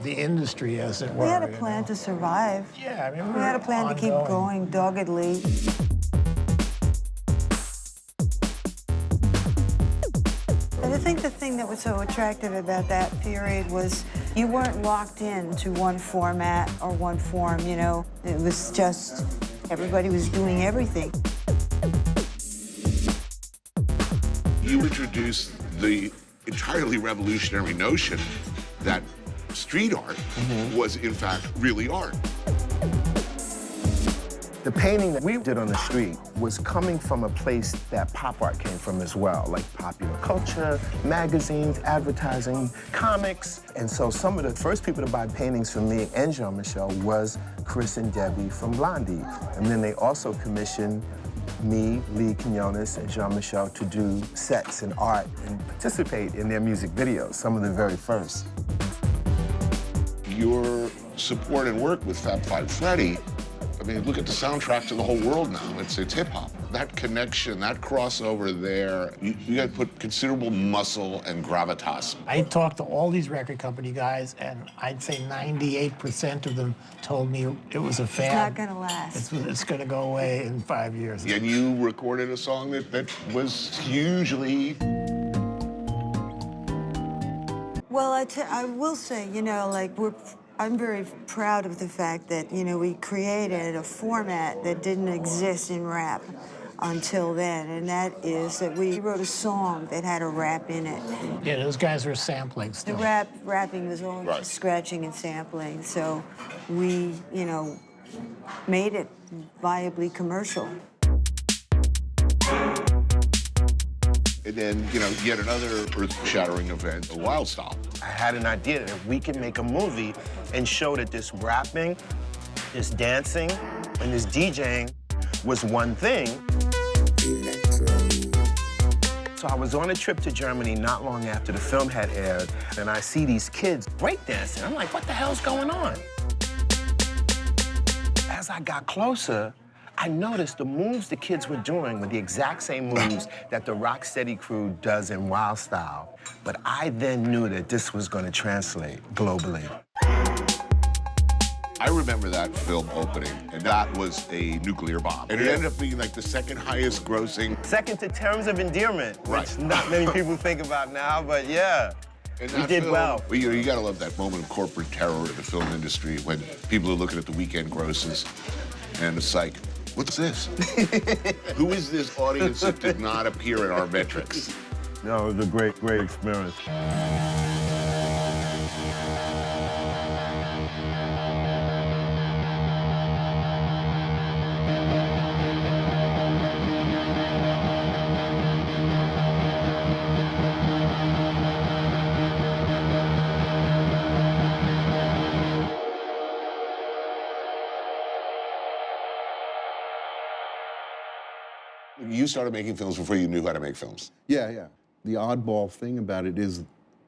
industry, as it were. We had a plan to survive. Yeah, I mean, we had a plan to keep going doggedly. I think the thing that was so attractive about that period was you weren't locked in to one format or one form, you know? It was just everybody was doing everything. You introduced the entirely revolutionary notion that street art was, in fact, really art. The painting that we did on the street was coming from a place that pop art came from as well, like popular culture, magazines, advertising, comics. And so some of the first people to buy paintings from me and Jean-Michel was Chris and Debbie from Blondie. And then they also commissioned me, Lee Quinones, and Jean-Michel to do sets and art and participate in their music videos, some of the very first. Your support and work with Fab Five Freddy, I mean, look at the soundtrack to the whole world now. It's hip-hop. That connection, that crossover there, you got to put considerable muscle and gravitas. I talked to all these record company guys, and I'd say 98% of them told me it was a fad. It's not gonna last. It's gonna go away in 5 years. And you recorded a song that was hugely... Well, I will say, you know, like, I'm very proud of the fact that, you know, we created a format that didn't exist in rap until then, and that is that we wrote a song that had a rap in it. Yeah, those guys were sampling still. The rapping was all just scratching and sampling, so we, you know, made it viably commercial. And then, you know, yet another earth-shattering event, a Wild Style. I had an idea that if we can make a movie and show that this rapping, this dancing, and this DJing was one thing. So I was on a trip to Germany not long after the film had aired, and I see these kids breakdancing. I'm like, what the hell's going on? As I got closer, I noticed the moves the kids were doing were the exact same moves that the Rocksteady crew does in Wild Style. But I then knew that this was going to translate globally. I remember that film opening, and that was a nuclear bomb. And it ended up being like the second highest grossing. Second to Terms of Endearment, Right. which not many people think about now, but yeah. And We that did film, well. You gotta love that moment of corporate terror in the film industry when people are looking at the weekend grosses, and it's like, what's this? Who is this audience that did not appear in our metrics? No, it was a great, great experience. You started making films before you knew how to make films. Yeah, yeah. The oddball thing about it is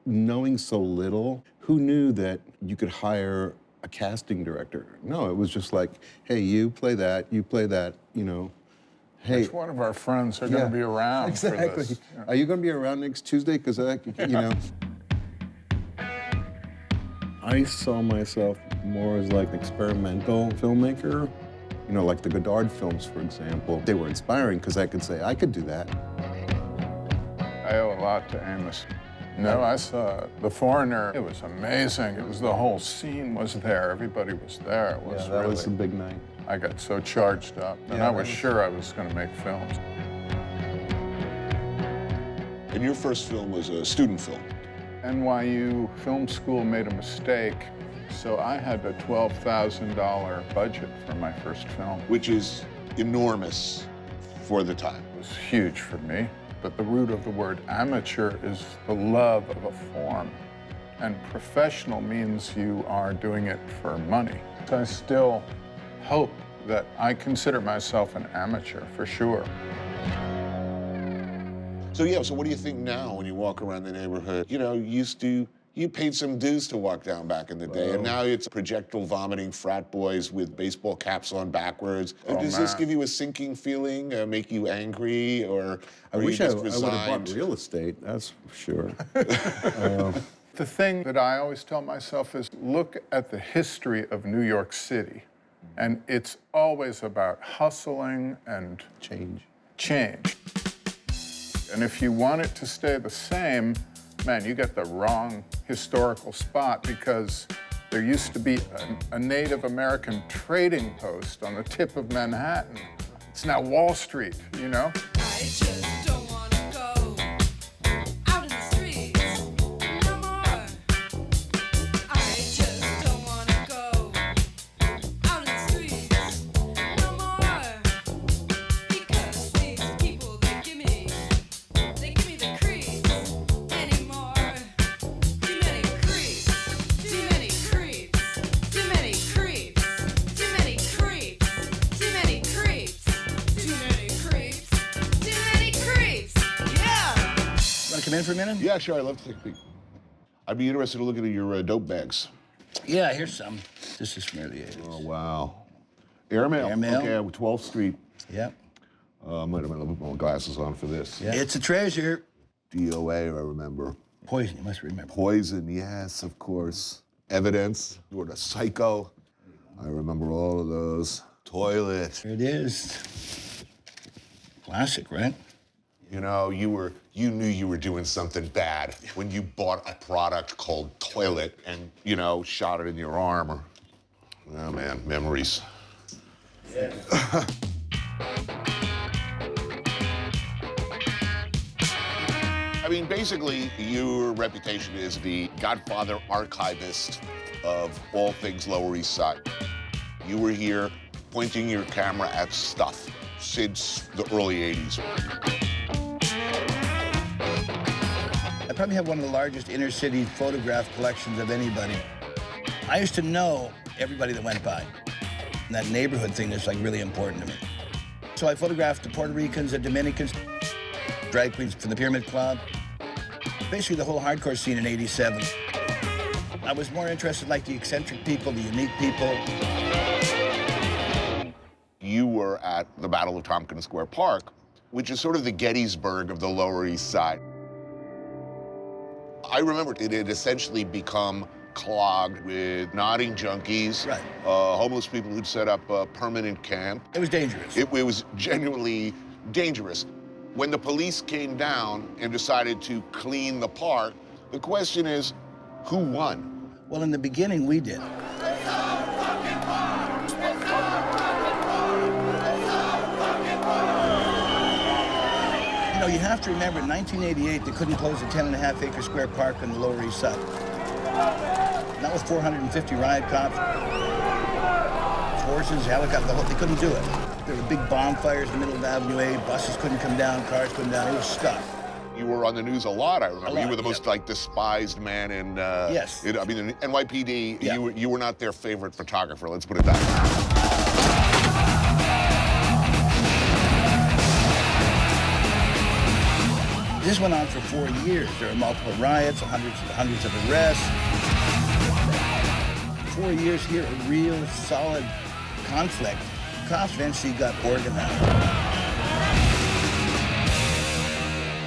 knowing so little, who knew that you could hire a casting director? No, it was just like, hey, you play that, you know. Hey, Which one of our friends are going to be around for exactly. this? Are you going to be around next Tuesday? Because you know. I saw myself more as like an experimental filmmaker. You know, like the Godard films, for example. They were inspiring because I could say, I could do that. I owe a lot to Amos. No, I saw The Foreigner. It was amazing. It was the whole scene was there. Everybody was there. It was that was a big night. I got so charged up, and Yeah, I was sure I was going to make films. And your first film was a student film. NYU Film School made a mistake, so I had a $12,000 budget for my first film. Which is enormous for the time. It was huge for me, but the root of the word amateur is the love of a form. And professional means you are doing it for money. I still hope that I consider myself an amateur, for sure. So yeah, so what do you think now when you walk around the neighborhood? You know, you paid some dues to walk down back in the day, and now it's projectile vomiting frat boys with baseball caps on backwards. Does this give you a sinking feeling, make you angry, or I are wish you I just would have resigned? bought real estate, that's for sure. The thing that I always tell myself is look at the history of New York City. And it's always about hustling and change. And if you want it to stay the same, man, you get the wrong historical spot, because there used to be a Native American trading post on the tip of Manhattan. It's now Wall Street, you know? I just don't wanna go out in the streets no more. I just don't wanna go out in the streets no more. Because these people, they give me the creeps anymore. Too many creeps, too many creeps, too many creeps, too many creeps, too many creeps, too many creeps, too many creeps. Yeah. Want to come in for a minute? Yeah, sure, I'd love to take a peek. I'd be interested in looking at your dope bags. Yeah, here's some. This is from early 80s. Oh, wow. Airmail. Airmail. Okay, 12th Street. Yep. Might have been a little bit more glasses on for this. Yeah. It's a treasure. DOA, I remember. Poison, you must remember. Poison, yes, of course. Evidence, you were a psycho. I remember all of those. Toilet. Here it is. Classic, right? You know, you knew you were doing something bad when you bought a product called Toilet and, you know, shot it in your arm or, oh man, memories. Yeah. I mean, basically, your reputation is the Godfather archivist of all things Lower East Side. You were here pointing your camera at stuff since the early 80s. I probably have one of the largest inner city photograph collections of anybody. I used to know everybody that went by. And that neighborhood thing is like really important to me. So I photographed the Puerto Ricans, the Dominicans, drag queens from the Pyramid Club, basically the whole hardcore scene in '87. I was more interested like the eccentric people, the unique people. You were at the Battle of Tompkins Square Park, which is sort of the Gettysburg of the Lower East Side. I remember it had essentially become clogged with nodding junkies, right. Homeless people who'd set up a permanent camp. It was dangerous. It was genuinely dangerous. When the police came down and decided to clean the park, the question is, who won? Well, in the beginning, we did. You know, you have to remember, in 1988, they couldn't close a 10.5-acre square park on the Lower East Side. Not with 450 riot cops, horses, helicopters, they couldn't do it. There were big bonfires in the middle of Avenue A, buses couldn't come down, cars couldn't down, it was stuck. You were on the news a lot, I remember. A lot, you were the most, like, despised man in... yes. I mean, in NYPD, Yeah. you were not their favorite photographer, let's put it that way. This went on for 4 years. There were multiple riots, hundreds of arrests. 4 years here, a real solid conflict. Cops eventually got organized.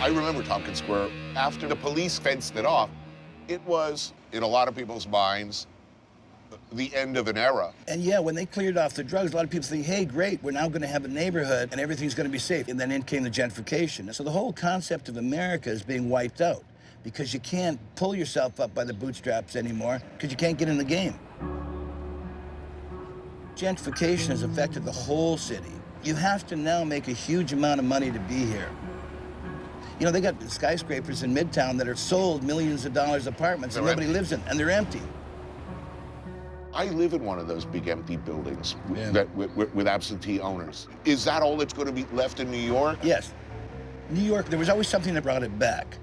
I remember Tompkins Square. After the police fenced it off, it was, in a lot of people's minds, the end of an era. And yeah, when they cleared off the drugs, a lot of people think, hey, great, we're now gonna have a neighborhood and everything's gonna be safe. And then in came the gentrification. So the whole concept of America is being wiped out because you can't pull yourself up by the bootstraps anymore because you can't get in the game. Gentrification has affected the whole city. You have to now make a huge amount of money to be here. You know, they got skyscrapers in Midtown that are sold millions of dollars apartments and nobody lives in, and they're empty. I live in one of those big empty buildings with absentee owners. Is that all that's going to be left in New York? Yes. New York, there was always something that brought it back.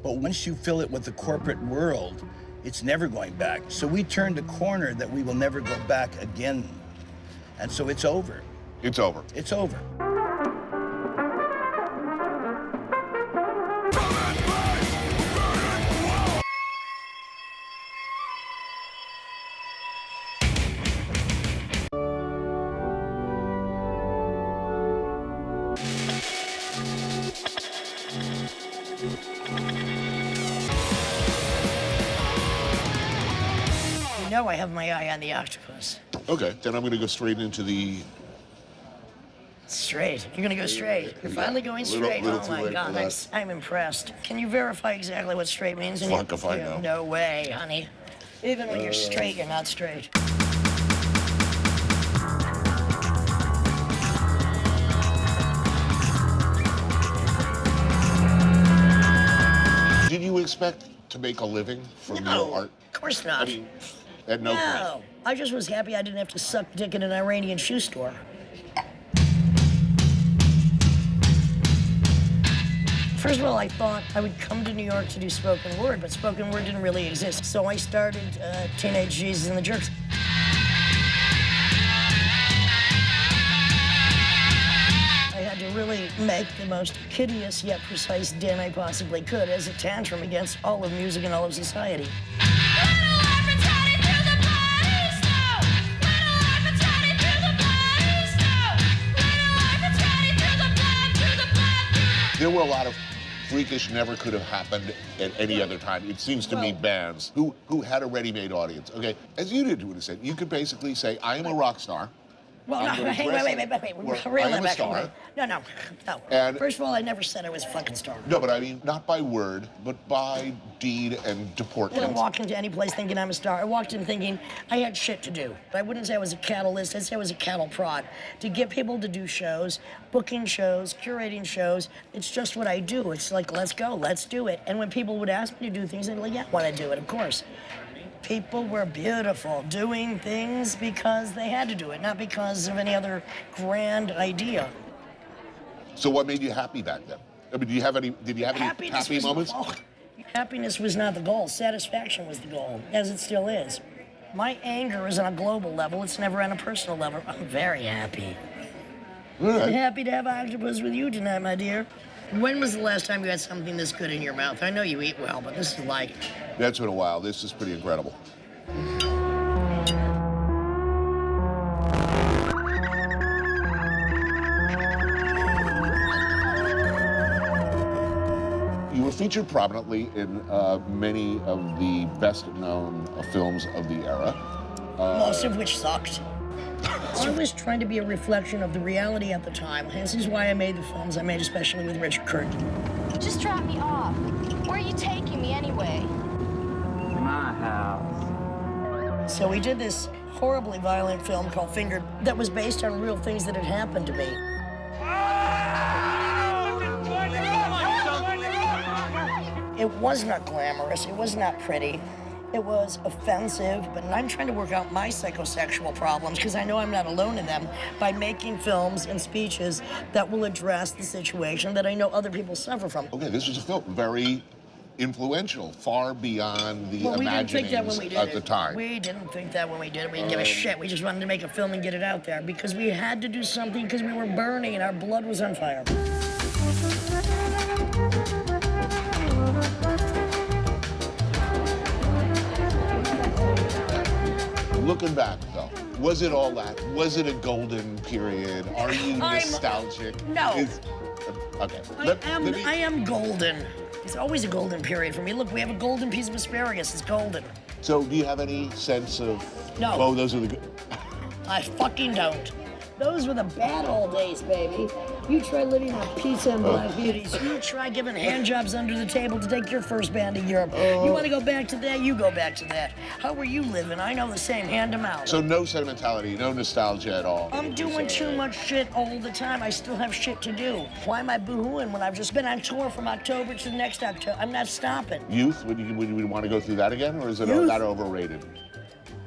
But once you fill it with the corporate world, it's never going back. So we turned a corner that we will never go back again. And so it's over. It's over. It's over. now I have my eye on the octopus. Okay, then I'm going to go straight into the... Straight. You're gonna go straight. You're finally going straight. Little Oh too my late God, for that. I'm impressed. Can you verify exactly what straight means? Fuck if I know. No way, honey. Even when you're straight, you're not straight. Did you expect to make a living from No, your art? of course not. At no point. No, I just was happy I didn't have to suck dick in an Iranian shoe store. First of all, I thought I would come to New York to do spoken word, but spoken word didn't really exist. So I started Teenage Jesus and the Jerks. I had to really make the most hideous yet precise din I possibly could as a tantrum against all of music and all of society. There were a lot of freakish, never could have happened at any other time. It seems to me bands who had a ready-made audience. Okay, as you did to an extent, you could basically say, I am a rock star. Well, I'm no, gonna hey, dress wait. like- Reel I am that a back. star. No. And- First of all, I never said I was a fucking star. No, but I mean, not by word, but by deed and I deportment. didn't walk into any place thinking I'm a star. I walked in thinking I had shit to do. I wouldn't say I was a catalyst. I'd say I was a cattle prod. To get people to do shows, booking shows, curating shows, it's just what I do. It's like, let's go, let's do it. And when people would ask me to do things, I'd be like, yeah, I want to do it, of course. People were beautiful, doing things because they had to do it, not because of any other grand idea. So what made you happy back then? I mean, did you have any happy moments? Happiness was not the goal. Satisfaction was the goal, as it still is. My anger is on a global level. It's never on a personal level. I'm very happy. All right. I'm happy to have octopus with you tonight, my dear. When was the last time you had something this good in your mouth? I know you eat well, but this is like... That's been a while. This is pretty incredible. You were featured prominently in many of the best-known films of the era. Most of which sucked. I was trying to be a reflection of the reality at the time. This is why I made the films I made, especially with Richard Curtin. Just drop me off. Where are you taking me anyway? My house. So we did this horribly violent film called Fingered that was based on real things that had happened to me. It was not glamorous, it was not pretty, it was offensive, but I'm trying to work out my psychosexual problems because I know I'm not alone in them by making films and speeches that will address the situation that I know other people suffer from. Okay, this was a film very influential, far beyond the Well, we didn't think that when imaginings we did at it. the time. We didn't think that when we did it. We didn't give a shit. We just wanted to make a film and get it out there because we had to do something because we were burning and our blood was on fire. Looking back, though, was it all that? Was it a golden period? Are you nostalgic? No. Okay. I am golden. It's always a golden period for me. Look, we have a golden piece of asparagus. It's golden. So, do you have any sense of? No. Oh, those are the good. I fucking don't. Those were the bad old days, baby. You try living on pizza and black beauties. You try giving handjobs under the table to take your first band to Europe. You want to go back to that? You go back to that. How were you living? I know the same. Hand them out. So no sentimentality, no nostalgia at all. I'm doing too much shit all the time. I still have shit to do. Why am I boo-hooing when I've just been on tour from October to the next October? I'm not stopping. Youth? Would you want to go through that again, or is it Youth? that overrated?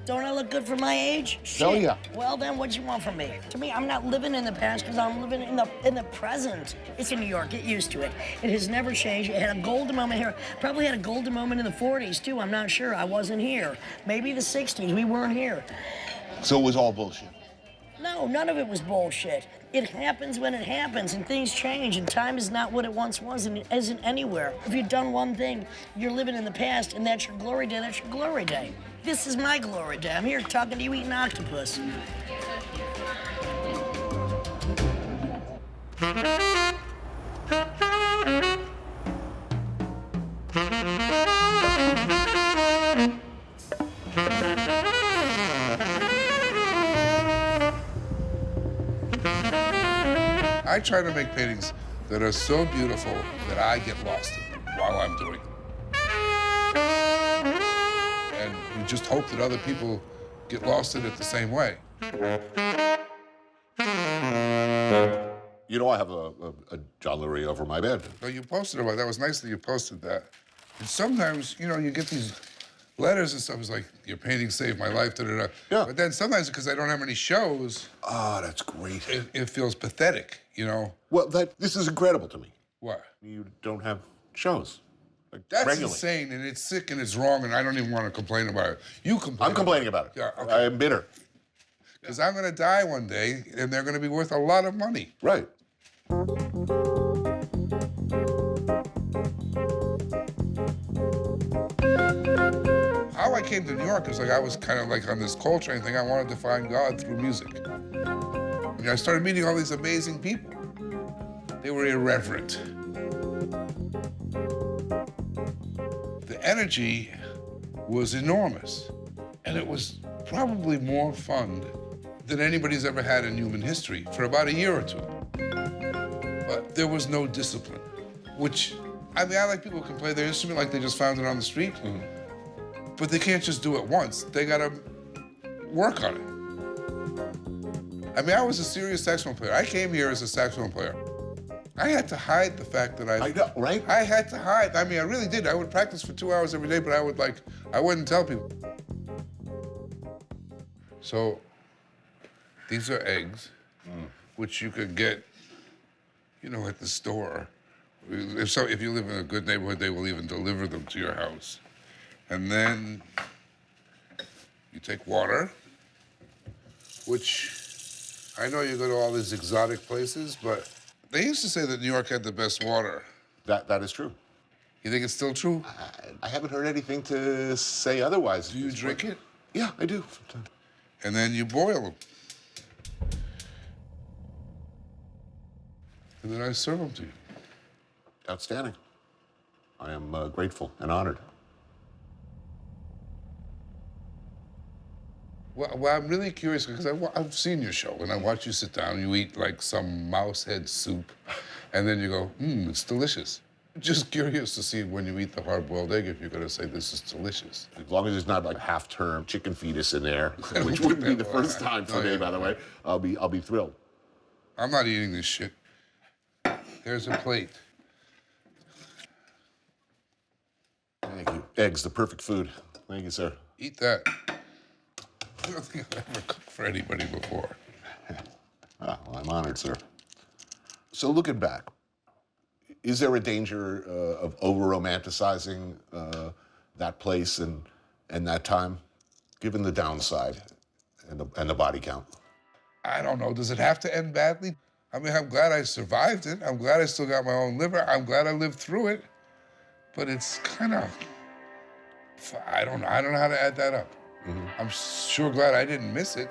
Don't I look good for my age? Shit. Oh, yeah. Well, then what do you want from me? To me, I'm not living in the past because I'm living in the present. It's in New York. Get used to it. It has never changed. It had a golden moment here. Probably had a golden moment in the 40s, too. I'm not sure. I wasn't here. Maybe the 60s. We weren't here. So it was all bullshit? No, none of it was bullshit. It happens when it happens, and things change, and time is not what it once was, and it isn't anywhere. If you've done one thing, you're living in the past, and that's your glory day. That's your glory day. This is my glory day. I'm here talking to you eating octopus. I try to make paintings that are so beautiful that I get lost in them while I'm doing them. And we just hope that other people get lost in it the same way. You know, I have a jollery over my bed. So you posted about that. That was nice that you posted that. And sometimes, you know, you get these letters and stuff. It's like, your painting saved my life, da-da-da. Yeah. But then sometimes, because I don't have any shows... Oh, that's great. It feels pathetic, you know? Well, this is incredible to me. What? You don't have shows. Like, That's regularly. insane, and it's sick, and it's wrong, and I don't even want to complain about it. You complain. I'm complaining about it. Yeah, okay. I am bitter. Because I'm going to die one day, and they're going to be worth a lot of money. Right. How I came to New York is like I was kind of like on this Coltrane thing. I wanted to find God through music. And I started meeting all these amazing people. They were irreverent. The energy was enormous. And it was probably more fun than anybody's ever had in human history for about a year or two. But there was no discipline, which, I mean, I like people who can play their instrument like they just found it on the street, but they can't just do it once. They gotta work on it. I mean, I was a serious saxophone player. I came here as a saxophone player. I had to hide the fact that I know, right? I had to hide. I mean, I really did. I would practice for 2 hours every day, but I wouldn't tell people. So, these are eggs, which you could get, you know, at the store. If you live in a good neighborhood, they will even deliver them to your house. And then you take water, which I know you go to all these exotic places, but they used to say that New York had the best water. That is true. You think it's still true? I haven't heard anything to say otherwise. Do you drink it? Yeah, I do. And then you boil them. And then I serve them to you. Outstanding. I am grateful and honored. Well, I'm really curious because I've seen your show, and I watch you sit down, you eat like some mouse head soup, and then you go, it's delicious. Just curious to see when you eat the hard-boiled egg if you're going to say this is delicious. As long as there's not like a half-term chicken fetus in there, which wouldn't be the first time for me, by the way, I'll be thrilled. I'm not eating this shit. There's a plate. Thank you. Eggs, the perfect food. Thank you, sir. Eat that. I don't think I've ever cooked for anybody before. Well, I'm honored, sir. So looking back, is there a danger of over-romanticizing that place and that time, given the downside and the body count? I don't know. Does it have to end badly? I mean, I'm glad I survived it. I'm glad I still got my own liver. I'm glad I lived through it. But it's kind of, I don't know how to add that up. I'm sure glad I didn't miss it.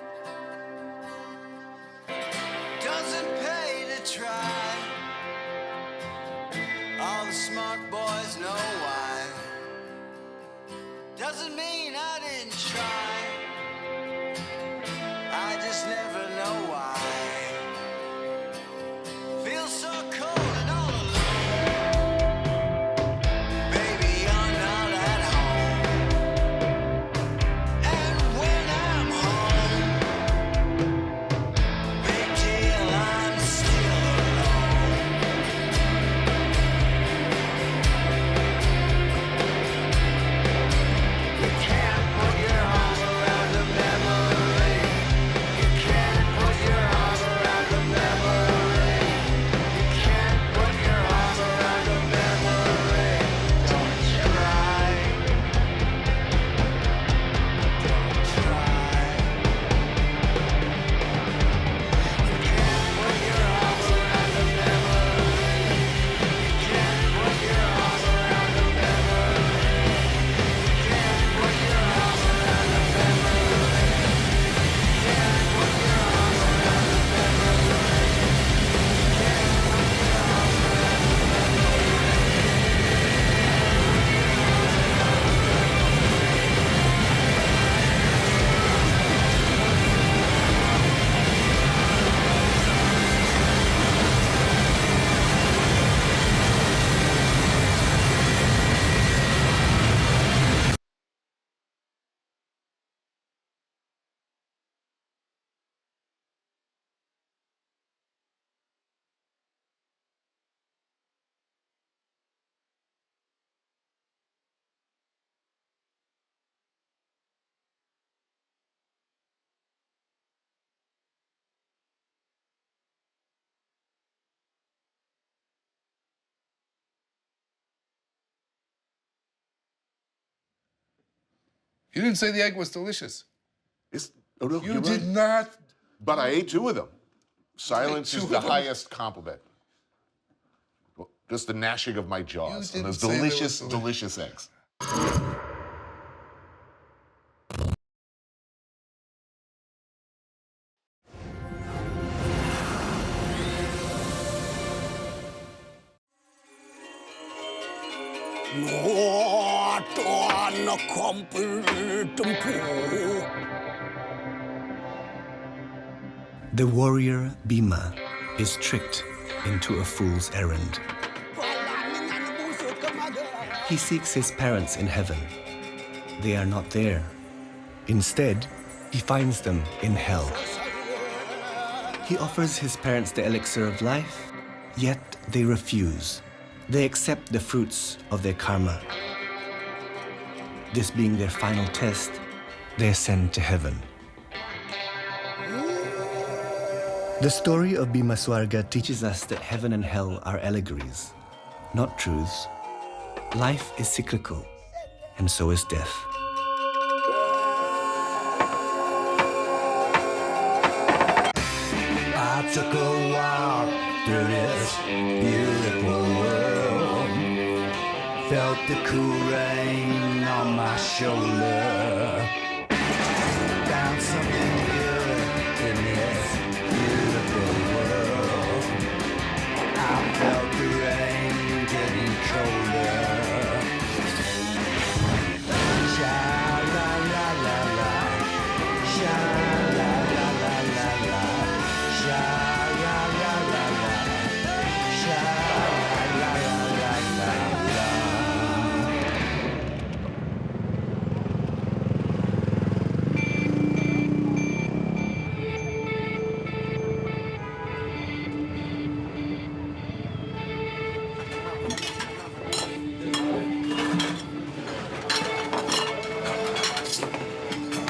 Doesn't pay to try. All the smart boys know why. Doesn't mean I didn't try. I just never know why. Feel so cold and all alone. Baby, you're not at home. And when I'm home, big deal, I'm still alone. You can't You didn't say the egg was delicious. No, You did not. But I ate 2 of them. Silence Two is of the them? highest compliment. Just the gnashing of my jaws You on those didn't say they were delicious, delicious eggs. The warrior Bhima is tricked into a fool's errand. He seeks his parents in heaven. They are not there. Instead, he finds them in hell. He offers his parents the elixir of life, yet they refuse. They accept the fruits of their karma. This being their final test, they ascend to heaven. The story of Bhima Swarga teaches us that heaven and hell are allegories, not truths. Life is cyclical, and so is death. I took a walk through this beautiful world. Felt the cool rain on my shoulder. Found something good in this beautiful world. I felt the rain getting colder. Sha la la la la, sha la la la la la, sha la la la la, sha la la la la.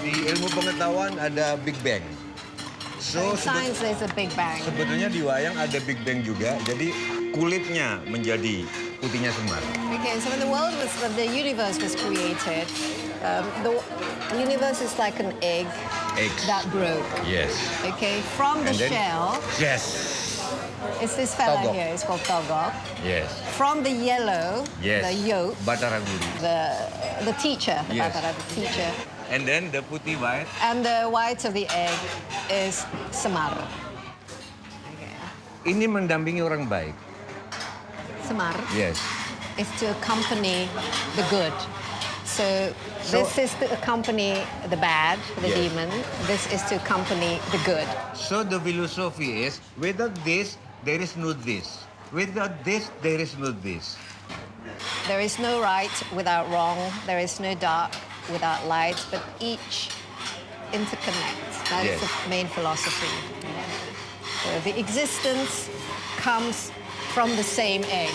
Di ilmu pengetahuan ada Big Bang. In science, there's a Big Bang. Sebetulnya di wayang ada Big Bang juga, jadi kulitnya menjadi putihnya semar. Okay, so when the universe was created, the universe is like an egg that broke. Yes. Okay, from the And then- shell, Yes. it's this fella Togok. here, it's called Togok. Yes. From the yellow, Yes. the yolk, Batara Guru. the teacher, the Yes. Batara, the teacher, And then the putih white. and the white of the egg is Semar. Ini mendampingi orang baik. Semar Yes. is to accompany the good. So this is to accompany the bad, the Yes. demon. This is to accompany the good. So the philosophy is, without this, there is no this. Without this, there is no this. There is no right without wrong. There is no dark without light, but each interconnects. That is Yes. the main philosophy. So the existence comes from the same egg.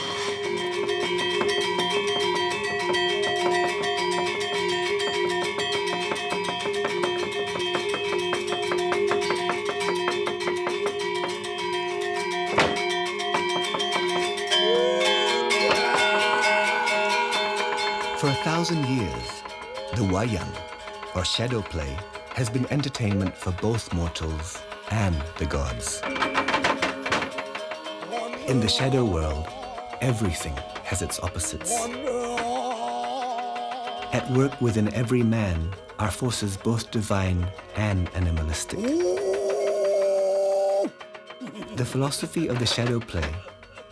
For 1,000 years, the wayang, or shadow play, has been entertainment for both mortals and the gods. In the shadow world, everything has its opposites. At work within every man are forces both divine and animalistic. The philosophy of the shadow play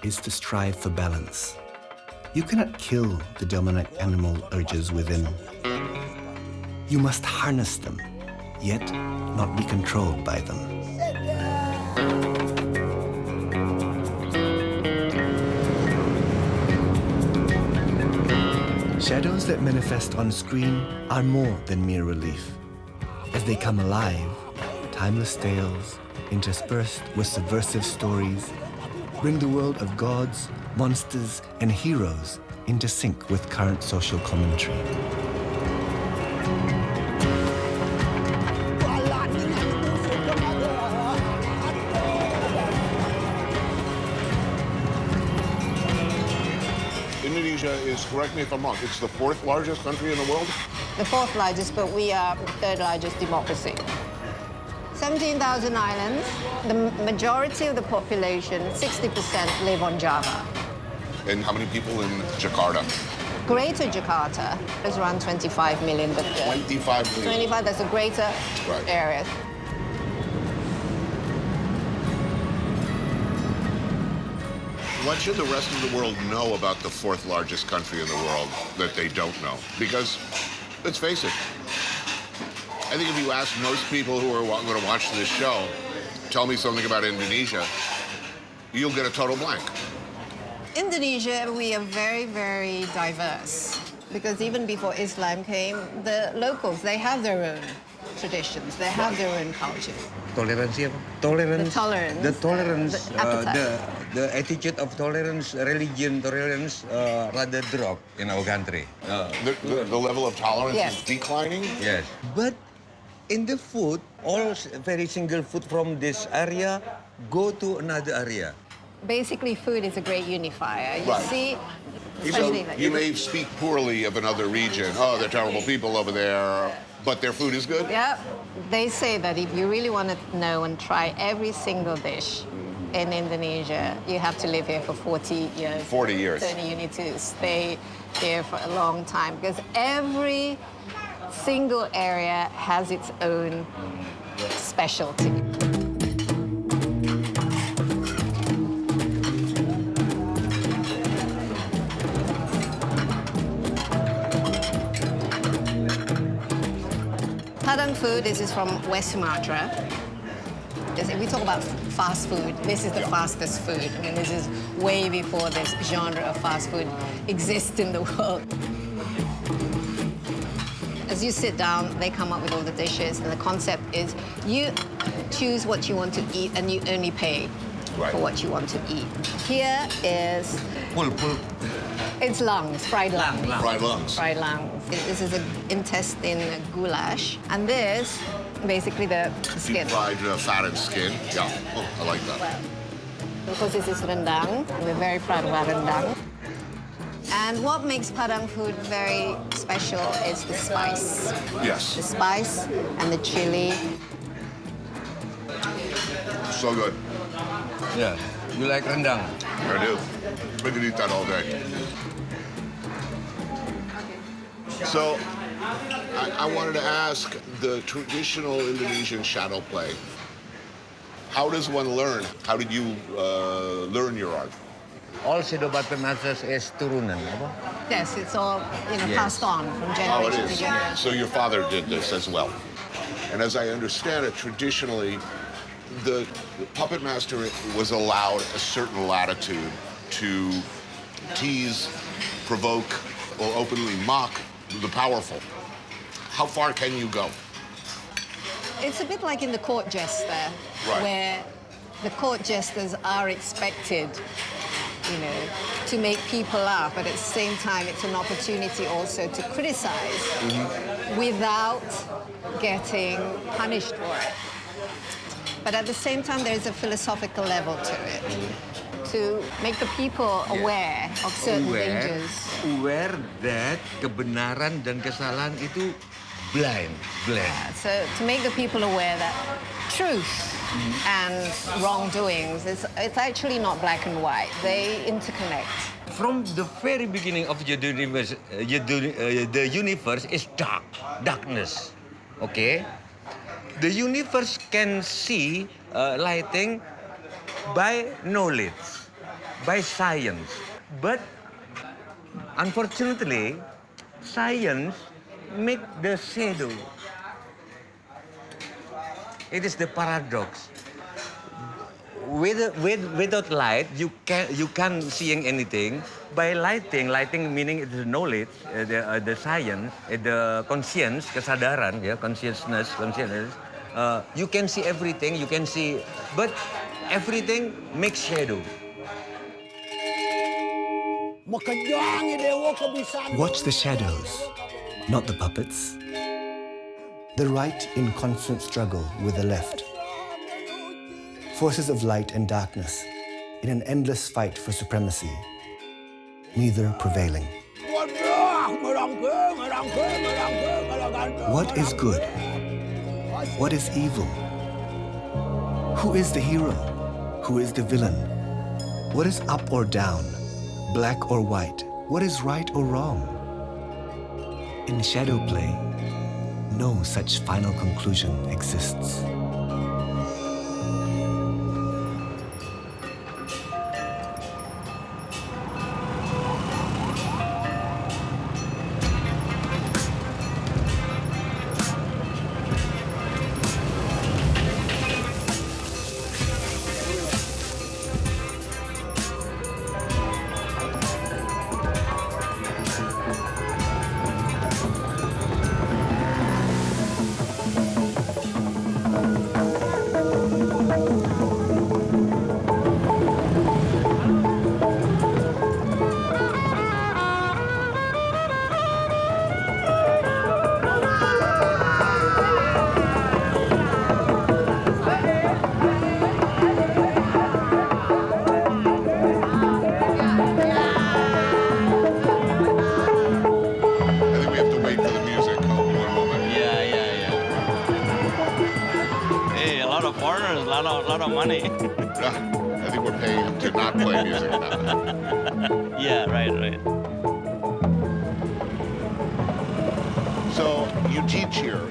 is to strive for balance. You cannot kill the dominant animal urges within. You must harness them, yet not be controlled by them. Shadows that manifest on screen are more than mere relief. As they come alive, timeless tales, interspersed with subversive stories, bring the world of gods, monsters, and heroes into sync with current social commentary. Indonesia is, correct me if I'm wrong, it's the 4th largest country in the world? the fourth largest, but we are the third largest democracy. 17,000 islands. The majority of the population, 60%, live on Java. And how many people in Jakarta? Greater Jakarta is around 25 million. But 25 million. 25, that's a greater area. What should the rest of the world know about the fourth largest country in the world that they don't know? Because, let's face it, I think if you ask most people who are going to watch this show, tell me something about Indonesia, you'll get a total blank. Indonesia, we are very, very diverse. Because even before Islam came, the locals, they have their own traditions, they have their own culture. Toleransi apa? Tolerance. The tolerance. The tolerance. The appetite. The attitude of tolerance, religion tolerance, rather drop in our country. The level of tolerance is declining? Yes. But in the food, all very single food from this area go to another area. Basically, food is a great unifier. You Right. see, So especially like you may speak poorly of another region. Oh, they're terrible people over there, but their food is good? Yeah, they say that if you really want to know and try every single dish in Indonesia, you have to live here for 40 years. 40 years. So you need to stay here for a long time because every single area has its own specialty. Padang food, this is from West Sumatra. If we talk about fast food, this is the fastest food. I mean, this is way before this genre of fast food exists in the world. As you sit down, they come up with all the dishes, and the concept is you choose what you want to eat, and you only pay for what you want to eat. Here is... Pull. It's lungs, fried lungs. Fried lungs. Fried lungs. This is an intestine goulash. And this, basically the skin. Deep fried fat and skin. Yeah, oh, I like that. Of course, this is rendang. We're very proud of our rendang. And what makes Padang food very special is the spice. Yes. The spice and the chili. So good. Yeah, you like rendang? I do. We could eat that all day. So, I wanted to ask the traditional Indonesian shadow play. How does one learn? How did you learn your art? All shadow puppet masters is turunan, apa? Yes, it's all passed on from generation to generation. So your father did this as well. And as I understand it, traditionally, the puppet master was allowed a certain latitude to tease, provoke, or openly mock the powerful. How far can you go? It's a bit like in the court jester, where the court jesters are expected, to make people laugh, but at the same time, it's an opportunity also to criticize without getting punished for it. But at the same time, there's a philosophical level to it, to make the people aware of certain dangers. Aware that kebenaran dan kesalahan itu blind. So to make the people aware that truth and wrongdoings, it's actually not black and white. They interconnect. From the very beginning of the universe is darkness, okay? The universe can see lighting by knowledge, by science. But unfortunately, science make the shadow. It is the paradox. Without light, you can't seeing anything. By lighting meaning it's the knowledge, the science, the conscience, kesadaran, consciousness. You can see everything. You can see, but everything makes shadow. Watch the shadows, not the puppets. The right in constant struggle with the left. Forces of light and darkness in an endless fight for supremacy, neither prevailing. What is good? What is evil? Who is the hero? Who is the villain? What is up or down? Black or white? What is right or wrong? In shadow play, no such final conclusion exists. Money. I think we're paying to not play music now. Yeah, right. So you teach here,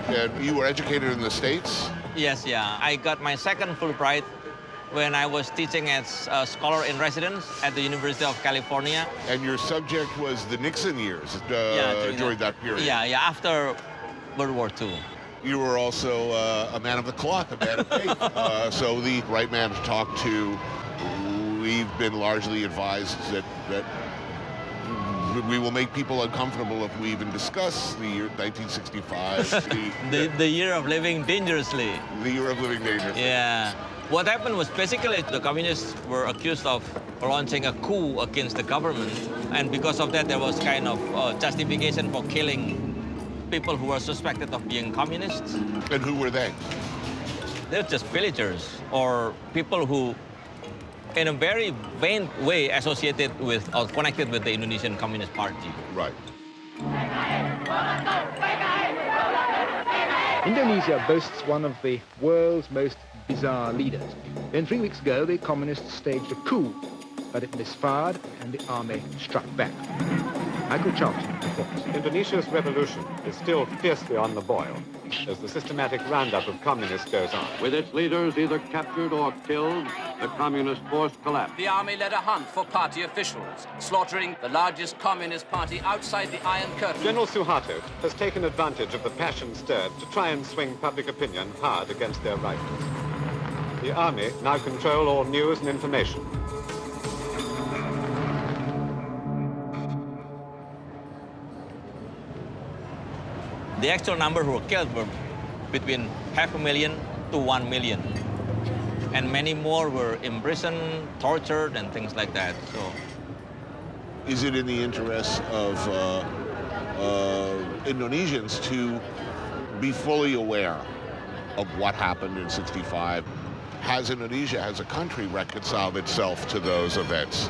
and you were educated in the States? Yes, yeah. I got my second Fulbright when I was teaching as a scholar in residence at the University of California. And your subject was the Nixon years during that period? Yeah, after World War II. You were also a man of the cloth, a man of faith. So the right man to talk to. We've been largely advised that we will make people uncomfortable if we even discuss the year 1965. the year of living dangerously. The year of living dangerously. Yeah. What happened was basically the communists were accused of launching a coup against the government. And because of that, there was kind of justification for killing people who were suspected of being communists. And who were they? They're just villagers or people who, in a very vain way, associated with or connected with the Indonesian Communist Party. Right. Indonesia boasts one of the world's most bizarre leaders. Then 3 weeks ago, the communists staged a coup, but it misfired and the army struck back. Michael Charlton reports. Indonesia's revolution is still fiercely on the boil as the systematic roundup of communists goes on. With its leaders either captured or killed, the communist force collapsed. The army led a hunt for party officials, slaughtering the largest communist party outside the Iron Curtain. General Suharto has taken advantage of the passion stirred to try and swing public opinion hard against their rivals. The army now control all news and information. The actual number who were killed were between 500,000 to 1 million. And many more were imprisoned, tortured, and things like that. So, is it in the interest of Indonesians to be fully aware of what happened in '65? Has Indonesia, as a country, reconciled itself to those events?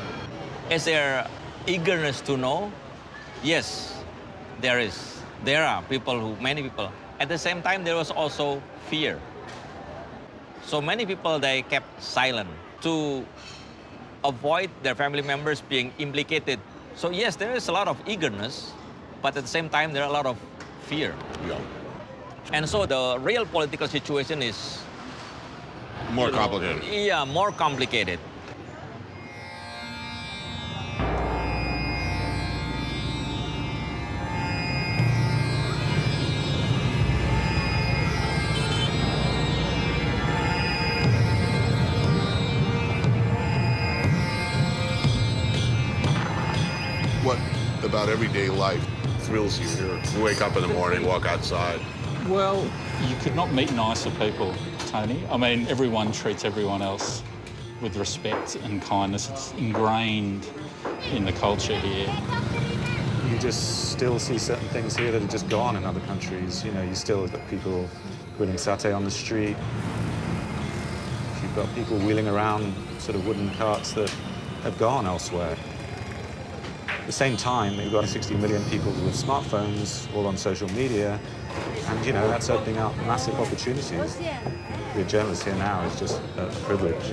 Is there eagerness to know? Yes, there is. There are many people. At the same time, there was also fear. So many people, they kept silent to avoid their family members being implicated. So yes, there is a lot of eagerness, but at the same time, there are a lot of fear. Yeah. And so the real political situation is more complicated. Yeah, more complicated. What about everyday life thrills you here? You wake up in the morning, walk outside. Well, you could not meet nicer people, Tony. I mean, everyone treats everyone else with respect and kindness. It's ingrained in the culture here. You just still see certain things here that are just gone in other countries. You know, you still got people grilling satay on the street. You've got people wheeling around sort of wooden carts that have gone elsewhere. At the same time, we've got 60 million people with smartphones, all on social media, and you know, that's opening up massive opportunities. To be a journalist here now is just a privilege.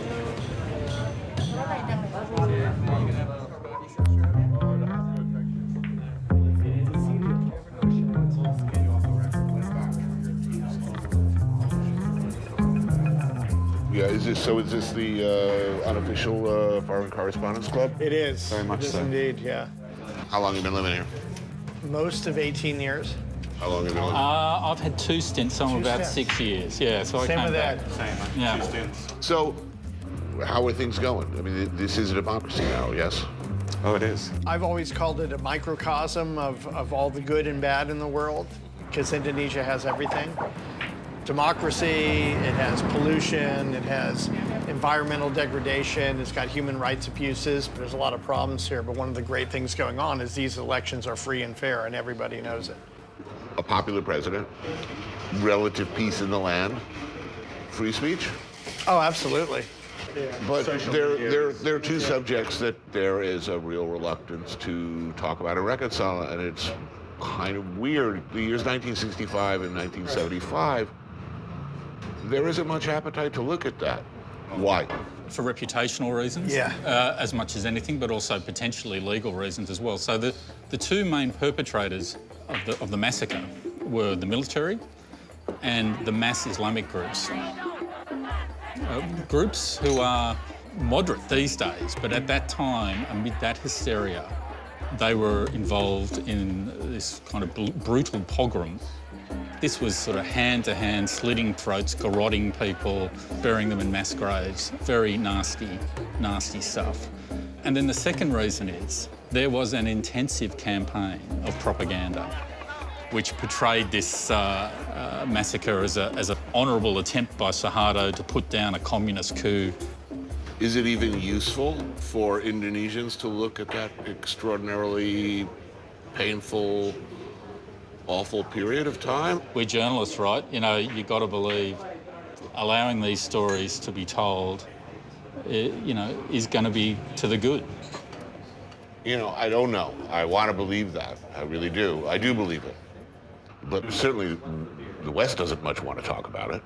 Yeah, is this the unofficial Foreign Correspondents Club? It is. Very much it is so. Indeed, yeah. How long have you been living here? Most of 18 years. How long have you been living? I've had 2 stints, some about stints. 6 years. Yeah, so I Same came with back. that. Same, Yeah. 2 stints. So, how are things going? I mean, this is a democracy now, yes? Oh, it is. I've always called it a microcosm of all the good and bad in the world, because Indonesia has everything. Democracy, it has pollution, it has environmental degradation, it's got human rights abuses. There's a lot of problems here, but one of the great things going on is these elections are free and fair, and everybody knows it. A popular president, relative peace in the land, free speech? Oh, absolutely. But there are two subjects that there is a real reluctance to talk about and reconcile, and it's kind of weird. The years 1965 and 1975, there isn't much appetite to look at that. Why? For reputational reasons, as much as anything, but also potentially legal reasons as well. So the 2 main perpetrators of the massacre were the military and the mass Islamic groups. Groups who are moderate these days, but at that time, amid that hysteria, they were involved in this kind of brutal pogrom. This was sort of hand-to-hand, slitting throats, garroting people, burying them in mass graves. Very nasty, nasty stuff. And then the second reason is there was an intensive campaign of propaganda which portrayed this massacre as an honourable attempt by Suharto to put down a communist coup. Is it even useful for Indonesians to look at that extraordinarily painful, awful period of time? We're journalists, right? You know, you got to believe allowing these stories to be told, you know, is going to be to the good. You know, I don't know. I want to believe that. I really do. I do believe it. But certainly the West doesn't much want to talk about it.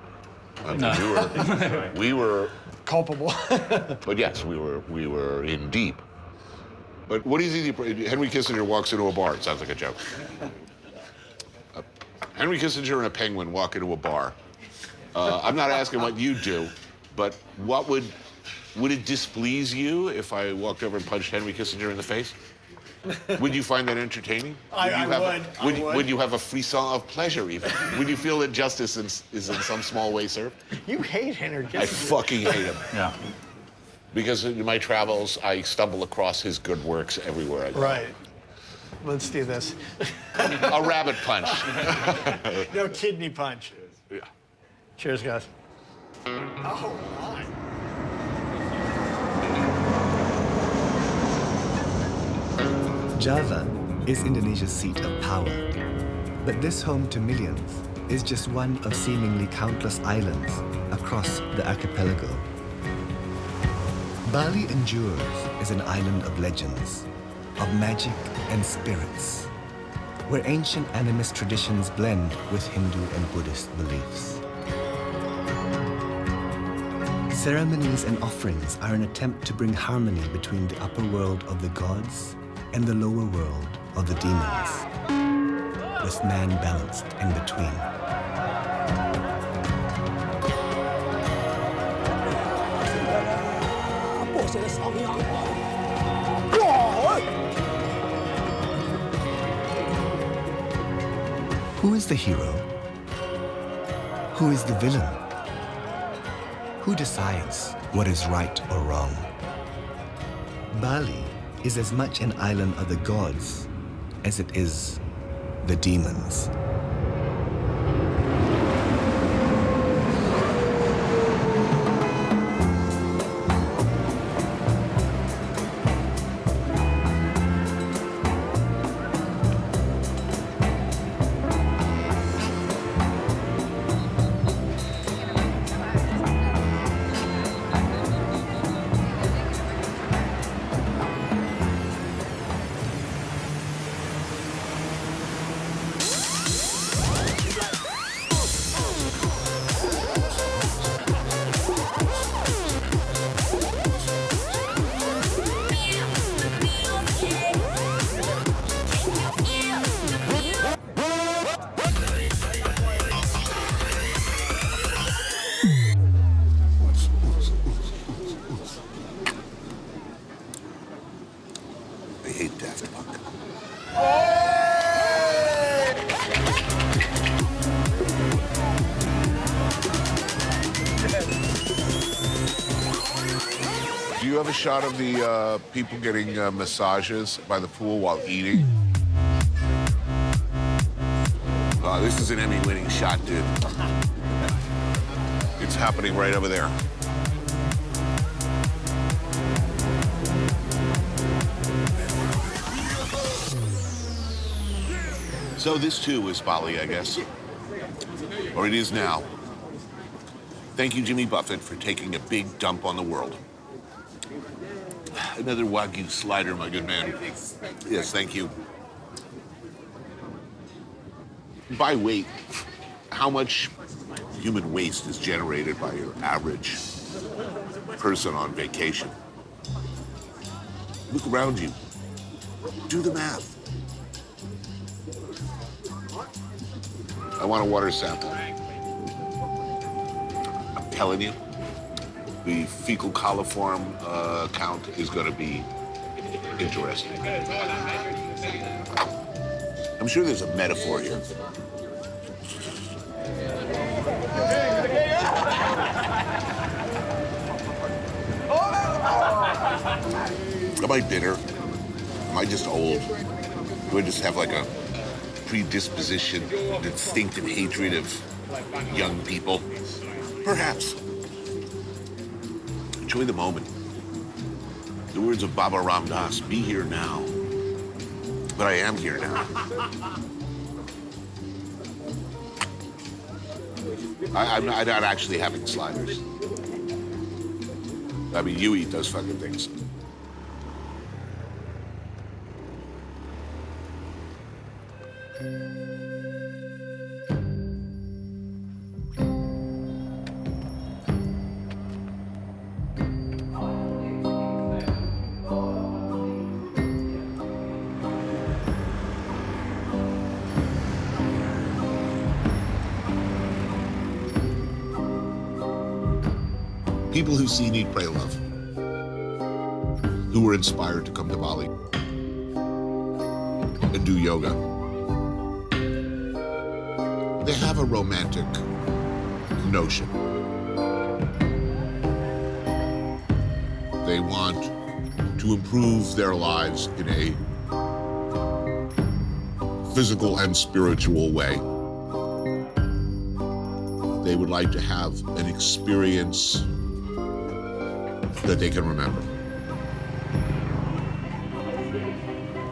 I mean, No. we were culpable. But yes, we were in deep. But what is easy? Henry Kissinger walks into a bar. It sounds like a joke. Henry Kissinger and a penguin walk into a bar. I'm not asking what you do, but what would it displease you if I walked over and punched Henry Kissinger in the face? Would you find that entertaining? I would. Would you have a frisson of pleasure even? Would you feel that justice is in some small way served? You hate Henry Kissinger. I fucking hate him. Yeah. Because in my travels, I stumble across his good works everywhere I go. Right. Let's do this. A rabbit punch. No, kidney punch. Yeah. Cheers, guys. Oh, my. Java is Indonesia's seat of power, but this home to millions is just one of seemingly countless islands across the archipelago. Bali endures as an island of legends, of magic and spirits, where ancient animist traditions blend with Hindu and Buddhist beliefs. Ceremonies and offerings are an attempt to bring harmony between the upper world of the gods and the lower world of the demons, with man balanced in between. Who is the hero? Who is the villain? Who decides what is right or wrong? Bali is as much an island of the gods as it is the demons. Do you have a shot of the people getting massages by the pool while eating? This is an Emmy-winning shot, dude. It's happening right over there. So this too is Bali, I guess. Or it is now. Thank you, Jimmy Buffett, for taking a big dump on the world. Another Wagyu slider, my good man. Yes, thank you. By weight, how much human waste is generated by your average person on vacation? Look around you. Do the math. I want a water sample. I'm telling you, the fecal coliform count is going to be interesting. I'm sure there's a metaphor here. Am I bitter? Am I just old? Do I just have like a predisposition, an instinctive hatred of young people? Perhaps. Enjoy the moment. The words of Baba Ram Das, be here now. But I am here now. I'm not actually having sliders. I mean, you eat those fucking things. People who see, eat, pray, love, who were inspired to come to Bali and do yoga. They have a romantic notion. They want to improve their lives in a physical and spiritual way. They would like to have an experience that they can remember.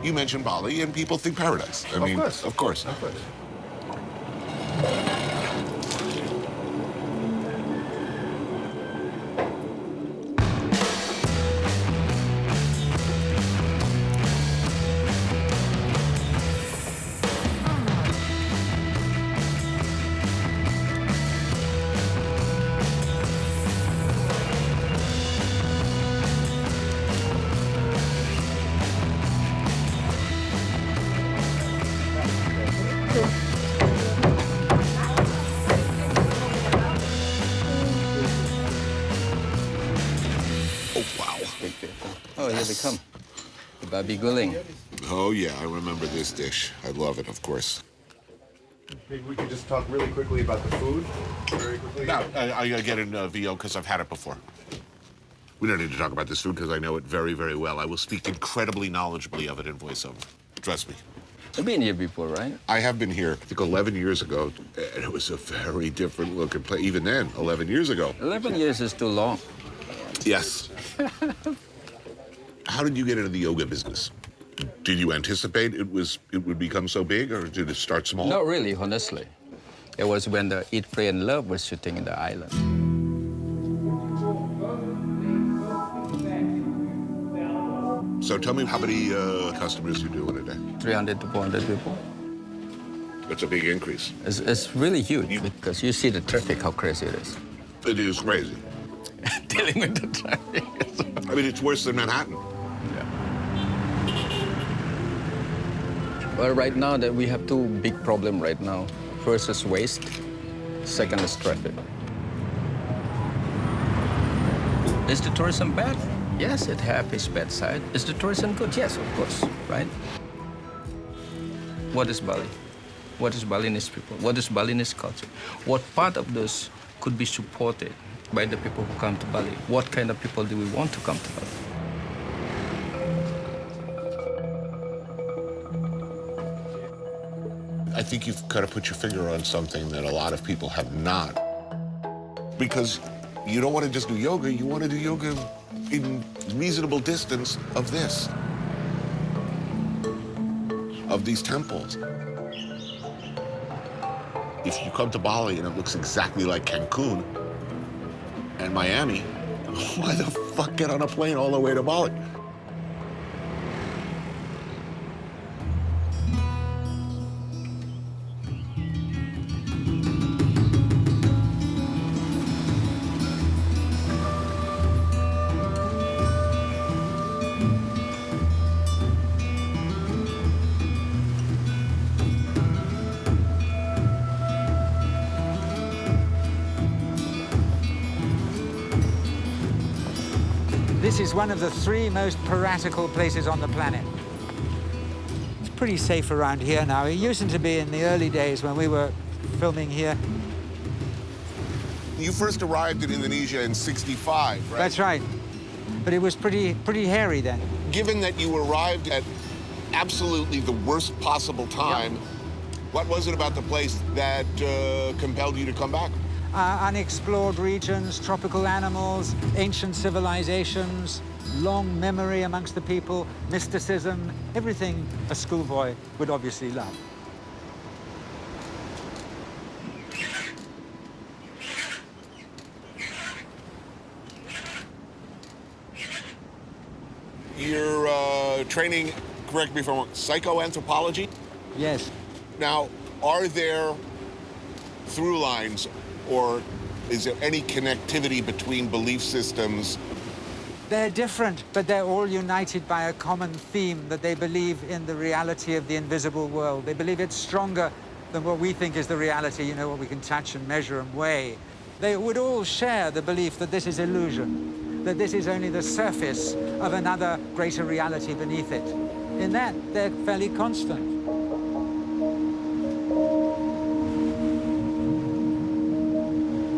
You mentioned Bali, and people think paradise. I mean, of course. Oh, here they come. The babi guling. Oh, yeah, I remember this dish. I love it, of course. Maybe we could just talk really quickly about the food. Very quickly. No, I get in VO because I've had it before. We don't need to talk about this food because I know it very, very well. I will speak incredibly knowledgeably of it in voiceover. Trust me. You've been here before, right? I have been here, I think, 11 years ago, and it was a very different look and play. Even then, 11 years ago. 11 years is too long. Yes. How did you get into the yoga business? Did you anticipate it would become so big, or did it start small? Not really, honestly. It was when the Eat, Pray, and Love was shooting in the island. So tell me how many customers you do in a day? 300 to 400 people. That's a big increase. It's really huge because you see the traffic, how crazy it is. It is crazy. Dealing with the traffic. I mean, it's worse than Manhattan. Well, right now that we have two big problems right now. First is waste, second is traffic. Is the tourism bad? Yes, it has its bad side. Is the tourism good? Yes, of course, right? What is Bali? What is Balinese people? What is Balinese culture? What part of this could be supported by the people who come to Bali? What kind of people do we want to come to Bali? I think you've kind of put your finger on something that a lot of people have not. Because you don't want to just do yoga, you want to do yoga in reasonable distance of this, of these temples. If you come to Bali and it looks exactly like Cancun and Miami, why the fuck get on a plane all the way to Bali? This is one of the 3 most piratical places on the planet. It's pretty safe around here now. It used to be in the early days when we were filming here. You first arrived in Indonesia in '65, right? That's right. But it was pretty hairy then. Given that you arrived at absolutely the worst possible time, what was it about the place that compelled you to come back? Unexplored regions, tropical animals, ancient civilizations, long memory amongst the people, mysticism, everything a schoolboy would obviously love. You're training, correct me if I'm wrong, psychoanthropology? Yes. Now, are there through lines, or is there any connectivity between belief systems? They're different, but they're all united by a common theme that they believe in the reality of the invisible world. They believe it's stronger than what we think is the reality, you know, what we can touch and measure and weigh. They would all share the belief that this is illusion, that this is only the surface of another greater reality beneath it. In that, they're fairly constant.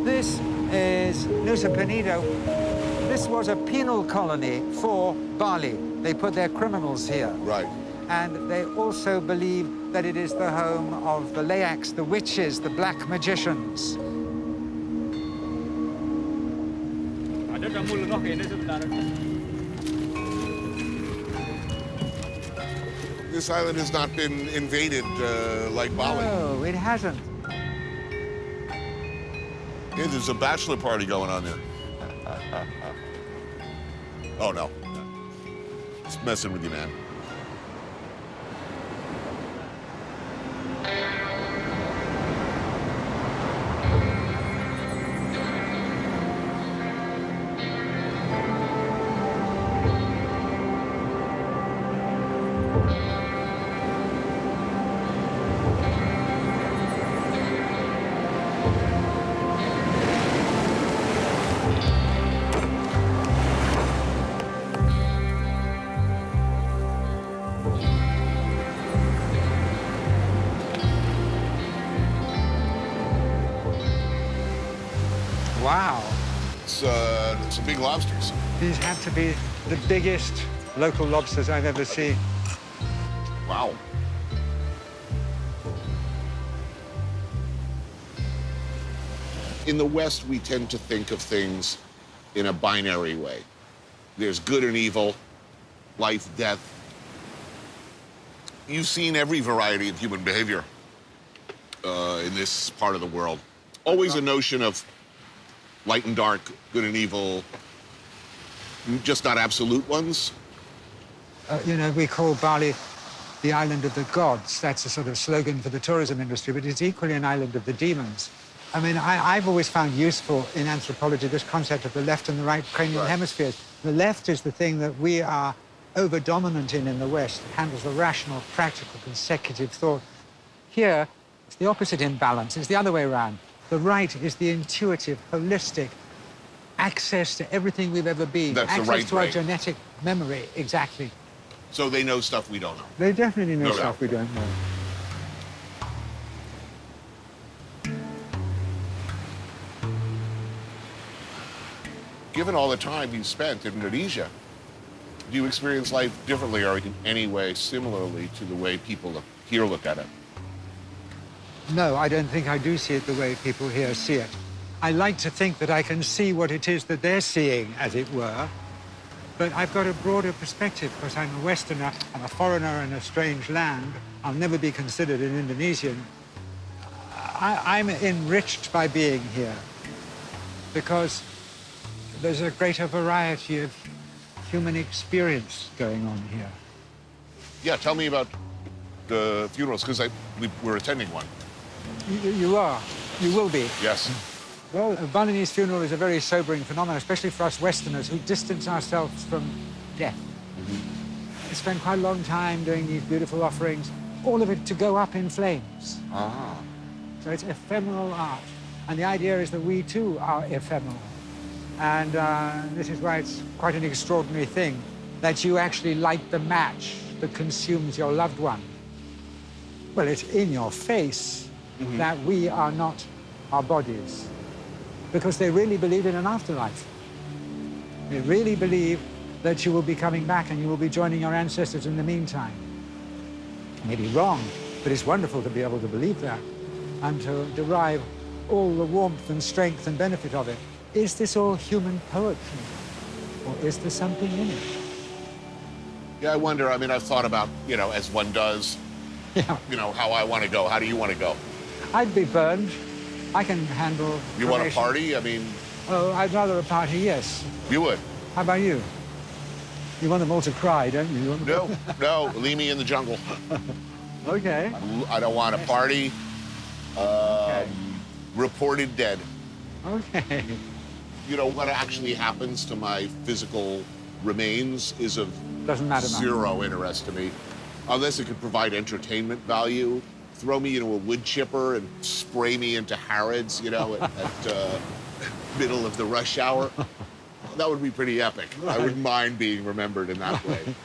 This is Nusa Penida. This was a penal colony for Bali. They put their criminals here. Right. And they also believe that it is the home of the Layaks, the witches, the black magicians. This island has not been invaded like Bali. No, it hasn't. Yeah, there's a bachelor party going on there. Oh, no. Just messing with you, man. Wow. It's big lobsters. These have to be the biggest local lobsters I've ever seen. Wow. In the West, we tend to think of things in a binary way. There's good and evil, life, death. You've seen every variety of human behavior in this part of the world. Always a notion of light and dark, good and evil, just not absolute ones. You know, we call Bali the island of the gods. That's a sort of slogan for the tourism industry, but it's equally an island of the demons. I mean, I've always found useful in anthropology this concept of the left and the right cranial hemispheres. The left is the thing that we are over-dominant in the West. It handles the rational, practical, consecutive thought. Here, it's the opposite imbalance. It's the other way around. The right is the intuitive, holistic access to everything we've ever been. That's access the right to our brain. genetic memory, exactly. So they know stuff we don't know. They definitely know No stuff doubt. we don't know. given all the time you spent in Indonesia, do you experience life differently or in any way similarly to the way people here look at it? No, I don't think I do see it the way people here see it. I like to think that I can see what it is that they're seeing, as it were, but I've got a broader perspective because I'm a Westerner, I'm a foreigner in a strange land. I'll never be considered an Indonesian. I'm enriched by being here because there's a greater variety of human experience going on here. Yeah, tell me about the funerals, because we're attending one. You are. You will be. Yes. Well, a Balinese funeral is a very sobering phenomenon, especially for us Westerners who distance ourselves from death. I spent quite a long time doing these beautiful offerings, all of it to go up in flames. Ah. So it's ephemeral art. And the idea is that we, too, are ephemeral. And this is why it's quite an extraordinary thing that you actually light the match that consumes your loved one. Well, it's in your face that we are not our bodies, because they really believe in an afterlife. They really believe that you will be coming back and you will be joining your ancestors in the meantime. It may be wrong, but it's wonderful to be able to believe that and to derive all the warmth and strength and benefit of it. Is this all human poetry, or is there something in it? Yeah, I wonder, I mean, I've thought about, you know, as one does, you know, how I want to go. How do you want to go? I'd be burned. I can handle You want a cremation. party? I mean... Oh, I'd rather a party, yes. You would? How about you? You want them all to cry, don't you? No, leave me in the jungle. Okay. I don't want a party. Reported dead. Okay. You know, what actually happens to my physical remains is of Doesn't matter much. zero interest to me. Unless it could provide entertainment value. Throw me into a wood chipper and spray me into Harrods, you know, at middle of the rush hour. That would be pretty epic. I wouldn't mind being remembered in that way.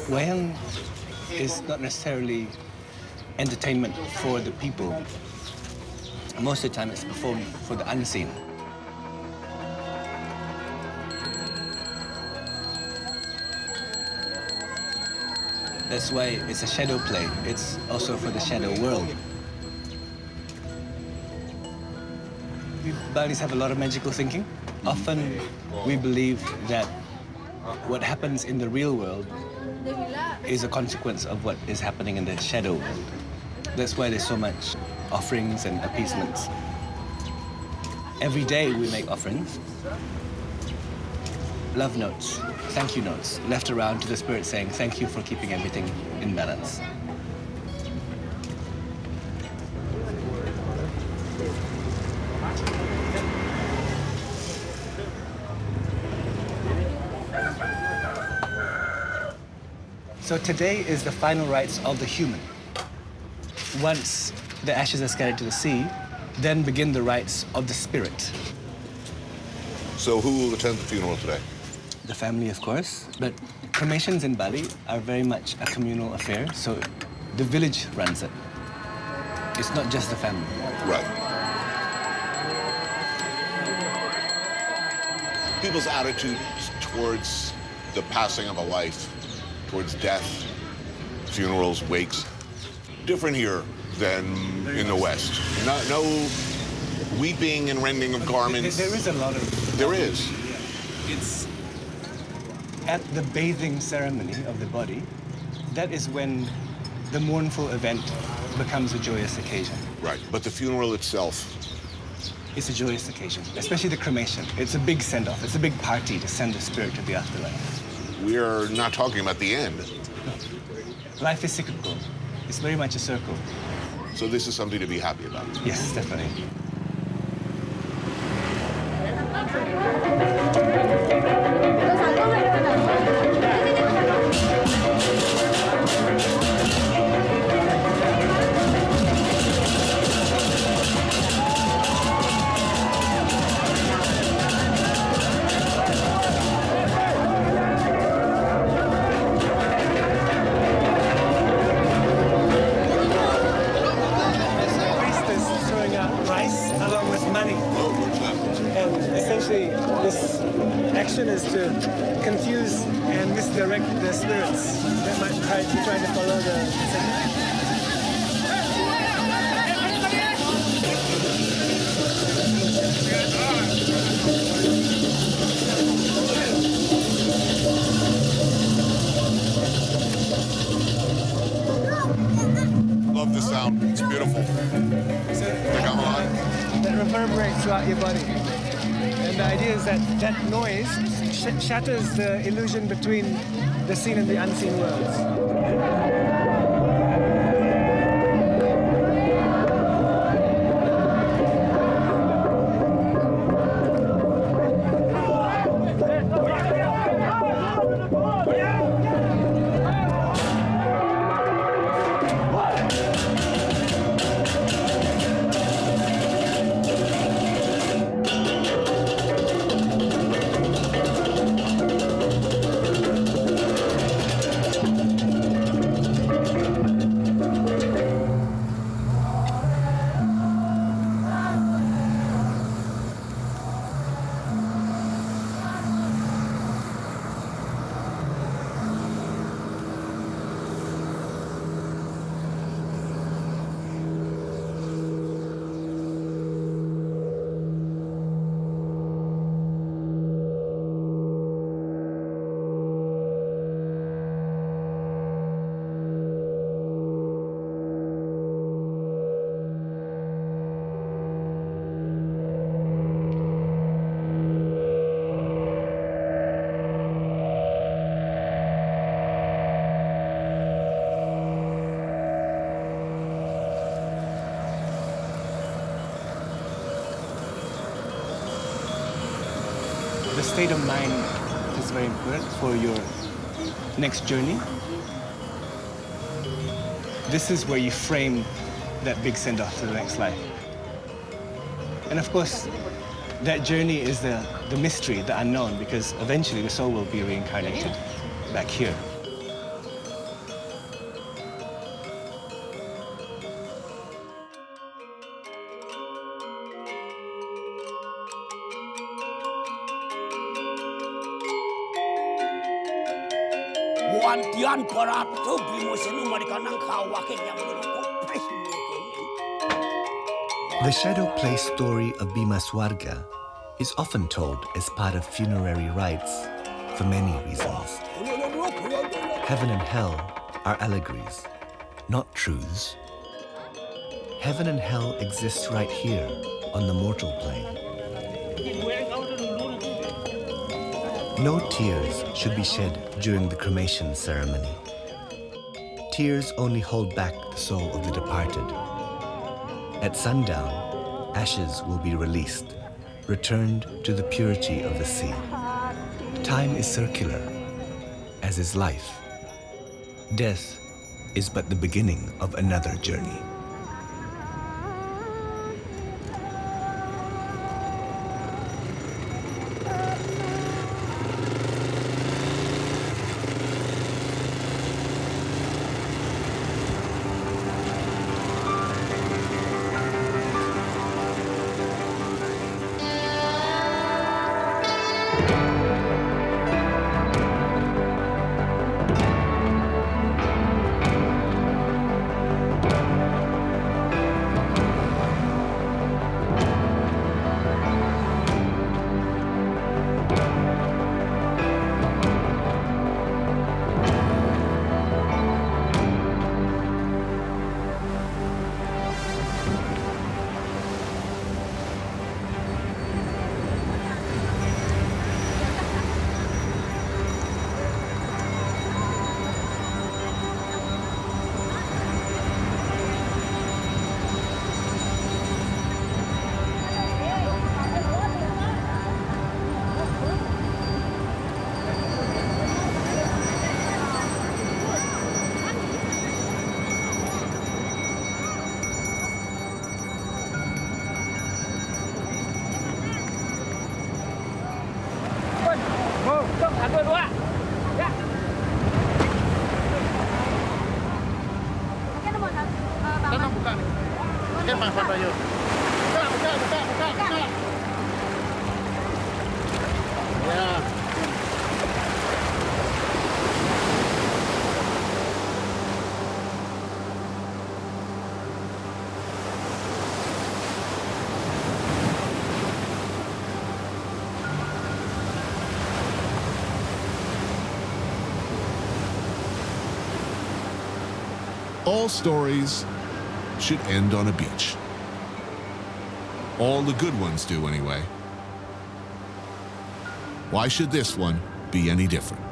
Wayang is not necessarily entertainment for the people. Most of the time it's performed for the unseen. That's why it's a shadow play. It's also for the shadow world. We Balinese have a lot of magical thinking. Often we believe that what happens in the real world is a consequence of what is happening in the shadow world. That's why there's so much offerings and appeasements. Every day we make offerings. Love notes, thank you notes, left around to the spirit saying thank you for keeping everything in balance. So today is the final rites of the human. Once the ashes are scattered to the sea, then begin the rites of the spirit. So who will attend the funeral today? The family, of course, but cremations in Bali are very much a communal affair, so the village runs it. It's not just the family. Right. People's attitudes towards the passing of a life, towards death, funerals, wakes, different here than in the West. No weeping and rending of garments. There is a lot of... There is. It's at the bathing ceremony of the body, that is when the mournful event becomes a joyous occasion. Right, but the funeral itself? It's a joyous occasion, especially the cremation. It's a big send-off. It's a big party to send the spirit to the afterlife. We're not talking about the end. Life is cyclical. It's very much a circle. So this is something to be happy about? Yes, definitely. mission is to confuse and misdirect the spirits that might be trying to follow the signal. Love the sound. It's beautiful. So The gamelan. that reverberates throughout your body. And the idea is that that noise shatters the illusion between the seen and the unseen worlds. The state of mind is very important for your next journey. This is where you frame that big send-off to the next life. And of course, that journey is the mystery, the unknown, because eventually the soul will be reincarnated back here. The shadow place story of Bima Swarga is often told as part of funerary rites for many reasons. Heaven and hell are allegories, not truths. Heaven and hell exist right here on the mortal plane. No tears should be shed during the cremation ceremony. Tears only hold back the soul of the departed. At sundown, ashes will be released, returned to the purity of the sea. Time is circular, as is life. Death is but the beginning of another journey. All stories should end on a beach. All the good ones do, anyway. Why should this one be any different?